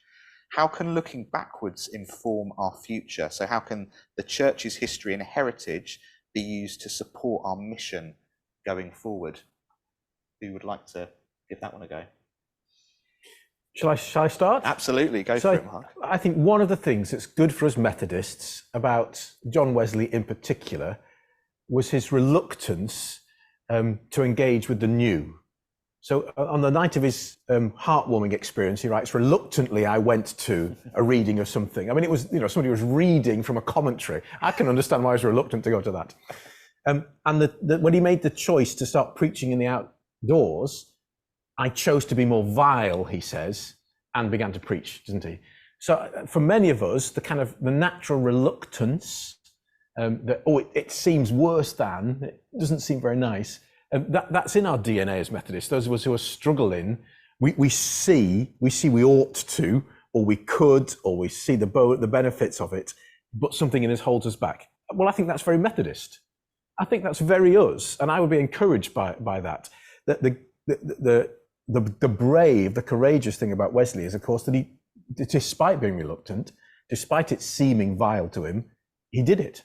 How can looking backwards inform our future? So how can the church's history and heritage be used to support our mission going forward? Who would like to give that one a go? Shall I start? Absolutely, go for it, Mark. I think one of the things that's good for us Methodists about John Wesley in particular was his reluctance to engage with the new. So on the night of his heartwarming experience, he writes, "Reluctantly, I went to a reading of something." I mean, it was, you know, somebody was reading from a commentary. I can understand why he was reluctant to go to that. And when he made the choice to start preaching in the outdoors, "I chose to be more vile," he says, and began to preach, doesn't he? So for many of us, the natural reluctance that, it seems worse than, it doesn't seem very nice, that's in our DNA as Methodists. Those of us who are struggling, we see we ought to, or we could, or we see the benefits of it, but something in us holds us back. Well, I think that's very Methodist. I think that's very us, and I would be encouraged by that. That the brave, the courageous thing about Wesley is, of course, that he, despite being reluctant, despite it seeming vile to him, he did it.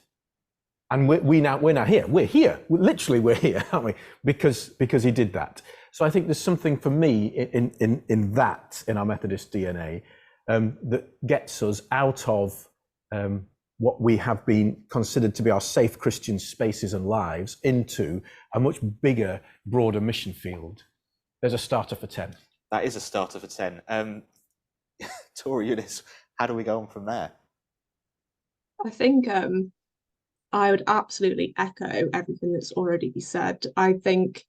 And we're now here. We're here. Literally, we're here, aren't we? Because he did that. So I think there's something for me in that, in our Methodist DNA, that gets us out of what we have been considered to be our safe Christian spaces and lives into a much bigger, broader mission field. There's a starter for 10. That is a starter for 10. Tori, Eunice, how do we go on from there? I think I would absolutely echo everything that's already been said. I think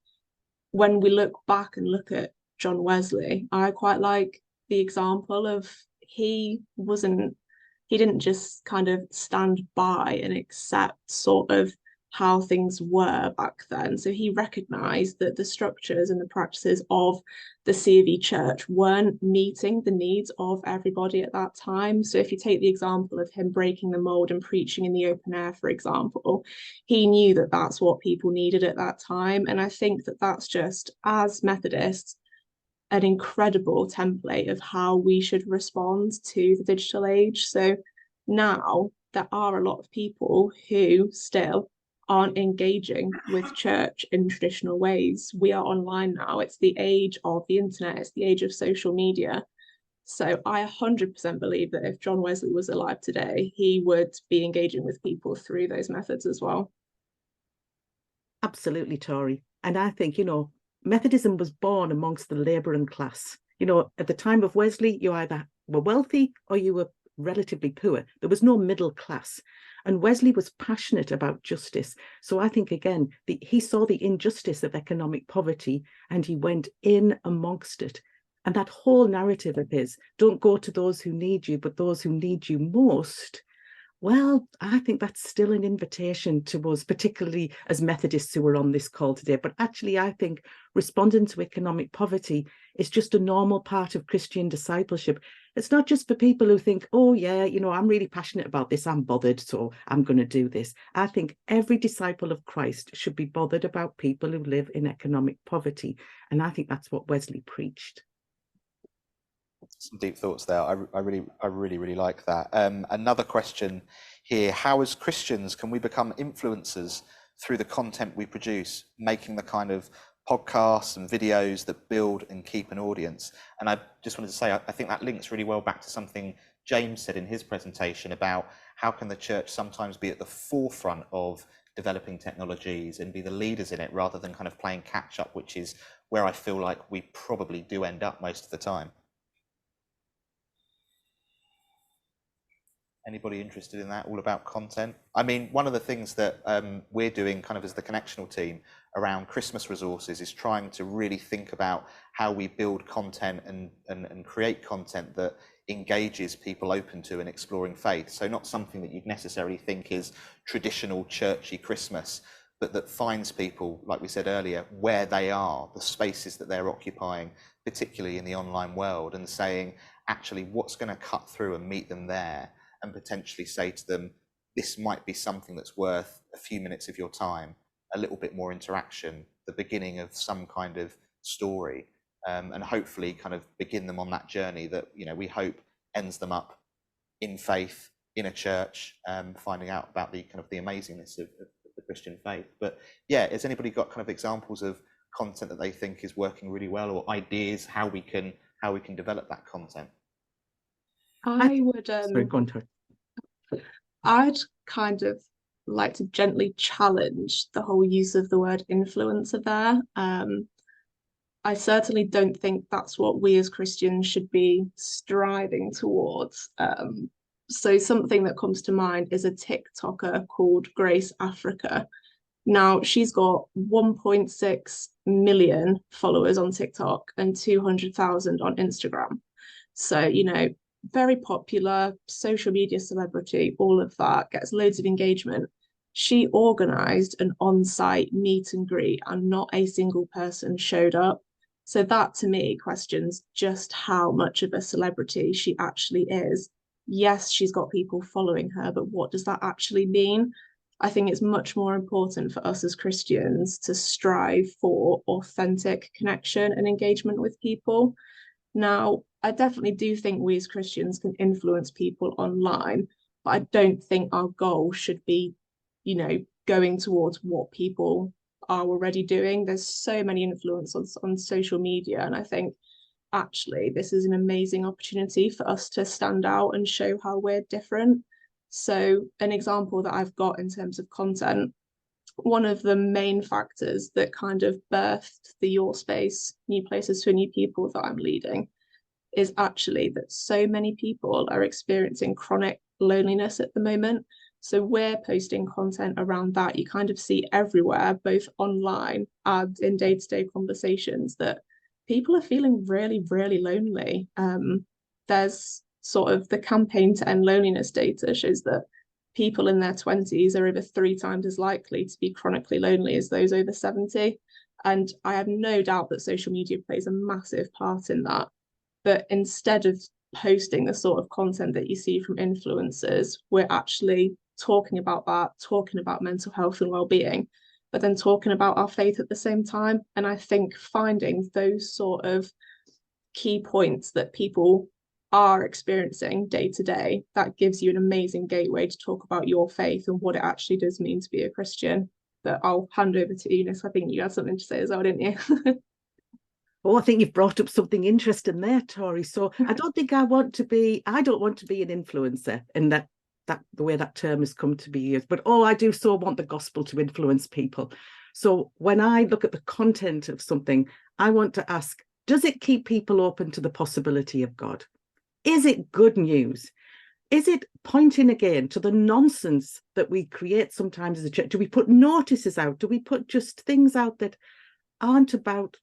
when we look back and look at John Wesley, I quite like the example of he didn't just kind of stand by and accept sort of how things were back then. So he recognised that the structures and the practices of the C of E Church weren't meeting the needs of everybody at that time. So if you take the example of him breaking the mold and preaching in the open air, for example, he knew that that's what people needed at that time. And I think that that's just, as Methodists, an incredible template of how we should respond to the digital age. So now there are a lot of people who still aren't engaging with church in traditional ways. We are online now. It's the age of the internet. It's the age of social media. So I 100% believe that if John Wesley was alive today, he would be engaging with people through those methods as well. Absolutely, Tori. And I think, Methodism was born amongst the labouring class. At the time of Wesley, you either were wealthy or you were relatively poor. There was no middle class. And Wesley was passionate about justice. So I think, again, he saw the injustice of economic poverty and he went in amongst it. And that whole narrative of his, don't go to those who need you, but those who need you most. Well, I think that's still an invitation to us, particularly as Methodists who are on this call today. But actually, I think responding to economic poverty is just a normal part of Christian discipleship. It's not just for people who think, oh, yeah, I'm really passionate about this. I'm bothered, so I'm going to do this. I think every disciple of Christ should be bothered about people who live in economic poverty. And I think that's what Wesley preached. Some deep thoughts there. I really like that. Another question here: how as Christians can we become influencers through the content we produce, making the kind of podcasts and videos that build and keep an audience? And I just wanted to say, I think that links really well back to something James said in his presentation about how can the church sometimes be at the forefront of developing technologies and be the leaders in it rather than kind of playing catch up, which is where I feel like we probably do end up most of the time. Anybody interested in that, all about content? I mean, one of the things that we're doing kind of as the connectional team around Christmas resources is trying to really think about how we build content and create content that engages people open to and exploring faith. So not something that you'd necessarily think is traditional churchy Christmas, but that finds people, like we said earlier, where they are, the spaces that they're occupying, particularly in the online world, and saying, actually, what's going to cut through and meet them there? And potentially say to them, this might be something that's worth a few minutes of your time, a little bit more interaction, the beginning of some kind of story, and hopefully kind of begin them on that journey that, we hope ends them up in faith, in a church, finding out about the kind of the amazingness of the Christian faith. But yeah, has anybody got kind of examples of content that they think is working really well, or ideas how we can develop that content? I would Sorry, go on, Tori. I'd kind of like to gently challenge the whole use of the word influencer there. I certainly don't think that's what we as Christians should be striving towards. So something that comes to mind is a TikToker called Grace Africa. Now, she's got 1.6 million followers on TikTok and 200,000 on Instagram. So, very popular, social media celebrity, all of that, gets loads of engagement. She organised an on-site meet and greet and not a single person showed up. So that to me questions just how much of a celebrity she actually is. Yes, she's got people following her, but what does that actually mean? I think it's much more important for us as Christians to strive for authentic connection and engagement with people. Now, I definitely do think we as Christians can influence people online, but I don't think our goal should be, going towards what people are already doing. There's so many influencers on social media, and I think actually this is an amazing opportunity for us to stand out and show how we're different. So an example that I've got in terms of content, one of the main factors that kind of birthed the Your Space, New Places for New People that I'm leading, is actually that so many people are experiencing chronic loneliness at the moment. So we're posting content around that. You kind of see everywhere, both online and in day-to-day conversations, that people are feeling really, really lonely. There's sort of the campaign to end loneliness data shows that people in their 20s are over 3 times as likely to be chronically lonely as those over 70. And I have no doubt that social media plays a massive part in that. But instead of posting the sort of content that you see from influencers, we're actually talking about that, talking about mental health and well-being, but then talking about our faith at the same time. And I think finding those sort of key points that people are experiencing day to day, that gives you an amazing gateway to talk about your faith and what it actually does mean to be a Christian. But I'll hand over to Eunice. I think you had something to say as well, didn't you? Oh, I think you've brought up something interesting there, Tori. So I don't want to be an influencer in that the way that term has come to be used. But I do so want the gospel to influence people. So when I look at the content of something, I want to ask, does it keep people open to the possibility of God? Is it good news? Is it pointing again to the nonsense that we create sometimes as a church? Do we put notices out? Do we put just things out that aren't about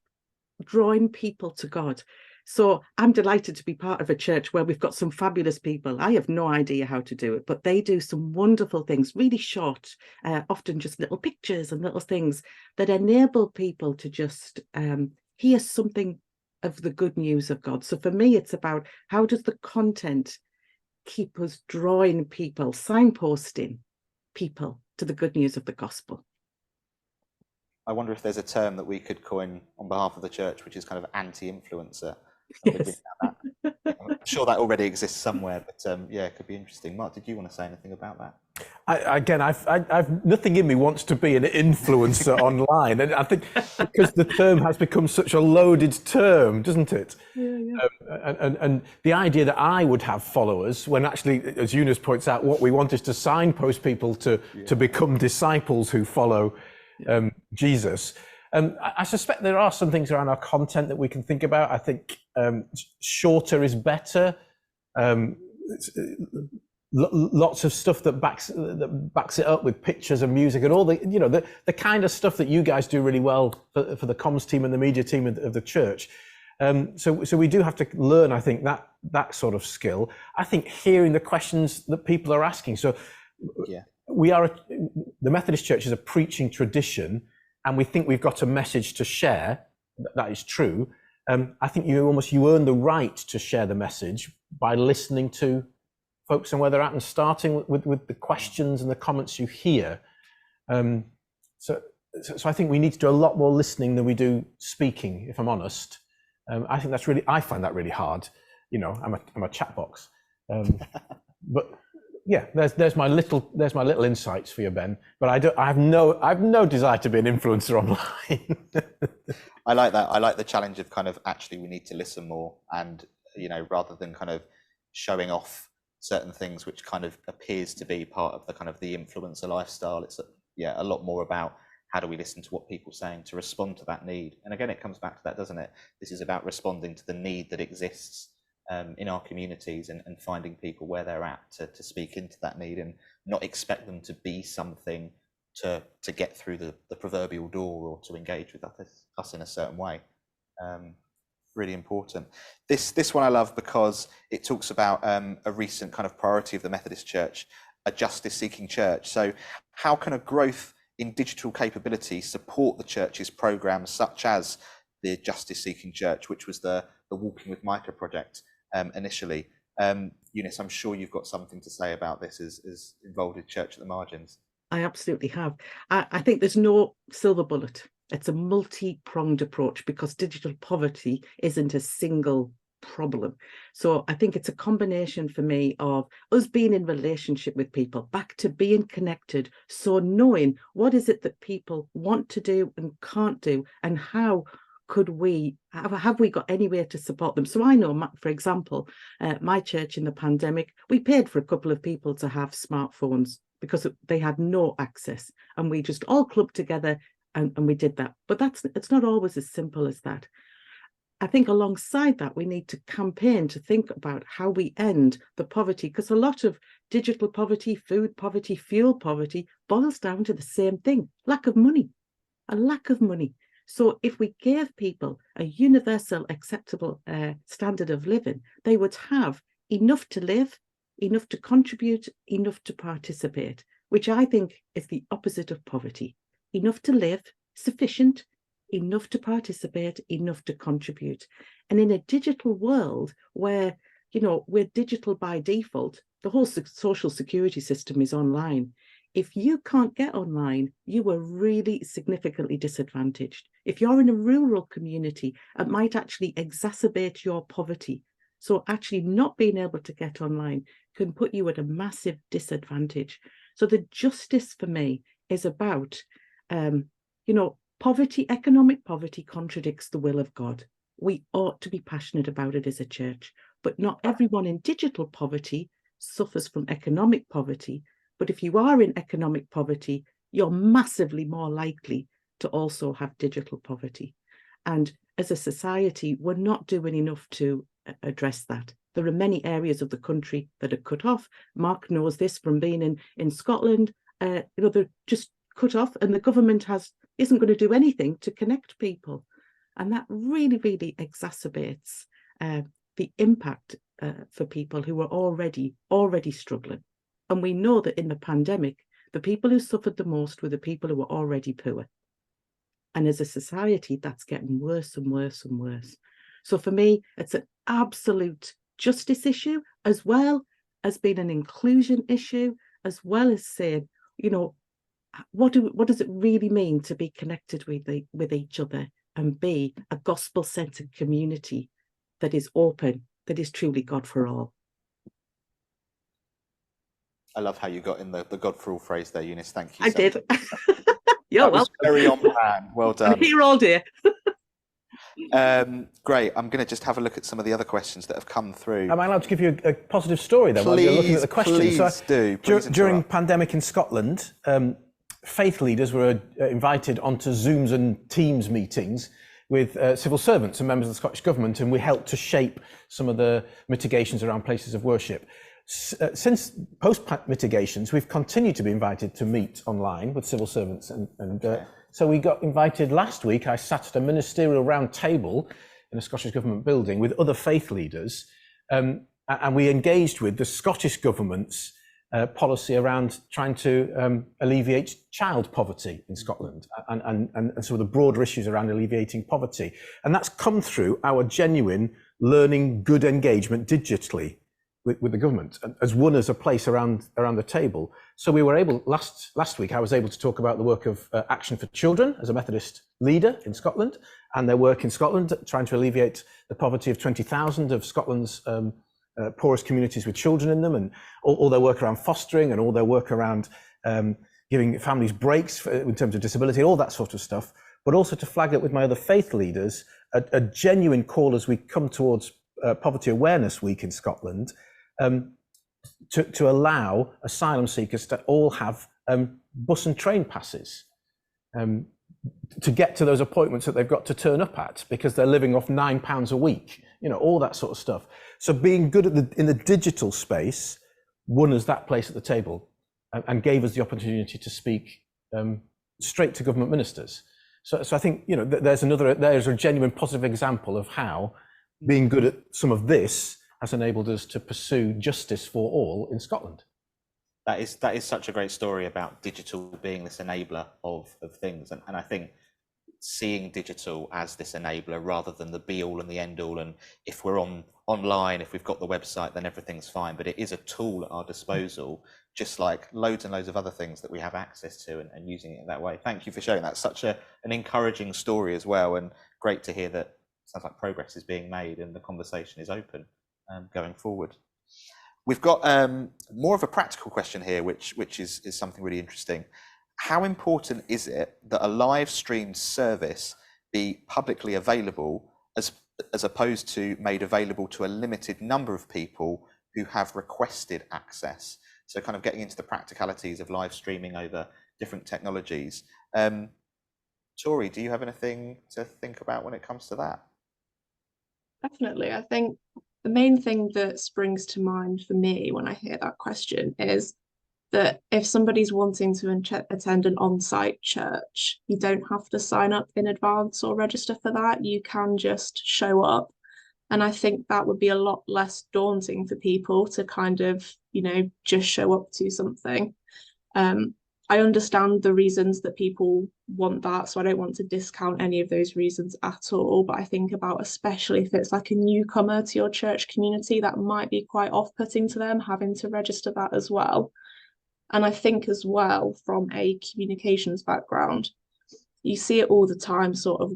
drawing people to God? So I'm delighted to be part of a church where we've got some fabulous people. I have no idea how to do it, but they do some wonderful things, really short, often just little pictures and little things that enable people to just hear something of the good news of God. So for me, it's about how does the content keep us drawing people, signposting people to the good news of the gospel. I wonder if there's a term that we could coin on behalf of the church, which is kind of anti-influencer. Yes. I'm sure that already exists somewhere, but yeah, it could be interesting. Mark, did you want to say anything about that? I've nothing in me wants to be an influencer online, and I think because the term has become such a loaded term, doesn't it? Yeah. And the idea that I would have followers, when actually, as Eunice points out, what we want is to signpost people to become disciples who follow Jesus. I suspect there are some things around our content that we can think about. I think shorter is better. Lots of stuff that backs it up with pictures and music and all the kind of stuff that you guys do really well for the comms team and the media team of the church. So we do have to learn, I think, that sort of skill. I think hearing the questions that people are asking. So the Methodist Church is a preaching tradition, and we think we've got a message to share. That is true. I think you earn the right to share the message by listening to folks and where they're at, and starting with the questions and the comments you hear. So I think we need to do a lot more listening than we do speaking, if I'm honest. I find that really hard. I'm a chat box. But yeah, there's my little insights for you, Ben. But I have no desire to be an influencer online. I like that. I like the challenge of kind of actually we need to listen more, and rather than kind of showing off certain things which kind of appears to be part of the kind of the influencer lifestyle. It's a lot more about how do we listen to what people are saying to respond to that need. And again, it comes back to that, doesn't it? This is about responding to the need that exists in our communities, and finding people where they're at to speak into that need, and not expect them to be something to get through the proverbial door, or to engage with us in a certain way. Really important. This one I love because it talks about a recent kind of priority of the Methodist Church, a justice-seeking church. So how can a growth in digital capability support the church's programs, such as the Justice-Seeking Church, which was the Walking with Micah project initially? Eunice, I'm sure you've got something to say about this as involved with Church at the Margins. I absolutely have. I think there's no silver bullet. It's a multi-pronged approach, because digital poverty isn't a single problem. So I think it's a combination for me of us being in relationship with people, back to being connected. So knowing what is it that people want to do and can't do, and how could we, have we got any way to support them? So I know, for example, my church in the pandemic, we paid for a couple of people to have smartphones because they had no access, and we just all clubbed together and we did that. But it's not always as simple as that. I think alongside that, we need to campaign to think about how we end the poverty, because a lot of digital poverty, food poverty, fuel poverty boils down to the same thing: lack of money, a lack of money. So if we gave people a universal acceptable standard of living, they would have enough to live, enough to contribute, enough to participate, which I think is the opposite of poverty. Enough to live, sufficient, enough to participate, enough to contribute. And in a digital world where, we're digital by default, the whole social security system is online. If you can't get online, you are really significantly disadvantaged. If you're in a rural community, it might actually exacerbate your poverty. So actually not being able to get online can put you at a massive disadvantage. So the justice for me is about, poverty, economic poverty contradicts the will of God. We ought to be passionate about it as a church, but not everyone in digital poverty suffers from economic poverty. But if you are in economic poverty, you're massively more likely to also have digital poverty. And as a society, we're not doing enough to address that. There are many areas of the country that are cut off. Mark knows this from being in Scotland. They're just cut off, and the government isn't going to do anything to connect people. And that really, really exacerbates the impact for people who are already struggling. And we know that in the pandemic, the people who suffered the most were the people who were already poor. And as a society, that's getting worse and worse and worse. So for me, it's an absolute justice issue, as well as being an inclusion issue, as well as saying, what does it really mean to be connected with each other and be a gospel-centered community that is open, that is truly God for all. I love how you got in the God for all phrase there, Eunice. Thank you. I did. You're welcome. Very on brand. Well done. I'm here all day. Great. I'm going to just have a look at some of the other questions that have come through. Am I allowed to give you a positive story then? While you're looking at the questions? Please do. Please during pandemic in Scotland, faith leaders were invited onto Zooms and Teams meetings with civil servants and members of the Scottish Government, and we helped to shape some of the mitigations around places of worship. Since post-mitigations, we've continued to be invited to meet online with civil servants, so we got invited last week. I sat at a ministerial round table in a Scottish Government building with other faith leaders, and we engaged with the Scottish Government's policy around trying to alleviate child poverty in Scotland and some of the broader issues around alleviating poverty. And that's come through our genuine learning good engagement digitally with the government, as one as a place around the table. So we were able, last week, I was able to talk about the work of Action for Children as a Methodist leader in Scotland, and their work in Scotland trying to alleviate the poverty of 20,000 of Scotland's poorest communities with children in them, and all their work around fostering and all their work around giving families breaks in terms of disability, all that sort of stuff, but also to flag it with my other faith leaders, a genuine call as we come towards Poverty Awareness Week in Scotland, to allow asylum seekers to all have bus and train passes to get to those appointments that they've got to turn up at because they're living off £9 a week, all that sort of stuff. So being good in the digital space won us that place at the table and gave us the opportunity to speak straight to government ministers. So I think there's a genuine positive example of how being good at some of this has enabled us to pursue justice for all in Scotland. That is such a great story about digital being this enabler of things, and I think seeing digital as this enabler rather than the be all and the end all, and if we're online, if we've got the website, then everything's fine, but it is a tool at our disposal, just like loads and loads of other things that we have access to, and using it in that way. Thank you for sharing that. Such an encouraging story as well, and great to hear that it sounds like progress is being made and the conversation is open going forward. We've got more of a practical question here, which is something really interesting. How important is it that a live streamed service be publicly available as opposed to made available to a limited number of people who have requested access? So kind of getting into the practicalities of live streaming over different technologies. Tori, do you have anything to think about when it comes to that? Definitely. I think the main thing that springs to mind for me when I hear that question is that if somebody's wanting to attend an on-site church, you don't have to sign up in advance or register for that. You can just show up. And I think that would be a lot less daunting for people to kind of, just show up to something. I understand the reasons that people want that, so I don't want to discount any of those reasons at all. But I think about, especially if it's like a newcomer to your church community, that might be quite off-putting to them, having to register that as well. And I think as well, from a communications background, you see it all the time, sort of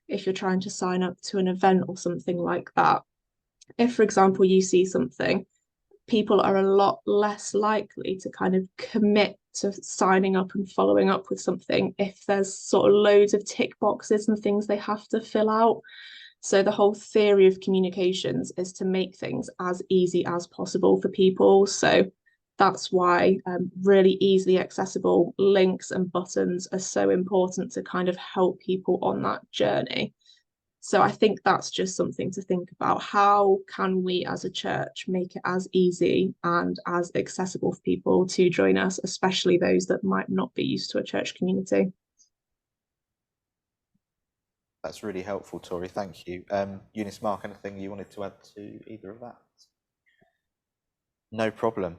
if you're trying to sign up to an event or something like that. If, for example, you see something, people are a lot less likely to kind of commit to signing up and following up with something if there's sort of loads of tick boxes and things they have to fill out. So the whole theory of communications is to make things as easy as possible for people. So that's why really easily accessible links and buttons are so important to kind of help people on that journey. So I think that's just something to think about. How can we as a church make it as easy and as accessible for people to join us, especially those that might not be used to a church community? That's really helpful, Tori. Thank you. Eunice, Mark, anything you wanted to add to either of that? No problem.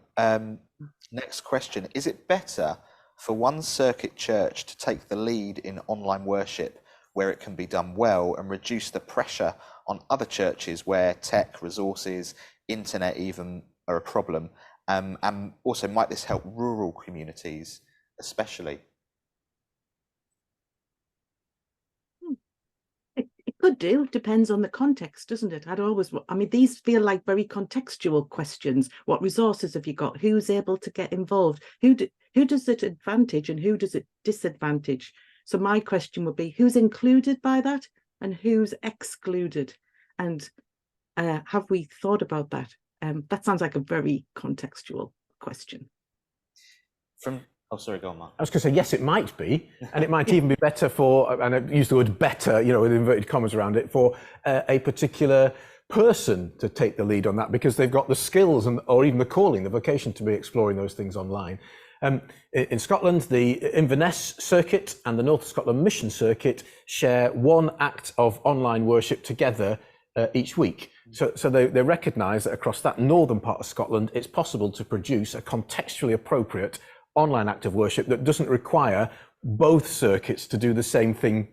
Next question. Is it better for one circuit church to take the lead in online worship where it can be done well and reduce the pressure on other churches where tech, resources, internet even are a problem? And also, might this help rural communities especially? It could do. Depends on the context, doesn't it? These feel like very contextual questions. What resources have you got? Who's able to get involved? Who does it advantage and who does it disadvantage? So my question would be, who's included by that and who's excluded? And have we thought about that? That sounds like a very contextual question. Oh, sorry, go on, Mark. I was going to say, yes, it might be. And it might even be better for, and I use the word better, with inverted commas around it, for a particular person to take the lead on that because they've got the skills or even the calling, the vocation to be exploring those things online. In Scotland, the Inverness Circuit and the North of Scotland Mission Circuit share one act of online worship together each week. So they recognise that across that northern part of Scotland, it's possible to produce a contextually appropriate online act of worship that doesn't require both circuits to do the same thing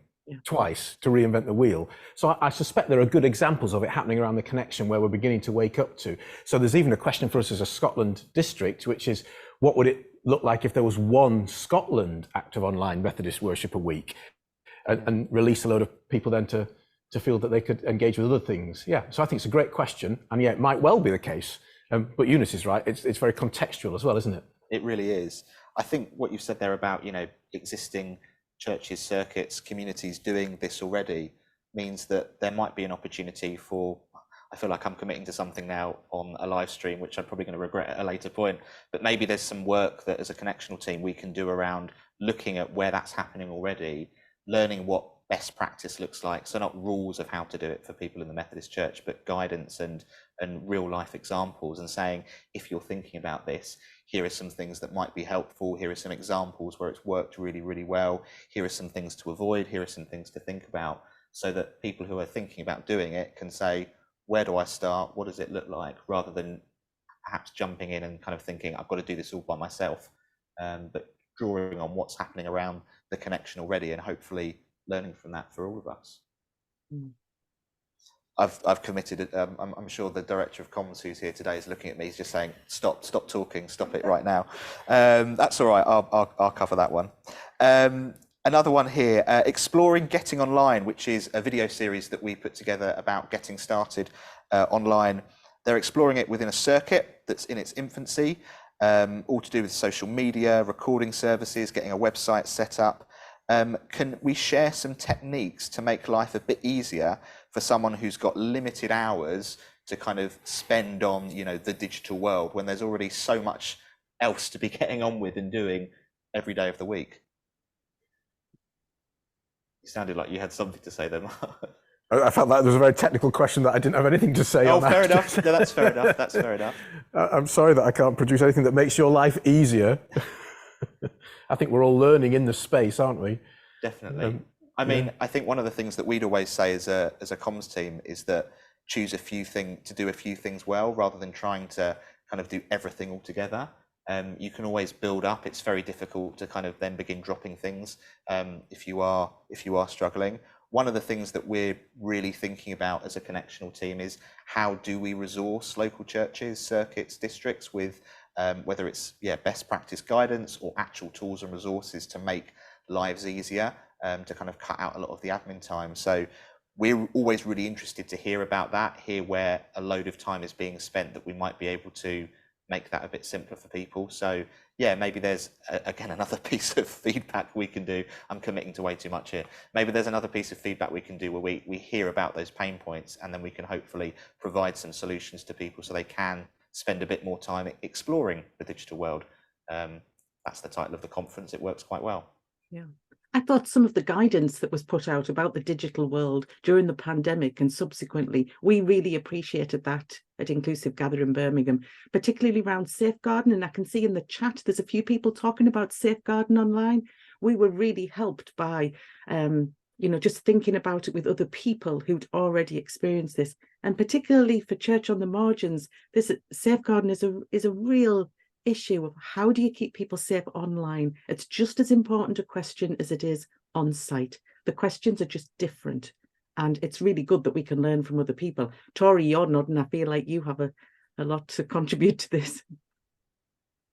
twice, to reinvent the wheel. So I suspect there are good examples of it happening around the connection where we're beginning to wake up to. So there's even a question for us as a Scotland district, which is, what would it look like if there was one Scotland act of online Methodist worship a week, and release a load of people then to feel that they could engage with other things? Yeah, so I think it's a great question, and it might well be the case. But Eunice is right, it's very contextual as well, isn't it? It really is. I think what you've said there about, existing churches, circuits, communities doing this already means that there might be an opportunity for, I feel like I'm committing to something now on a live stream, which I'm probably going to regret at a later point, but maybe there's some work that as a connectional team we can do around looking at where that's happening already, learning what best practice looks like. So not rules of how to do it for people in the Methodist Church, but guidance and real life examples, and saying, if you're thinking about this, here are some things that might be helpful. Here are some examples where it's worked really, really well. Here are some things to avoid. Here are some things to think about, so that people who are thinking about doing it can say, where do I start? What does it look like? Rather than perhaps jumping in and kind of thinking, I've got to do this all by myself, but drawing on what's happening around the connection already and hopefully learning from that for all of us. I've committed. I'm sure the director of comms who's here today is looking at me. He's just saying, "Stop talking. Stop it right now." That's all right. I'll cover that one. Another one here, exploring getting online, which is a video series that we put together about getting started online. They're exploring it within a circuit that's in its infancy, all to do with social media, recording services, getting a website set up. Can we share some techniques to make life a bit easier for someone who's got limited hours to kind of spend on, the digital world, when there's already so much else to be getting on with and doing every day of the week? You sounded like you had something to say there. I felt like there was a very technical question that I didn't have anything to say on. Fair enough. No, that's fair enough. That's fair enough. I'm sorry that I can't produce anything that makes your life easier. I think we're all learning in the space, aren't we? Definitely. I think one of the things that we'd always say as a comms team is that choose to do a few things well, rather than trying to kind of do everything all together. You can always build up. It's very difficult to kind of then begin dropping things if you are struggling. One of the things that we're really thinking about as a connectional team is how do we resource local churches, circuits, districts with whether it's best practice guidance or actual tools and resources to make lives easier, to kind of cut out a lot of the admin time. So we're always really interested to hear about that, hear where a load of time is being spent that we might be able to make that a bit simpler for people. So yeah, maybe there's again another piece of feedback we can do. I'm committing to way too much here. Maybe there's another piece of feedback we can do where we hear about those pain points, and then we can hopefully provide some solutions to people so they can spend a bit more time exploring the digital world. That's the title of the conference. It works quite well. Yeah. I thought some of the guidance that was put out about the digital world during the pandemic and subsequently, we really appreciated that at Inclusive Gather in Birmingham, particularly around safeguarding. And I can see in the chat, there's a few people talking about safeguarding online. We were really helped by, just thinking about it with other people who'd already experienced this. And particularly for Church on the Margins, this safeguarding is a real issue of how do you keep people safe online. It's just as important a question as it is on site. The questions are just different, and it's really good that we can learn from other people. Tori, you're nodding. I feel like you have a lot to contribute to this.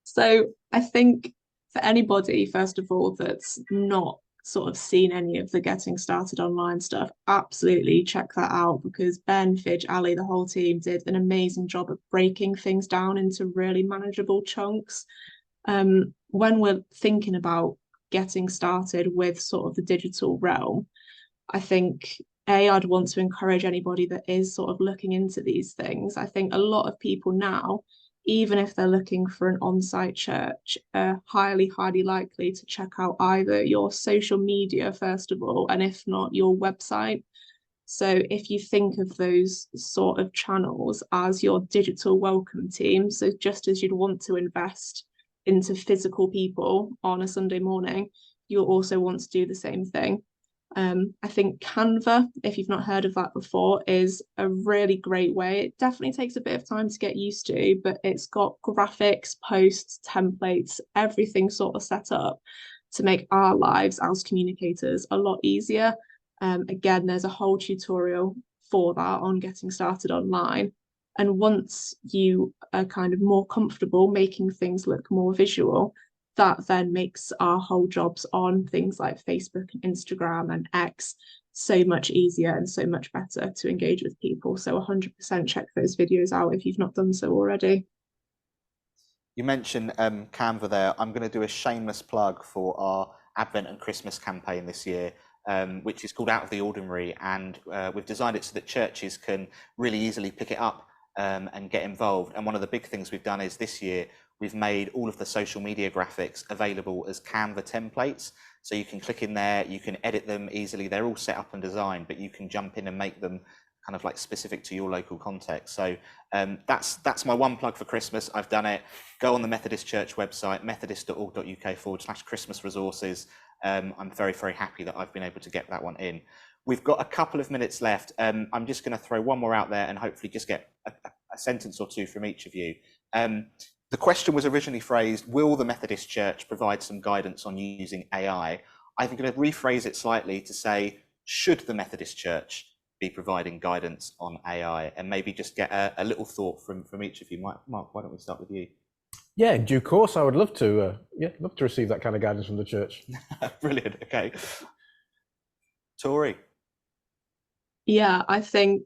So I think for anybody, first of all, that's not sort of seen any of the Getting Started Online stuff, absolutely check that out, because Ben, Fidge, Ali, the whole team did an amazing job of breaking things down into really manageable chunks. When we're thinking about getting started with sort of the digital realm, I think I'd want to encourage anybody that is sort of looking into these things. I think a lot of people now, even if they're looking for an on-site church, are highly likely to check out either your social media, first of all, and if not, your website. So if you think of those sort of channels as your digital welcome team, so just as you'd want to invest into physical people on a Sunday morning, you'll also want to do the same thing. I think Canva, if you've not heard of that before, is a really great way. It definitely takes a bit of time to get used to, but it's got graphics, posts, templates, everything sort of set up to make our lives as communicators a lot easier. Again, there's a whole tutorial for that on Getting Started Online. And once you are kind of more comfortable making things look more visual, that then makes our whole jobs on things like Facebook and Instagram and X so much easier and so much better to engage with people. So 100% check those videos out if you've not done so already. You mentioned Canva there. I'm going to do a shameless plug for our Advent and Christmas campaign this year, which is called Out of the Ordinary. And we've designed it so that churches can really easily pick it up and get involved. And one of the big things we've done is this year, we've made all of the social media graphics available as Canva templates. So you can click in there, you can edit them easily. They're all set up and designed, but you can jump in and make them kind of like specific to your local context. So that's my one plug for Christmas. I've done it. Go on the Methodist Church website, methodist.org.uk/Christmas resources. I'm very, very happy that I've been able to get that one in. We've got a couple of minutes left. I'm just going to throw one more out there and hopefully just get a sentence or two from each of you. The question was originally phrased, will the Methodist Church provide some guidance on using AI? I'm going to rephrase it slightly to say, should the Methodist Church be providing guidance on AI? And maybe just get a little thought from each of you. Mark, why don't we start with you? Yeah, in due course, I would love to receive that kind of guidance from the church. Brilliant. Okay. Tori. Yeah, I think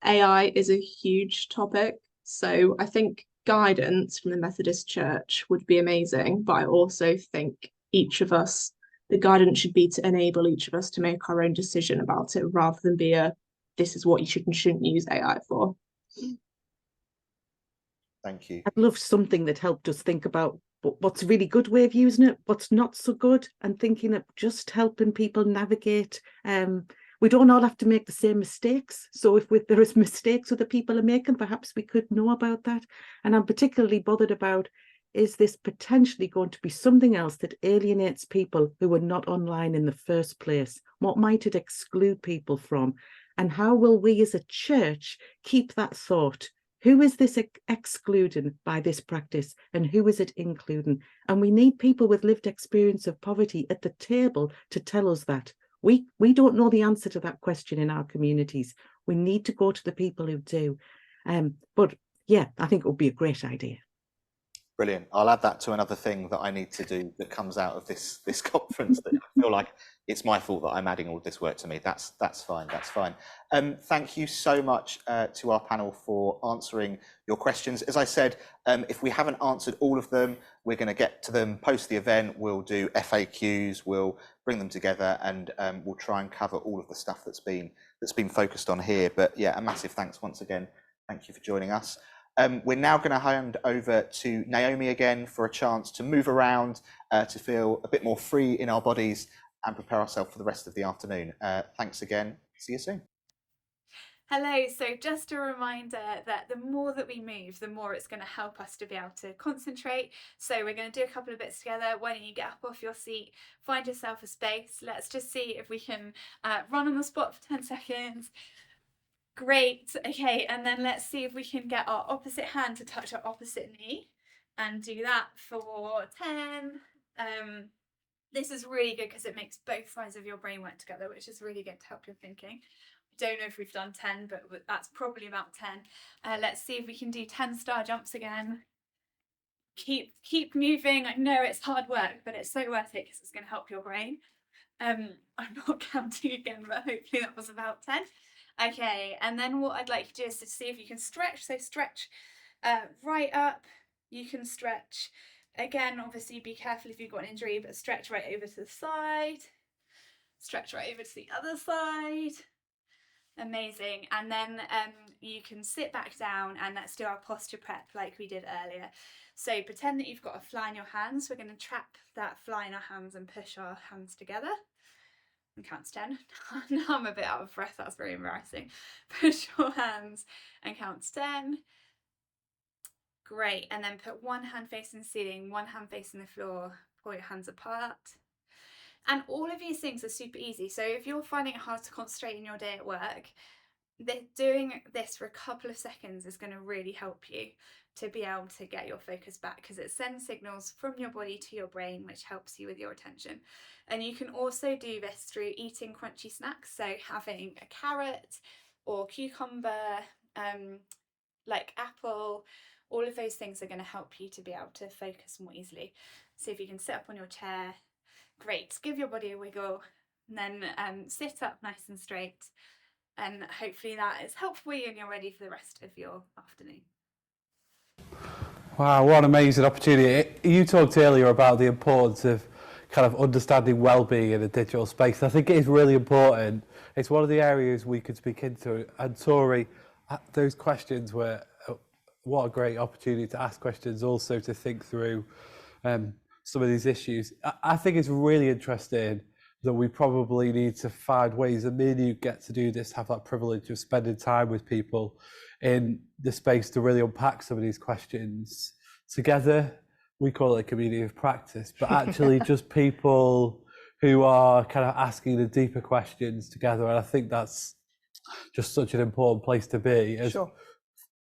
AI is a huge topic. So I think guidance from the Methodist Church would be amazing, but I also think each of us, the guidance should be to enable each of us to make our own decision about it, rather than be this is what you should and shouldn't use AI for. Thank you. I'd love something that helped us think about what's a really good way of using it, what's not so good, and thinking of just helping people navigate. We don't all have to make the same mistakes. So if there is mistakes other people are making, perhaps we could know about that. And I'm particularly bothered about, is this potentially going to be something else that alienates people who were not online in the first place? What might it exclude people from? And how will we as a church keep that thought? Who is this excluding by this practice, and who is it including? And we need people with lived experience of poverty at the table to tell us that. We don't know the answer to that question in our communities. We need to go to the people who do. But yeah, I think it would be a great idea. Brilliant. I'll add that to another thing that I need to do that comes out of this conference, that I feel like it's my fault that I'm adding all this work to me. That's fine. That's fine. Thank you so much to our panel for answering your questions. As I said, if we haven't answered all of them, we're going to get to them post the event. We'll do FAQs. We'll bring them together, and we'll try and cover all of the stuff that's been focused on here. But yeah, a massive thanks once again. Thank you for joining us. We're now going to hand over to Naomi again for a chance to move around, to feel a bit more free in our bodies and prepare ourselves for the rest of the afternoon. Thanks again. See you soon. Hello, so just a reminder that the more that we move, the more it's going to help us to be able to concentrate. So we're going to do a couple of bits together. Why don't you get up off your seat, find yourself a space. Let's just see if we can run on the spot for 10 seconds. Great. Okay, and then let's see if we can get our opposite hand to touch our opposite knee, and do that for 10. This is really good because it makes both sides of your brain work together, which is really good to help your thinking. I don't know if we've done 10, but that's probably about 10. Let's see if we can do 10 star jumps again. Keep moving. I know it's hard work, but it's so worth it because it's going to help your brain. I'm not counting again, but hopefully that was about 10. Okay, and then what I'd like you to do is to see if you can stretch. So stretch right up. You can stretch again. Obviously, be careful if you've got an injury, but stretch right over to the side. Stretch right over to the other side. Amazing. And then you can sit back down, and let's do our posture prep like we did earlier. So pretend that you've got a fly in your hands. We're going to trap that fly in our hands and push our hands together. And count to 10. Now I'm a bit out of breath, that's very embarrassing. Push your hands and count to 10. Great, and then put one hand facing the ceiling, one hand facing the floor, pull your hands apart. And all of these things are super easy. So if you're finding it hard to concentrate in your day at work, doing this for a couple of seconds is going to really help you to be able to get your focus back, because it sends signals from your body to your brain, which helps you with your attention. And you can also do this through eating crunchy snacks, so having a carrot or cucumber, like apple. All of those things are going to help you to be able to focus more easily. So if you can sit up on your chair, great, give your body a wiggle, and then sit up nice and straight, and hopefully that is helpful for you and you're ready for the rest of your afternoon. Wow, what an amazing opportunity. You talked earlier about the importance of kind of understanding well-being in a digital space. I think it is really important. It's one of the areas we could speak into. And Tori, those questions were, what a great opportunity to ask questions, also to think through some of these issues. I think it's really interesting that we probably need to find ways, and me and you get to do this, have that privilege of spending time with people in the space to really unpack some of these questions together. We call it a community of practice, but actually just people who are kind of asking the deeper questions together. And I think that's just such an important place to be. Sure.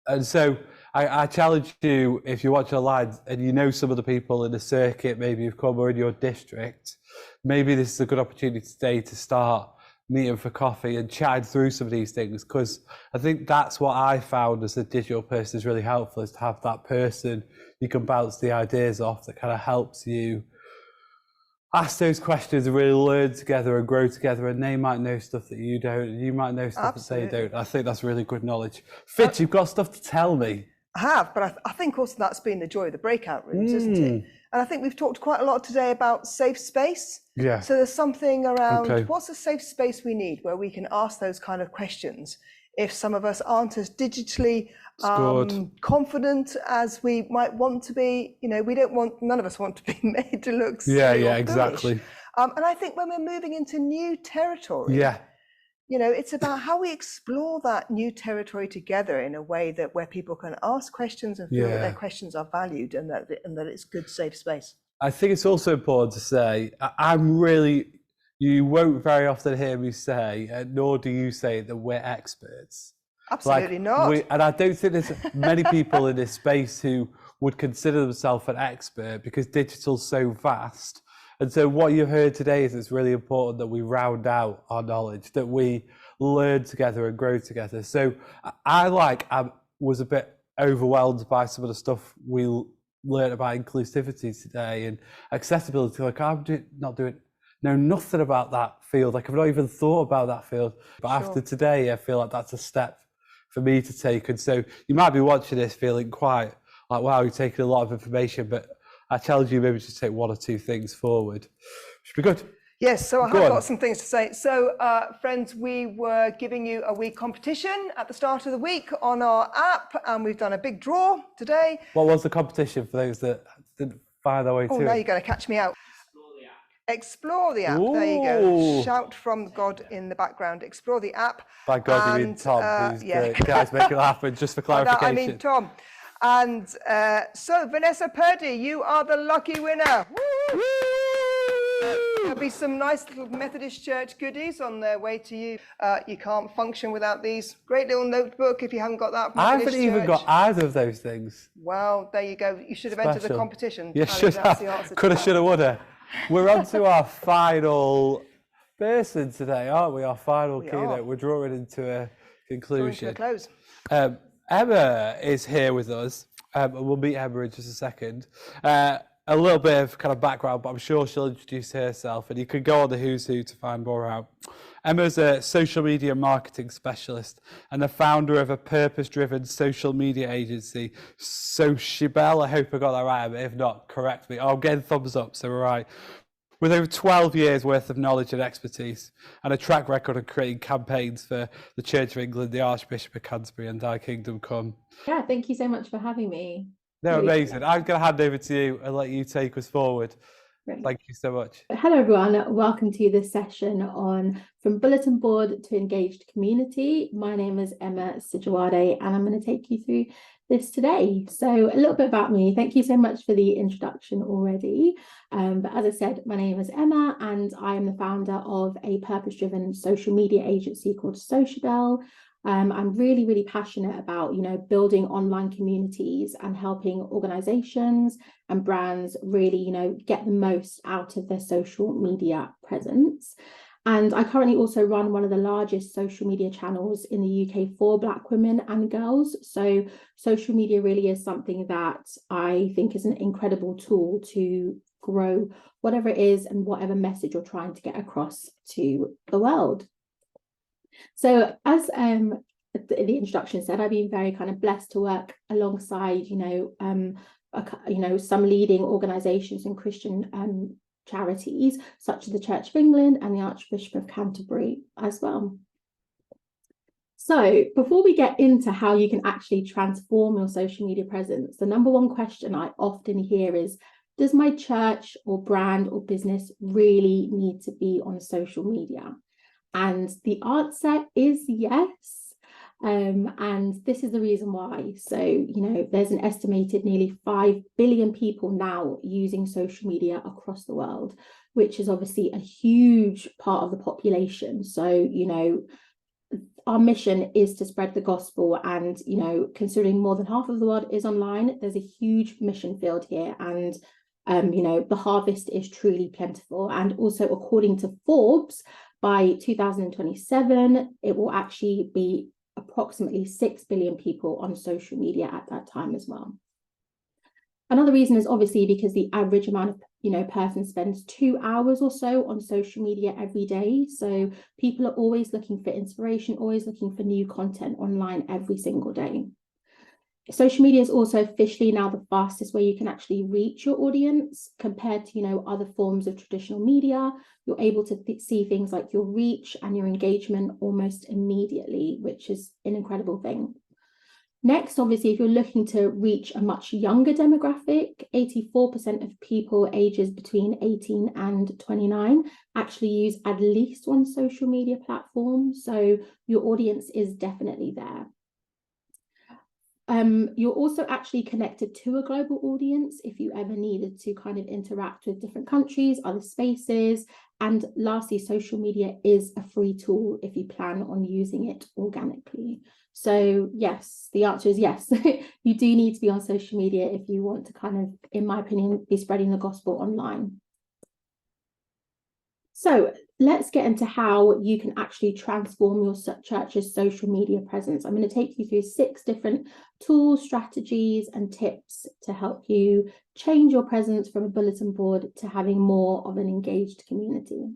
And so I challenge you, if you're watching online and you know some of the people in the circuit, maybe you've come or in your district, maybe this is a good opportunity today to start meeting for coffee and chatting through some of these things, because I think that's what I found as a digital person is really helpful, is to have that person you can bounce the ideas off that kind of helps you ask those questions and really learn together and grow together, and they might know stuff that you don't, and you might know stuff that they don't. I think that's really good knowledge. Fitz, you've got stuff to tell me. I have, but I think also that's been the joy of the breakout rooms, isn't it? And I think we've talked quite a lot today about safe space. Yeah. So there's something around what's a safe space we need where we can ask those kind of questions. If some of us aren't as digitally confident as we might want to be, you know, none of us want to be made to look silly or exactly. And I think when we're moving into new territory, you know, it's about how we explore that new territory together in a way that where people can ask questions and feel that their questions are valued, and that it's good, safe space. I think it's also important to say, I'm really, you won't very often hear me say, nor do you say, that we're experts. Absolutely not. And I don't think there's many people in this space who would consider themselves an expert, because digital's so vast. And so what you heard today is it's really important that we round out our knowledge, that we learn together and grow together. So I was a bit overwhelmed by some of the stuff we learned about inclusivity today and accessibility. Like, know nothing about that field. Like, I've not even thought about that field. But after today, I feel like that's a step for me to take. And so you might be watching this feeling quite like, wow, you're taking a lot of information, but I challenge you maybe to take one or two things forward. Should be good. Yes, so I have got some things to say. So, friends, we were giving you a week competition at the start of the week on our app, and we've done a big draw today. What was the competition for those that didn't find their way to it? Oh, now you're going to catch me out. Explore the app. Ooh. There you go. Shout from God in the background. Explore the app. By God, you mean Tom, who's the guys make it happen, just for clarification. I mean Tom. And so, Vanessa Purdy, you are the lucky winner. Woo! There'll be some nice little Methodist Church goodies on their way to you. You can't function without these. Great little notebook if you haven't got that. I haven't even got either of those things. Well, there you go. You should have entered the competition. You should have. Coulda, shoulda, woulda. We're on to our final person today, aren't we? Our final keynote. We're drawing into a conclusion. Drawing to a close. Emma is here with us. We'll meet Emma in just a second. A little bit of kind of background, but I'm sure she'll introduce herself, and you can go on the Who's Who to find more out. Emma's a social media marketing specialist and the founder of a purpose-driven social media agency, Sociabel. I hope I got that right, but if not, correct me. I'm getting thumbs up, so we're right. With over 12 years worth of knowledge and expertise, and a track record of creating campaigns for the Church of England, the Archbishop of Canterbury, and Thy Kingdom Come. Yeah, thank you so much for having me. No, amazing. I'm going to hand over to you and let you take us forward. Great. Thank you so much. Hello, everyone. Welcome to this session on From Bulletin Board to Engaged Community. My name is Emma Sijuwade, and I'm going to take you through this today. So a little bit about me. Thank you so much for the introduction already. But as I said, my name is Emma, and I am the founder of a purpose-driven social media agency called Sociabel. I'm really, really passionate about, building online communities and helping organizations and brands really, get the most out of their social media presence. And I currently also run one of the largest social media channels in the UK for Black women and girls. So social media really is something that I think is an incredible tool to grow whatever it is and whatever message you're trying to get across to the world. So as the introduction said, I've been very kind of blessed to work alongside, some leading organisations and Christian charities, such as the Church of England and the Archbishop of Canterbury as well. So before we get into how you can actually transform your social media presence, the number one question I often hear is, does my church or brand or business really need to be on social media? And the answer is yes. And this is the reason why. So, there's an estimated nearly 5 billion people now using social media across the world, which is obviously a huge part of the population. So, our mission is to spread the gospel, and, considering more than half of the world is online, there's a huge mission field here. And, the harvest is truly plentiful. And also, according to Forbes, by 2027, it will actually be approximately 6 billion people on social media at that time as well. Another reason is obviously because the average amount of person spends 2 hours or so on social media every day. So people are always looking for inspiration, always looking for new content online every single day. Social media is also officially now the fastest way you can actually reach your audience compared to, other forms of traditional media. You're able to see things like your reach and your engagement almost immediately, which is an incredible thing. Next, obviously, if you're looking to reach a much younger demographic, 84% of people ages between 18 and 29 actually use at least one social media platform. So your audience is definitely there. You're also actually connected to a global audience if you ever needed to kind of interact with different countries, other spaces, And lastly, social media is a free tool if you plan on using it organically. So yes, the answer is yes. You do need to be on social media if you want to kind of, in my opinion, be spreading the gospel online. So let's get into how you can actually transform your church's social media presence. I'm going to take you through 6 different tools, strategies, and tips to help you change your presence from a bulletin board to having more of an engaged community.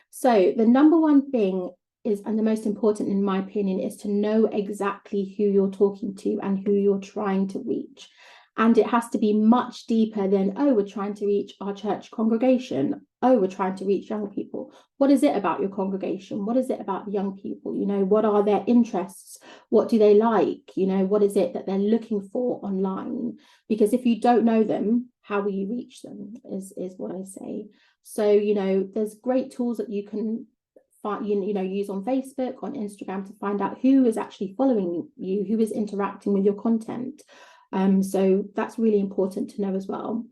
So the number one thing is, and the most important in my opinion, is to know exactly who you're talking to and who you're trying to reach. And it has to be much deeper than, oh, we're trying to reach our church congregation. Oh, we're trying to reach young people. What is it about your congregation? What is it about young people? You know, what are their interests? What do they like? You know, what is it that they're looking for online? Because if you don't know them, how will you reach them is what I say. So, you know, there's great tools that you can find, you know, use on Facebook, on Instagram to find out who is actually following you, who is interacting with your content. So that's really important to know as well.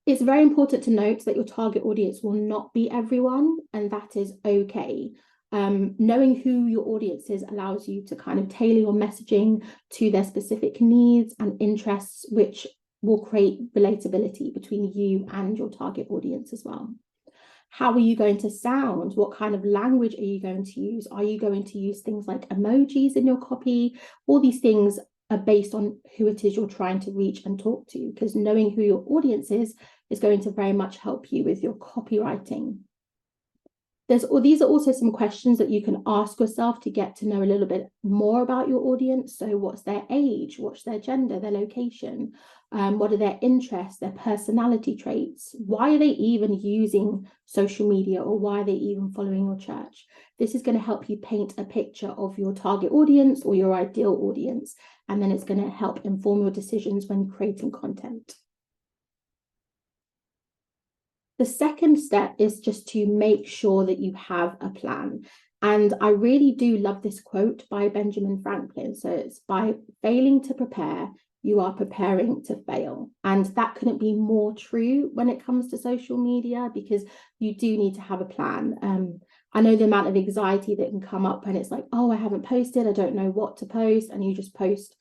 It's very important to note that your target audience will not be everyone, and that is okay. Knowing who your audience is allows you to kind of tailor your messaging to their specific needs and interests, which will create relatability between you and your target audience as well. How are you going to sound? What kind of language are you going to use? Are you going to use things like emojis in your copy? All these things are based on who it is you're trying to reach and talk to, because knowing who your audience is going to very much help you with your copywriting. These are also some questions that you can ask yourself to get to know a little bit more about your audience. So what's their age? What's their gender, their location? What are their interests, their personality traits? Why are they even using social media, or why are they even following your church? This is going to help you paint a picture of your target audience or your ideal audience, and then it's going to help inform your decisions when creating content. The second step is just to make sure that you have a plan. And I really do love this quote by Benjamin Franklin. So it's, by failing to prepare, you are preparing to fail. And that couldn't be more true when it comes to social media, because you do need to have a plan. I know the amount of anxiety that can come up when it's like, oh, I haven't posted, I don't know what to post, and you just post,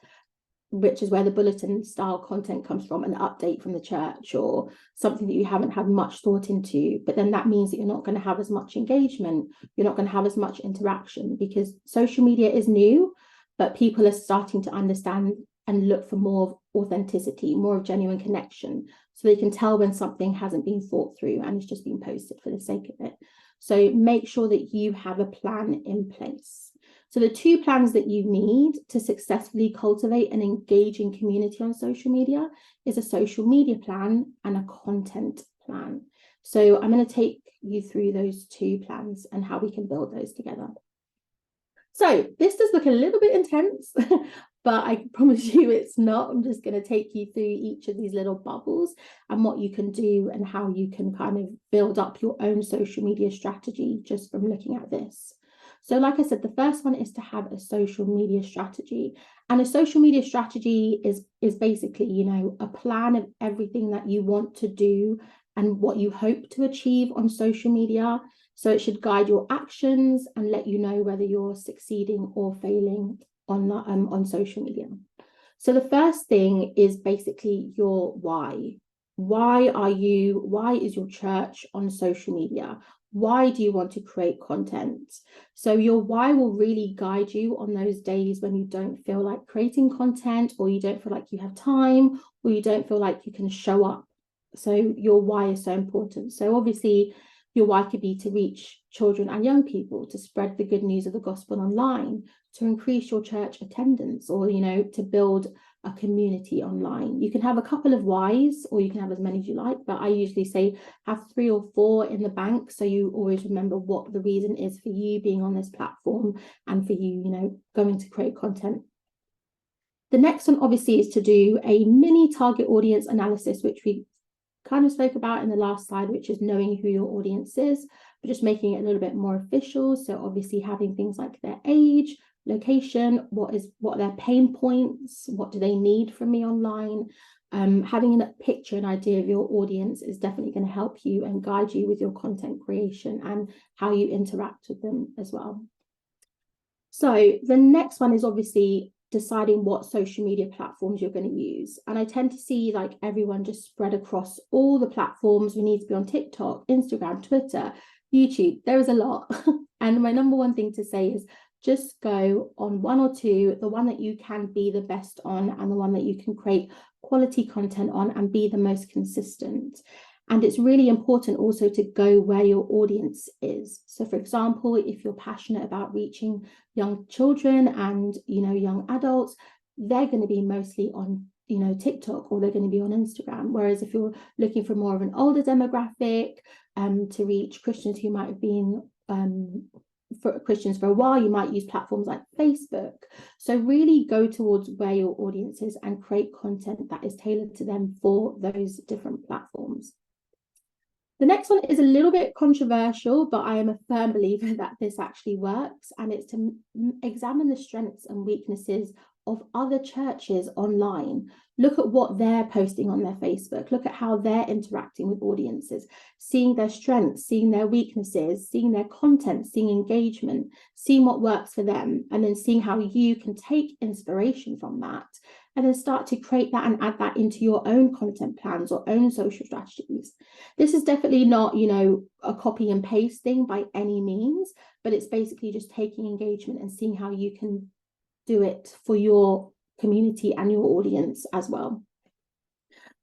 which is where the bulletin style content comes from, an update from the church or something that you haven't had much thought into. But then that means that you're not going to have as much engagement, you're not going to have as much interaction, because social media is new, but people are starting to understand and look for more of authenticity, more of genuine connection, so they can tell when something hasn't been thought through and it's just been posted for the sake of it. So make sure that you have a plan in place. So the 2 plans that you need to successfully cultivate an engaging community on social media is a social media plan and a content plan. So I'm going to take you through those 2 plans and how we can build those together. So this does look a little bit intense, but I promise you it's not. I'm just going to take you through each of these little bubbles and what you can do and how you can kind of build up your own social media strategy just from looking at this. So like I said, the first one is to have a social media strategy. And a social media strategy is basically, you know, a plan of everything that you want to do and what you hope to achieve on social media. So it should guide your actions and let you know whether you're succeeding or failing on social media. So the first thing is basically your why. Why is your church on social media? Why do you want to create content? So your why will really guide you on those days when you don't feel like creating content, or you don't feel like you have time, or you don't feel like you can show up. So your why is so important. So obviously your why could be to reach children and young people, to spread the good news of the gospel online, to increase your church attendance, or, you know, to build a community online. You can have a couple of whys, or you can have as many as you like, but I usually say have 3 or 4 in the bank, so you always remember what the reason is for you being on this platform and for you, you know, going to create content. The next one obviously is to do a mini target audience analysis, which we kind of spoke about in the last slide, which is knowing who your audience is, but just making it a little bit more official. So obviously having things like their age, location, what are their pain points, what do they need from me online, Having a picture, an idea of your audience is definitely going to help you and guide you with your content creation and how you interact with them as well. So the next one is obviously deciding what social media platforms you're going to use. And I tend to see like everyone just spread across all the platforms. We need to be on TikTok, Instagram, Twitter, YouTube. There is a lot. And my number one thing to say is just go on one or two, the one that you can be the best on and the one that you can create quality content on and be the most consistent. And it's really important also to go where your audience is. So for example, if you're passionate about reaching young children and, you know, young adults, they're going to be mostly on, you know, TikTok, or they're going to be on Instagram. Whereas if you're looking for more of an older demographic, to reach Christians who might have been for Christians for a while, you might use platforms like Facebook. So really go towards where your audience is and create content that is tailored to them for those different platforms. The next one is a little bit controversial, but I am a firm believer that this actually works, and it's to examine the strengths and weaknesses of other churches online. Look at what they're posting on their Facebook. Look at how they're interacting with audiences, seeing their strengths, seeing their weaknesses, seeing their content, seeing engagement, seeing what works for them, and then seeing how you can take inspiration from that and then start to create that and add that into your own content plans or own social strategies. This is definitely not, you know, a copy and paste thing by any means, but it's basically just taking engagement and seeing how you can do it for your community and your audience as well.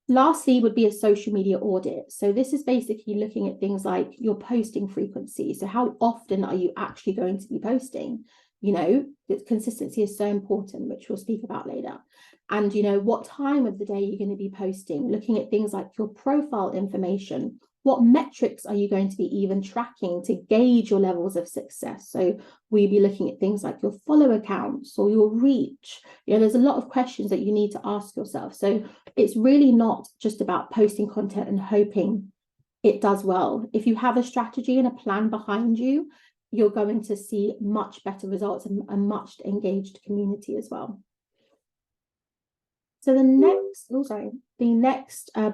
Lastly would be a social media audit. So this is basically looking at things like your posting frequency. So how often are you actually going to be posting? You know, consistency is so important, which we'll speak about later. And, you know, what time of the day you're going to be posting, looking at things like your profile information. What metrics are you going to be even tracking to gauge your levels of success? So will you be looking at things like your follower counts or your reach? You know, there's a lot of questions that you need to ask yourself. So it's really not just about posting content and hoping it does well. If you have a strategy and a plan behind you, you're going to see much better results and a much engaged community as well. So the next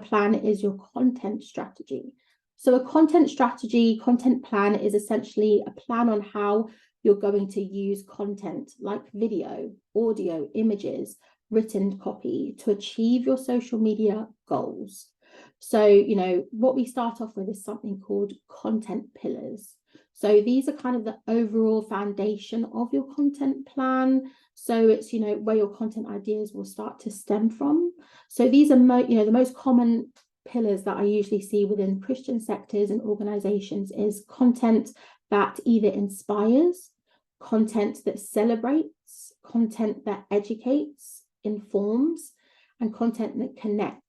plan is your content strategy. So a content strategy, content plan is essentially a plan on how you're going to use content like video, audio, images, written copy to achieve your social media goals. So, you know, what we start off with is something called content pillars. So these are kind of the overall foundation of your content plan. So it's, you know, where your content ideas will start to stem from. So these are, the most common pillars that I usually see within Christian sectors and organizations is content that either inspires, content that celebrates, content that educates, informs, and content that connects.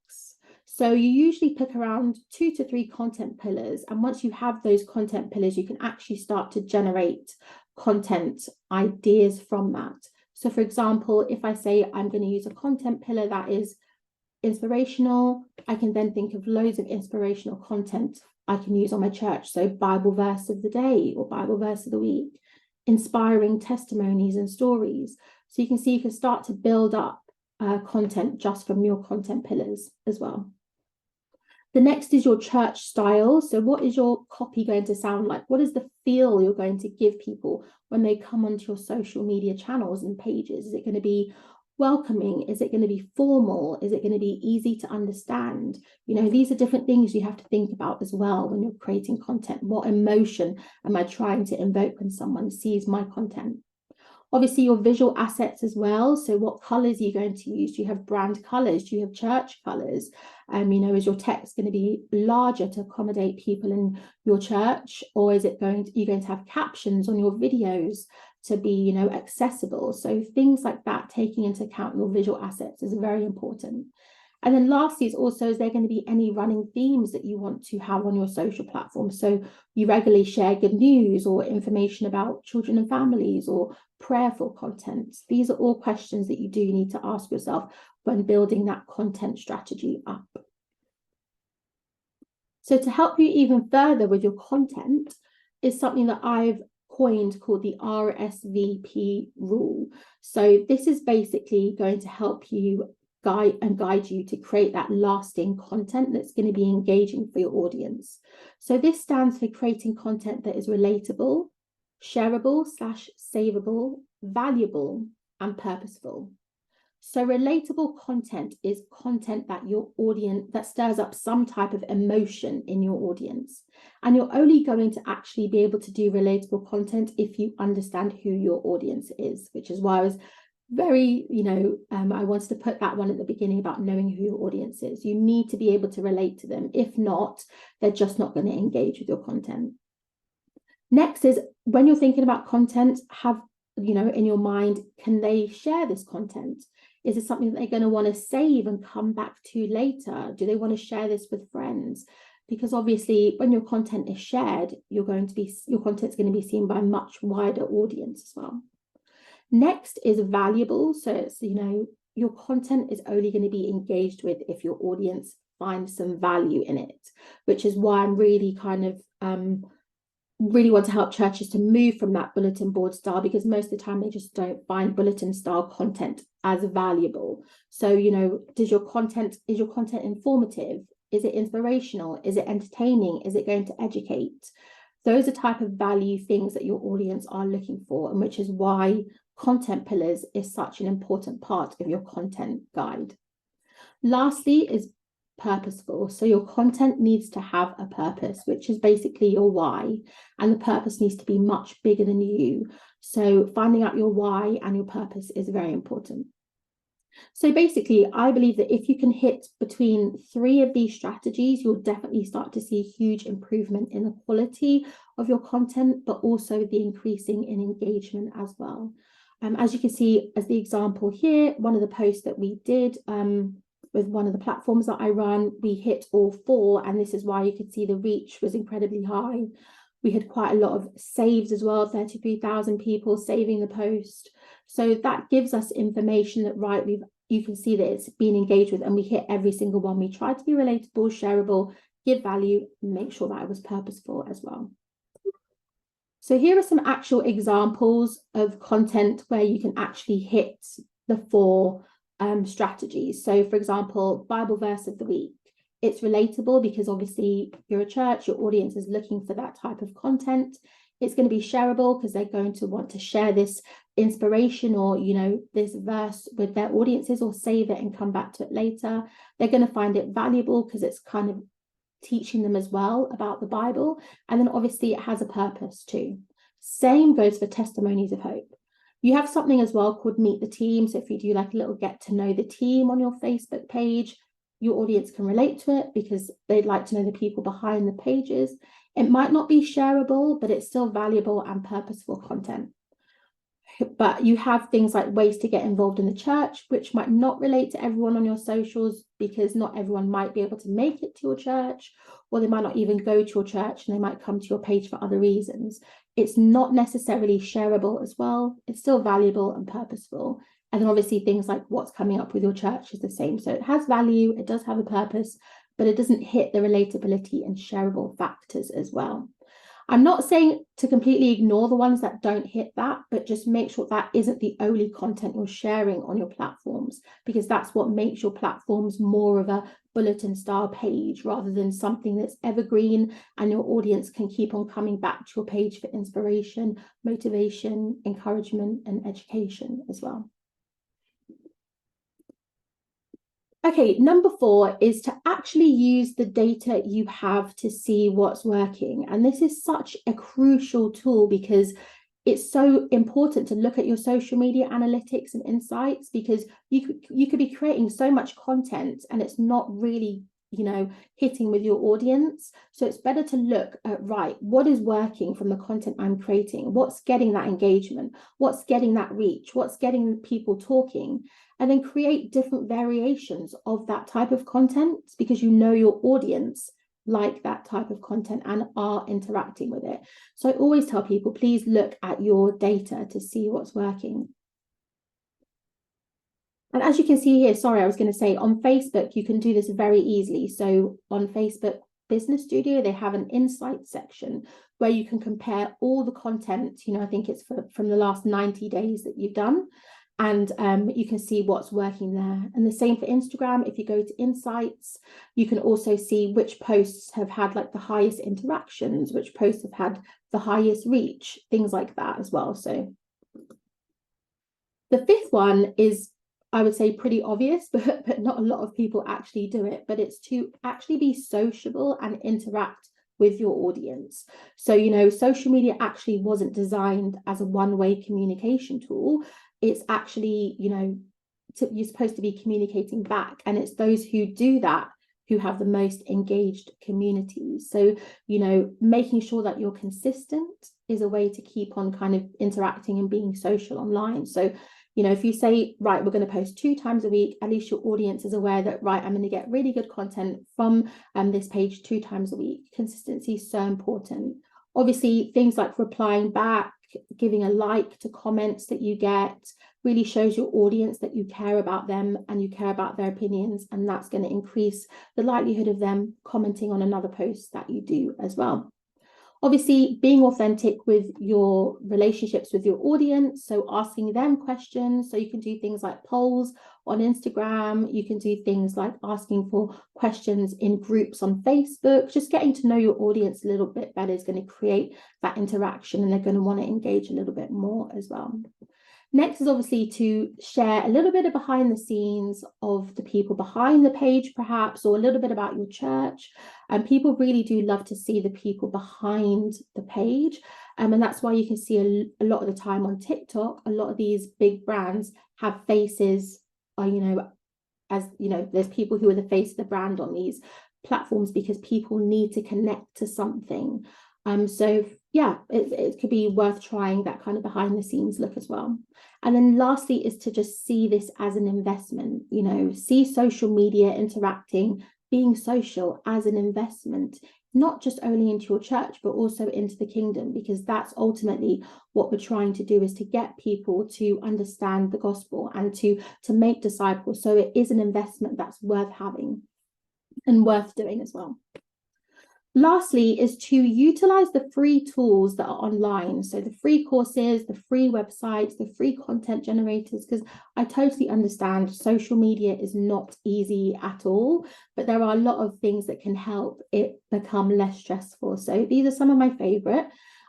So you usually pick around 2 to 3 content pillars. And once you have those content pillars, you can actually start to generate content ideas from that. So for example, if I say I'm going to use a content pillar that is inspirational, I can then think of loads of inspirational content I can use on my church. So Bible verse of the day or Bible verse of the week, inspiring testimonies and stories. So you can see you can start to build up content just from your content pillars as well. The next is your church style. So what is your copy going to sound like? What is the feel you're going to give people when they come onto your social media channels and pages? Is it going to be welcoming? Is it going to be formal? Is it going to be easy to understand? You know, these are different things you have to think about as well when you're creating content. What emotion am I trying to invoke when someone sees my content? Obviously, your visual assets as well. So what colors are you going to use? Do you have brand colors? Do you have church colors? Is your text going to be larger to accommodate people in your church? Or is it you're going to have captions on your videos to be, accessible? So things like that, taking into account your visual assets is very important. And then lastly is there going to be any running themes that you want to have on your social platform? So you regularly share good news or information about children and families or prayerful content. These are all questions that you do need to ask yourself when building that content strategy up. So to help you even further with your content is something that I've coined called the RSVP rule. So this is basically going to help you guide you to create that lasting content that's going to be engaging for your audience. So this stands for creating content that is relatable, shareable / savable, valuable, and purposeful. So relatable content is content that your audience, that stirs up some type of emotion in your audience. And you're only going to actually be able to do relatable content if you understand who your audience is, which is why I was very, I wanted to put that one at the beginning about knowing who your audience is. You need to be able to relate to them. If not, they're just not going to engage with your content. Next is, when you're thinking about content, have, in your mind, can they share this content? Is it something that they're going to want to save and come back to later? Do they want to share this with friends? Because obviously, when your content is shared, your content's going to be seen by a much wider audience as well. Next is valuable. So it's, your content is only going to be engaged with if your audience finds some value in it, which is why I'm really really want to help churches to move from that bulletin board style, because most of the time they just don't find bulletin style content as valuable. So, is your content informative? Is it inspirational? Is it entertaining? Is it going to educate? Those are type of value things that your audience are looking for, and which is why content pillars is such an important part of your content guide. Lastly is purposeful. So your content needs to have a purpose, which is basically your why, and the purpose needs to be much bigger than you. So finding out your why and your purpose is very important. So basically, I believe that if you can hit between 3 of these strategies, you'll definitely start to see huge improvement in the quality of your content, but also the increasing in engagement as well. As you can see, as the example here, one of the posts that we did with one of the platforms that I run, we hit all 4, and this is why you could see the reach was incredibly high. We had quite a lot of saves as well, 33,000 people saving the post. So that gives us information that, right, you can see that it's been engaged with, and we hit every single one. We tried to be relatable, shareable, give value, make sure that it was purposeful as well. So here are some actual examples of content where you can actually hit the 4 strategies. So for example, Bible verse of the week. It's relatable because obviously you're a church, your audience is looking for that type of content. It's going to be shareable because they're going to want to share this inspiration or, this verse with their audiences, or save it and come back to it later. They're going to find it valuable because it's kind of teaching them as well about the Bible. And then obviously it has a purpose too. Same goes for testimonies of hope. You have something as well called Meet the Team. So if you do like a little get to know the team on your Facebook page, your audience can relate to it because they'd like to know the people behind the pages. It might not be shareable, but it's still valuable and purposeful content. But you have things like ways to get involved in the church, which might not relate to everyone on your socials because not everyone might be able to make it to your church, or they might not even go to your church and they might come to your page for other reasons. It's not necessarily shareable as well. It's still valuable and purposeful. And then obviously things like what's coming up with your church is the same. So it has value, it does have a purpose, but it doesn't hit the relatability and shareable factors as well. I'm not saying to completely ignore the ones that don't hit that, but just make sure that isn't the only content you're sharing on your platforms, because that's what makes your platforms more of a bulletin style page rather than something that's evergreen and your audience can keep on coming back to your page for inspiration, motivation, encouragement, and education as well. Okay, number 4 is to actually use the data you have to see what's working. And this is such a crucial tool because it's so important to look at your social media analytics and insights, because you could be creating so much content and it's not really, hitting with your audience. So it's better to look at, right, what is working from the content I'm creating? What's getting that engagement? What's getting that reach? What's getting people talking? And then create different variations of that type of content because your audience like that type of content and are interacting with it. So I always tell people, please look at your data to see what's working. And as you can see here, sorry, I was going to say on Facebook, you can do this very easily. So on Facebook Business Studio, they have an insight section where you can compare all the content, I think it's from the last 90 days that you've done. And you can see what's working there. And the same for Instagram. If you go to Insights, you can also see which posts have had like the highest interactions, which posts have had the highest reach, things like that as well. So the fifth one is, I would say, pretty obvious, but not a lot of people actually do it. But it's to actually be sociable and interact with your audience. So, you know, social media actually wasn't designed as a one-way communication tool. It's actually, you know, you're supposed to be communicating back, and it's those who do that who have the most engaged communities. So, you know, making sure that you're consistent is a way to keep on kind of interacting and being social online. So, you know, if you say, right, we're going to post 2 times a week, at least your audience is aware that, right, I'm going to get really good content from this page 2 times a week. Consistency is so important. Obviously, things like replying back, giving a like to comments that you get really shows your audience that you care about them and you care about their opinions, and that's going to increase the likelihood of them commenting on another post that you do as well. Obviously, being authentic with your relationships with your audience, so asking them questions. So you can do things like polls on Instagram. You can do things like asking for questions in groups on Facebook. Just getting to know your audience a little bit better is going to create that interaction, and they're going to want to engage a little bit more as well. Next is obviously to share a little bit of behind the scenes of the people behind the page, perhaps, or a little bit about your church. And people really do love to see the people behind the page. And that's why you can see a lot of the time on TikTok, a lot of these big brands have faces, you know, as you know, there's people who are the face of the brand on these platforms because people need to connect to something. So yeah, it could be worth trying that kind of behind the scenes look as well. And then lastly is to just see this as an investment, you know, see social media interacting, being social as an investment, not just only into your church, but also into the kingdom, because that's ultimately what we're trying to do, is to get people to understand the gospel and to make disciples. So it is an investment that's worth having and worth doing as well. Lastly is to utilize the free tools that are online. So the free courses, the free websites, the free content generators, because I totally understand social media is not easy at all, but there are a lot of things that can help it become less stressful. So these are some of my favorite.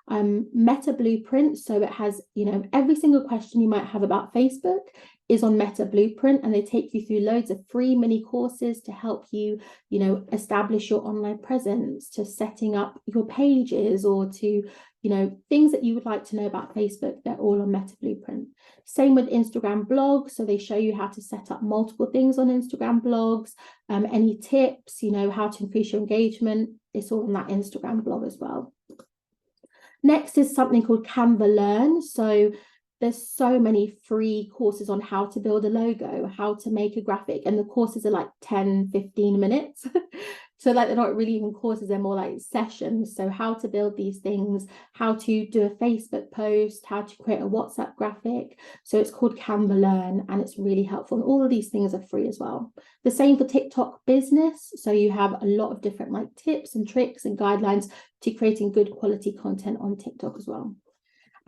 Meta Blueprint. So it has, you know, every single question you might have about Facebook is on Meta Blueprint, and they take you through loads of free mini courses to help you, you know, establish your online presence, to setting up your pages, or to, you know, things that you would like to know about Facebook. They're all on Meta Blueprint. Same with Instagram blogs. So they show you how to set up multiple things on Instagram blogs, any tips, you know, how to increase your engagement. It's all on that Instagram blog as well. Next is something called Canva Learn. So there's so many free courses on how to build a logo, how to make a graphic, and the courses are like 10, 15 minutes. So like they're not really even courses, they're more like sessions. So how to build these things, how to do a Facebook post, how to create a WhatsApp graphic. So it's called Canva Learn, and it's really helpful. And all of these things are free as well. The same for TikTok Business. So you have a lot of different like tips and tricks and guidelines to creating good quality content on TikTok as well.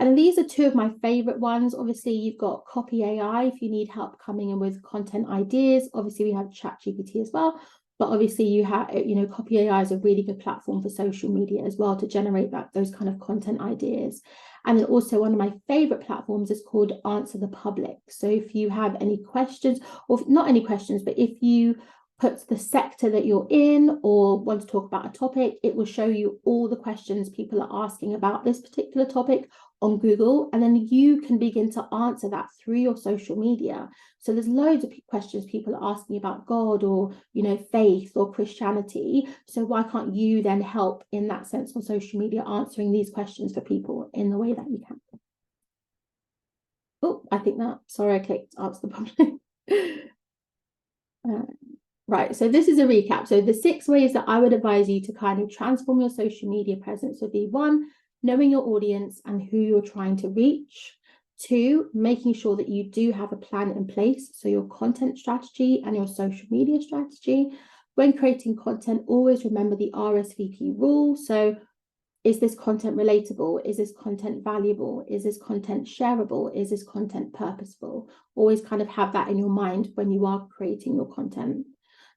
And these are 2 of my favorite ones. Obviously, you've got Copy AI if you need help coming in with content ideas. Obviously, we have ChatGPT as well. But obviously, you have, you know, Copy AI is a really good platform for social media as well to generate those kind of content ideas. And then also one of my favorite platforms is called Answer the Public. So if you have any questions, or not any questions, but if you put the sector that you're in or want to talk about a topic, it will show you all the questions people are asking about this particular topic on Google, and then you can begin to answer that through your social media. So there's loads of questions people are asking about God, or, you know, faith or Christianity. So why can't you then help in that sense on social media, answering these questions for people in the way that you can? Oh, I think that, sorry, I clicked Answer the Public. Right, so this is a recap. So the 6 ways that I would advise you to kind of transform your social media presence would be: 1, knowing your audience and who you're trying to reach. 2, making sure that you do have a plan in place, so your content strategy and your social media strategy. When creating content, always remember the RSVP rule. So is this content relatable? Is this content valuable? Is this content shareable? Is this content purposeful? Always kind of have that in your mind when you are creating your content.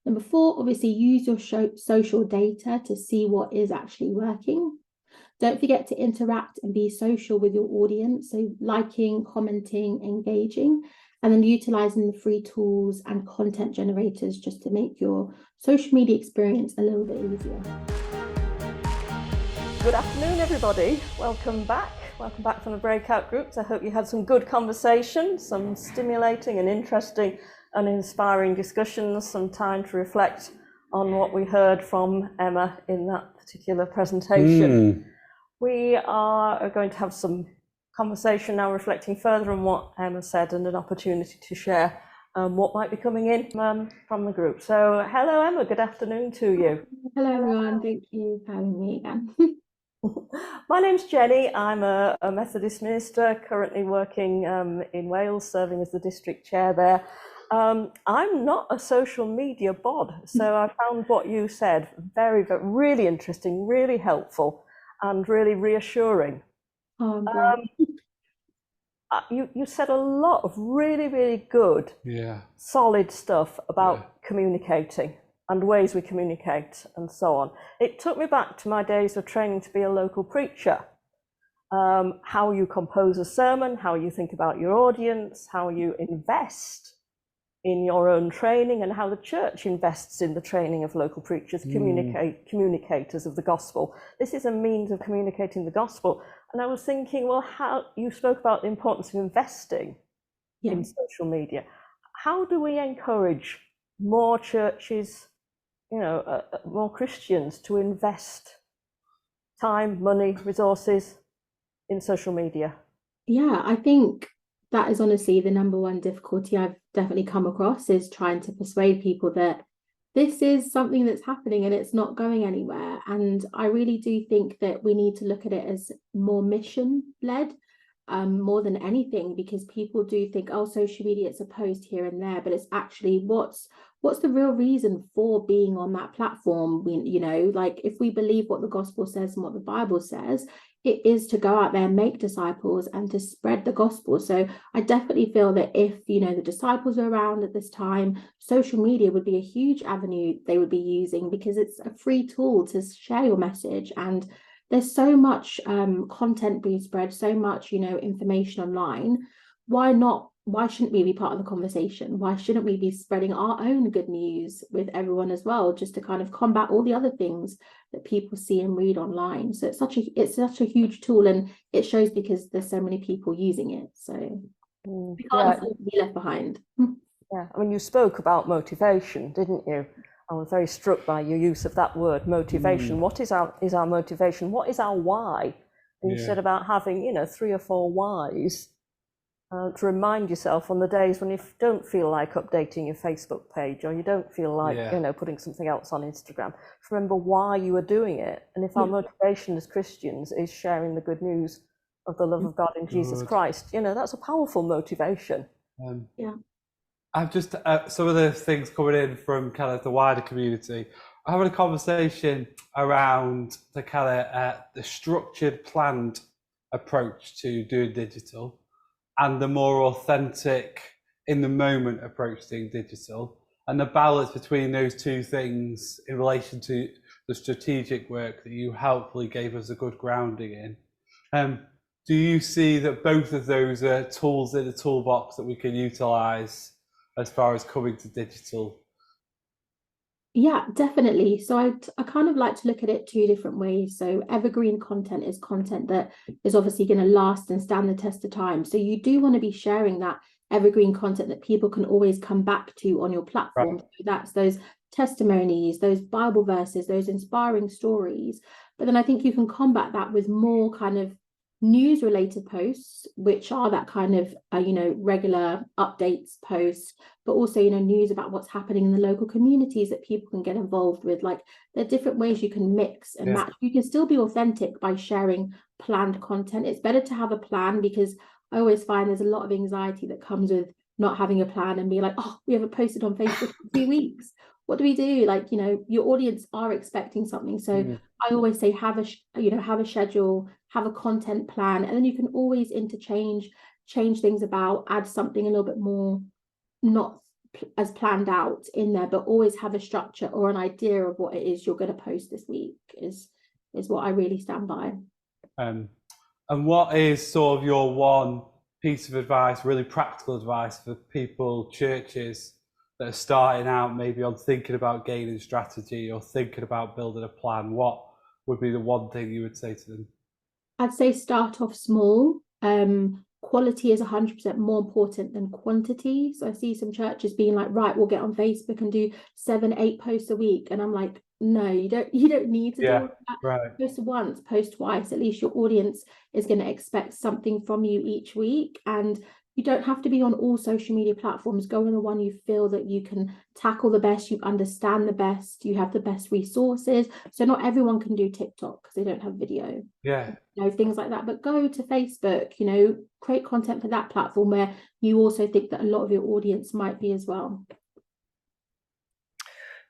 Number 4, obviously use your social data to see what is actually working. Don't forget to interact and be social with your audience. So liking, commenting, engaging, and then utilizing the free tools and content generators just to make your social media experience a little bit easier. Good afternoon, everybody. Welcome back. Welcome back from the breakout groups. I hope you had some good conversations, some stimulating and interesting and inspiring discussions, some time to reflect on what we heard from Emma in that particular presentation. We are going to have some conversation now, reflecting further on what Emma said and an opportunity to share what might be coming in from the group. So hello, Emma. Good afternoon to you. Hello, everyone. Thank you for having me again. My name's Jenny. I'm a Methodist minister, currently working in Wales, serving as the district chair there. I'm not a social media bod, so I found what you said very, very, really interesting, really helpful, and really reassuring. You said a lot of really, really good, solid stuff about communicating and ways we communicate and so on. It took me back to my days of training to be a local preacher. How you compose a sermon, how you think about your audience, how you invest in your own training, and how the church invests in the training of local preachers, communicators of the gospel. This is a means of communicating the gospel. And I was thinking, well, how you spoke about the importance of investing in social media. How do we encourage more churches, more Christians to invest time, money, resources in social media? Yeah, I think that is honestly the number one difficulty I've definitely come across, is trying to persuade people that this is something that's happening and it's not going anywhere. And I really do think that we need to look at it as more mission-led, more than anything, because people do think, oh, social media, it's a post here and there, but it's actually what's the real reason for being on that platform? Like if we believe what the gospel says and what the Bible says, it is to go out there, make disciples, and to spread the gospel. So I definitely feel that if, the disciples were around at this time, social media would be a huge avenue they would be using, because it's a free tool to share your message. And there's so much content being spread, so much, information online. Why shouldn't we be part of the conversation? Why shouldn't we be spreading our own good news with everyone as well, just to kind of combat all the other things that people see and read online? So it's such a huge tool, and it shows because there's so many people using it. So we can't afford to be left behind. Yeah, I mean, you spoke about motivation, didn't you? I was very struck by your use of that word, motivation. What is our motivation? What is our why? And you said about having, 3 or 4 whys. To remind yourself on the days when you don't feel like updating your Facebook page, or you don't feel like putting something else on Instagram, to remember why you are doing it. And if our motivation as Christians is sharing the good news of the love of God in Jesus Christ, that's a powerful motivation. I've just some of the things coming in from kind of the wider community. I having a conversation around the kind of the structured, planned approach to doing digital, and the more authentic, in the moment approach to doing digital, and the balance between those two things in relation to the strategic work that you helpfully gave us a good grounding in. Do you see that both of those are tools in the toolbox that we can utilise as far as coming to digital? Yeah, definitely. So I kind of like to look at it 2 different ways. So evergreen content is content that is obviously going to last and stand the test of time. So you do want to be sharing that evergreen content that people can always come back to on your platform. So that's those testimonies, those Bible verses, those inspiring stories. But then I think you can combat that with more kind of news related posts, which are that kind of regular updates posts, but also news about what's happening in the local communities that people can get involved with. Like, there are different ways you can mix and match. You can still be authentic by sharing planned content. It's better to have a plan, because I always find there's a lot of anxiety that comes with not having a plan and be like, oh, we haven't posted on Facebook for 2 weeks. what do we do? Like, you know, your audience are expecting something. So I always say have a schedule, have a content plan, and then you can always change things about, add something a little bit more not as planned out in there, but always have a structure or an idea of what it is you're going to post this week is what I really stand by. And what is sort of your one piece of advice, really practical advice for people, churches that are starting out maybe on thinking about gaining strategy or thinking about building a plan? What would be the one thing you would say to them? I'd say start off small. Quality is 100% more important than quantity. So I see some churches being like, right, we'll get on Facebook and do 7-8 posts a week. And I'm like, no, you don't need to do that. Right. Post once, post twice. At least your audience is going to expect something from you each week. And you don't have to be on all social media platforms. Go on the one you feel that you can tackle the best, you understand the best, you have the best resources. So not everyone can do TikTok because they don't have video. Yeah. You know, things like that. But go to Facebook, you know, create content for that platform where you also think that a lot of your audience might be as well.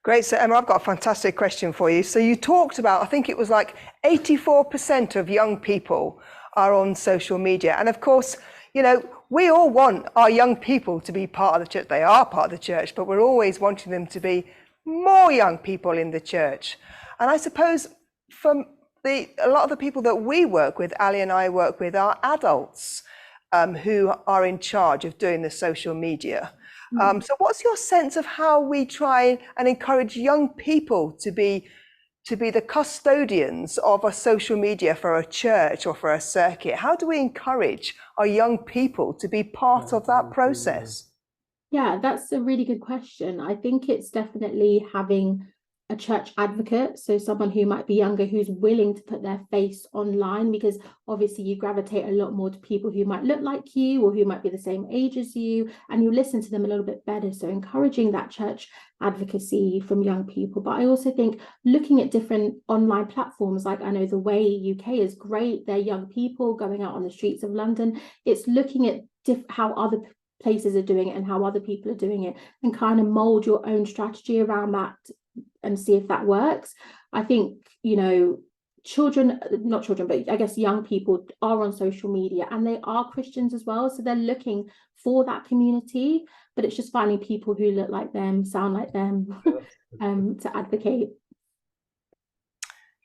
Great. So Emma, I've got a fantastic question for you. So you talked about, I think it was like 84% of young people are on social media. And of course, you know, we all want our young people to be part of the church. They are part of the church, but we're always wanting them to be more young people in the church. And I suppose from a lot of the people that we work with, Ali and I work with, are adults who are in charge of doing the social media. So what's your sense of how we try and encourage young people to be the custodians of a social media for a church or for a circuit? How do we encourage our young people to be part of that process? Yeah, that's a really good question. I think it's definitely having a church advocate, so someone who might be younger who's willing to put their face online, because obviously you gravitate a lot more to people who might look like you or who might be the same age as you, and you listen to them a little bit better. So encouraging that church advocacy from young people. But I also think looking at different online platforms, like I know the Way UK is great. They're young people going out on the streets of London. It's looking at how other places are doing it and how other people are doing it, and kind of mold your own strategy around that and see if that works. I think, you know, not children, but I guess young people are on social media and they are Christians as well. So they're looking for that community, but it's just finding people who look like them, sound like them, to advocate.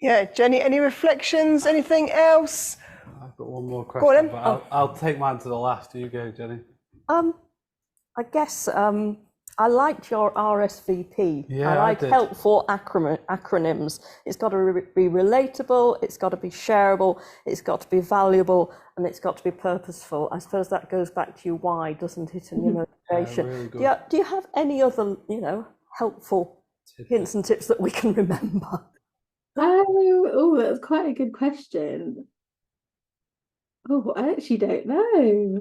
Yeah, Jenny, any reflections, anything else? I've got one more question, but I'll take mine to the last. You go, Jenny. I guess I liked your RSVP. Yeah, I like helpful acronyms. It's got to be relatable, it's got to be shareable, it's got to be valuable, and it's got to be purposeful. I suppose that goes back to your why, doesn't it, and your motivation. Really do you have any other, you know, helpful hints and tips that we can remember? Oh, that's quite a good question. Oh, I actually don't know.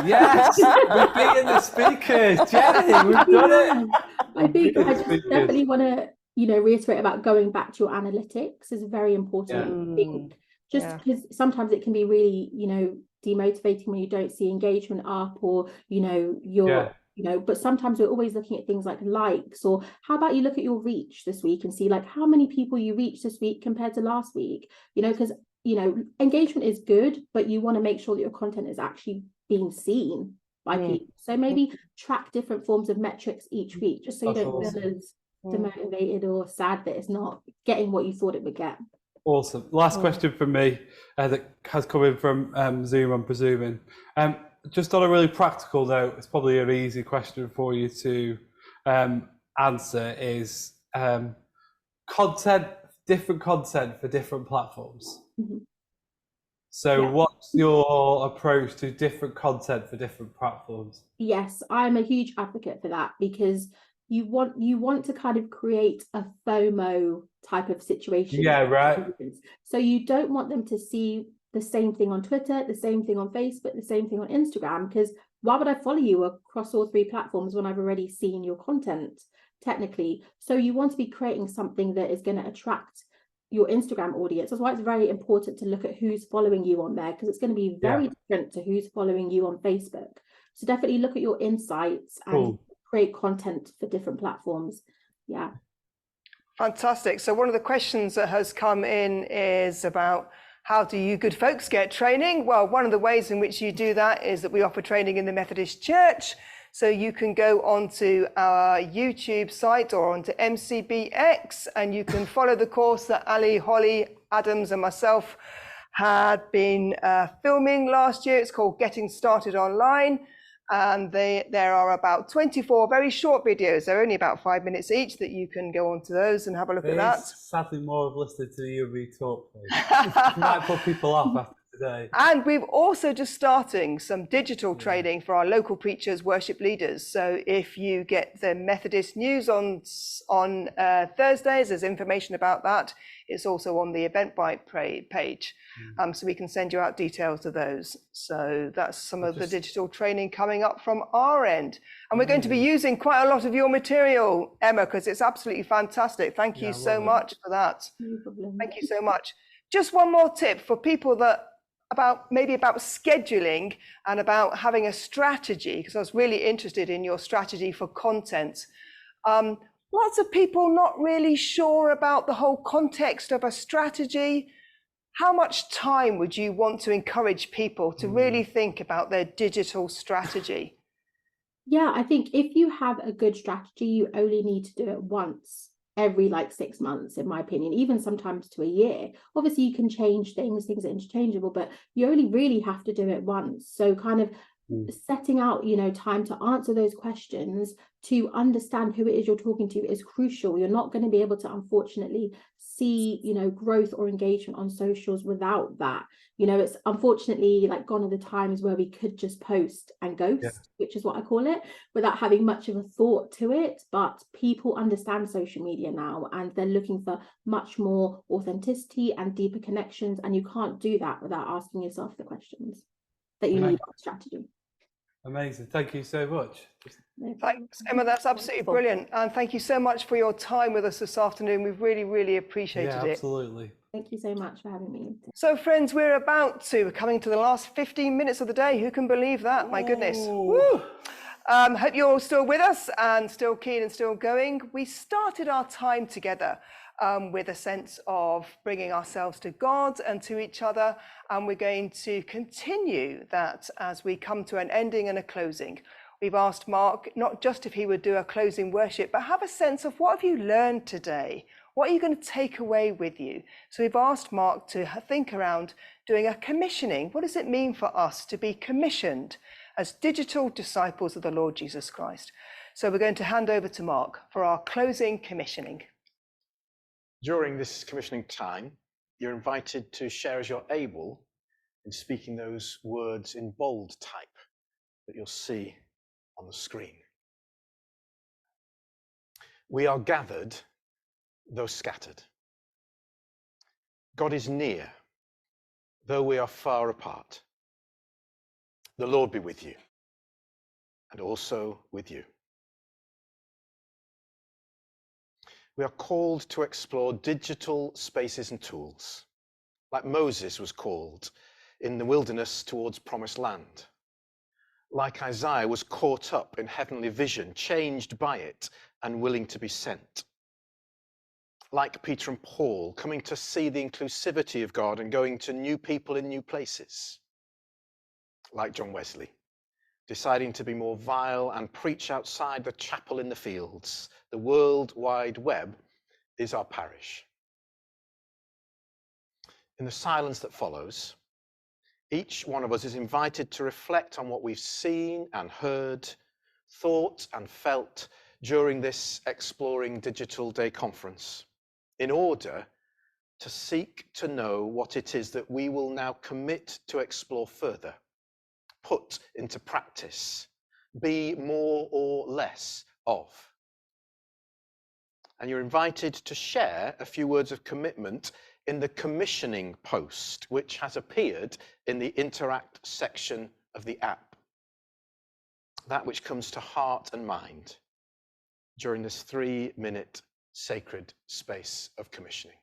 Yes, we're being the speakers, Jenny. We've done it. I think I just definitely want to, you know, reiterate about going back to your analytics is very important. I think just because sometimes it can be really, you know, demotivating when you don't see engagement up, or you know, you know, but sometimes we're always looking at things like likes, or how about you look at your reach this week and see like how many people you reached this week compared to last week, you know, because you know, engagement is good, but you want to make sure that your content is actually being seen by people. So maybe track different forms of metrics each week, just so you don't feel as demotivated or sad that it's not getting what you thought it would get. Awesome. Last question from me that has come in from Zoom, I'm presuming. Just on a really practical note, it's probably an easy question for you to answer is different content for different platforms. So what's your approach to different content for different platforms? Yes, I'm a huge advocate for that, because you want to kind of create a FOMO type of situation. Yeah, right. So you don't want them to see the same thing on Twitter, the same thing on Facebook, the same thing on Instagram, because why would I follow you across all three platforms when I've already seen your content technically? So you want to be creating something that is going to attract your Instagram audience. That's why it's very important to look at who's following you on there, because it's going to be very different to who's following you on Facebook. So definitely look at your insights and create content for different platforms. Yeah. Fantastic. So one of the questions that has come in is about how do you good folks get training? Well, one of the ways in which you do that is that we offer training in the Methodist Church. So you can go onto our YouTube site or onto MCBX and you can follow the course that Ali, Holly, Adams and myself had been filming last year. It's called Getting Started Online. And there are about 24 very short videos. They're only about 5 minutes each that you can go onto those and have a look at that. Sadly, more of listening to you and me talk, please. Might put people off after today. And we've also just starting some digital training for our local preachers, worship leaders. So if you get the Methodist news on Thursdays, there's information about that. It's also on the Eventbrite page. So we can send you out details of those. So that's some of the digital training coming up from our end. And we're going to be using quite a lot of your material, Emma, because it's absolutely fantastic. Thank you so much for that. No problem. Thank you so much. Just one more tip for people that about scheduling and about having a strategy, because I was really interested in your strategy for content. Lots of people not really sure about the whole context of a strategy. How much time would you want to encourage people to really think about their digital strategy? Yeah, I think if you have a good strategy, you only need to do it once every 6 months, in my opinion, even sometimes to a year. Obviously, you can change things are interchangeable, but you only really have to do it once. So kind of setting out, time to answer those questions, to understand who it is you're talking to is crucial. You're not going to be able to, unfortunately, see, growth or engagement on socials without that. It's unfortunately gone are the times where we could just post and ghost, which is what I call it, without having much of a thought to it. But people understand social media now and they're looking for much more authenticity and deeper connections. And you can't do that without asking yourself the questions that you need on strategy. Amazing. Thank you so much. Thanks, Emma. That's absolutely brilliant. And thank you so much for your time with us this afternoon. We've really, really appreciated it. Absolutely. Thank you so much for having me. So, friends, we're coming to the last 15 minutes of the day. Who can believe that? My goodness. Woo! Hope you're all still with us and still keen and still going. We started our time together with a sense of bringing ourselves to God and to each other. And we're going to continue that as we come to an ending and a closing. We've asked Mark not just if he would do a closing worship, but have a sense of what have you learned today? What are you going to take away with you? So we've asked Mark to think around doing a commissioning. What does it mean for us to be commissioned as digital disciples of the Lord Jesus Christ? So we're going to hand over to Mark for our closing commissioning. During this commissioning time, you're invited to share as you're able in speaking those words in bold type that you'll see on the screen. We are gathered, though scattered. God is near, though we are far apart. The Lord be with you, and also with you. We are called to explore digital spaces and tools, like Moses was called in the wilderness towards promised land, like Isaiah was caught up in heavenly vision, changed by it, and willing to be sent, like Peter and Paul coming to see the inclusivity of God and going to new people in new places, like John Wesley, deciding to be more vile and preach outside the chapel in the fields. The World Wide Web is our parish. In the silence that follows, each one of us is invited to reflect on what we've seen and heard, thought and felt during this Exploring Digital Day conference, in order to seek to know what it is that we will now commit to explore further, put into practice, be more or less of. And you're invited to share a few words of commitment in the commissioning post, which has appeared in the Interact section of the app. That which comes to heart and mind during this 3-minute sacred space of commissioning.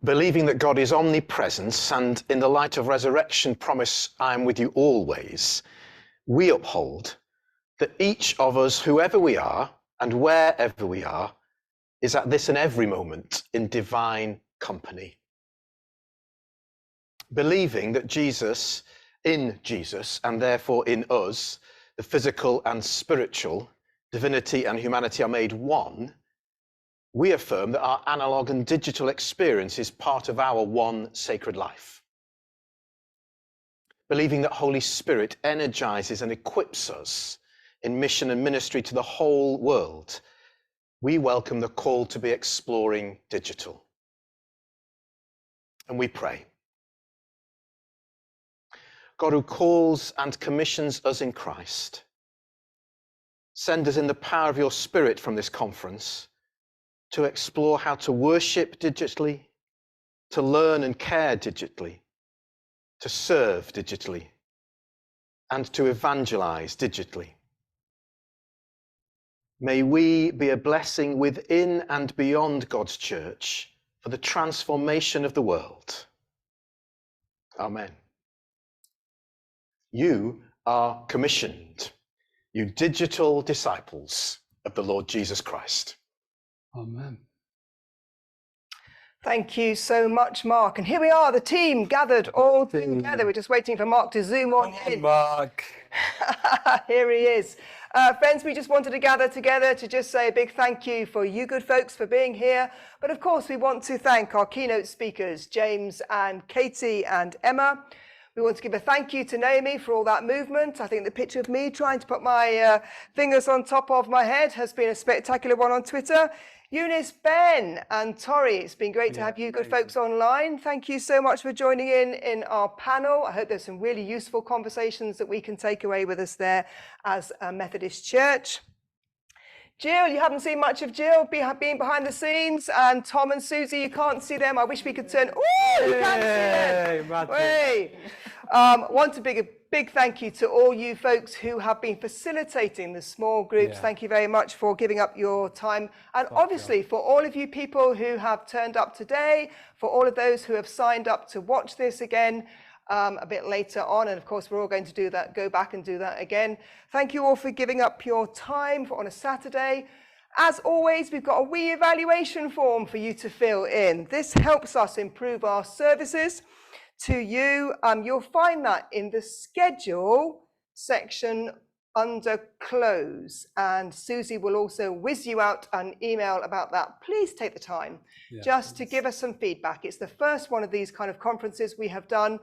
believing that God is omnipresent and in the light of resurrection promise, I am with you always, we uphold that each of us, whoever we are and wherever we are, is at this and every moment in divine company. Believing that Jesus, in Jesus, and therefore in us, the physical and spiritual, divinity and humanity are made one, we affirm that our analog and digital experience is part of our one sacred life. Believing that Holy Spirit energizes and equips us in mission and ministry to the whole world, we welcome the call to be exploring digital. And we pray. God, who calls and commissions us in Christ, send us in the power of your Spirit from this conference to explore how to worship digitally, to learn and care digitally, to serve digitally, and to evangelize digitally. May we be a blessing within and beyond God's church for the transformation of the world. Amen. You are commissioned, you digital disciples of the Lord Jesus Christ. Amen. Thank you so much, Mark. And here we are, the team gathered all together. We're just waiting for Mark to zoom on in. Mark. Here he is. Friends, we just wanted to gather together to just say a big thank you for you good folks for being here. But of course, we want to thank our keynote speakers, James and Katie and Emma. We want to give a thank you to Naomi for all that movement. I think the picture of me trying to put my fingers on top of my head has been a spectacular one on Twitter. Eunice, Ben and Tori, it's been great to have you good folks online. Thank you so much for joining in our panel. I hope there's some really useful conversations that we can take away with us there as a Methodist Church. Jill, you haven't seen much of Jill being behind the scenes, and Tom and Susie, you can't see them. I wish we could turn. Oh, you can't see them. Hey. Want to big thank you to all you folks who have been facilitating the small groups. Thank you very much for giving up your time. And obviously for all of you people who have turned up today, for all of those who have signed up to watch this again a bit later on. And of course, we're all going to do that, go back and do that again. Thank you all for giving up your time on a Saturday. As always, we've got a wee evaluation form for you to fill in. This helps us improve our services to you. You'll find that in the schedule section under close, and Susie will also whiz you out an email about that. Please take the time just to give us some feedback. It's the first one of these kind of conferences we have done.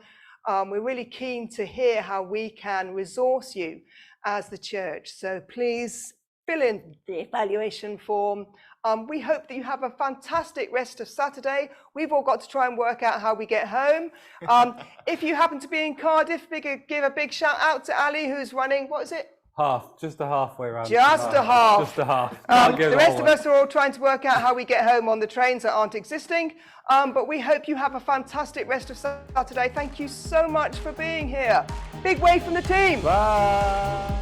We're really keen to hear how we can resource you as the church. So please fill in the evaluation form. We hope that you have a fantastic rest of Saturday. We've all got to try and work out how we get home. If you happen to be in Cardiff, give a big shout out to Ali, who's running, what is it? Just a halfway round. Just a half. Just a half. The rest of us are all trying to work out how we get home on the trains that aren't existing. But we hope you have a fantastic rest of Saturday. Thank you so much for being here. Big wave from the team. Bye.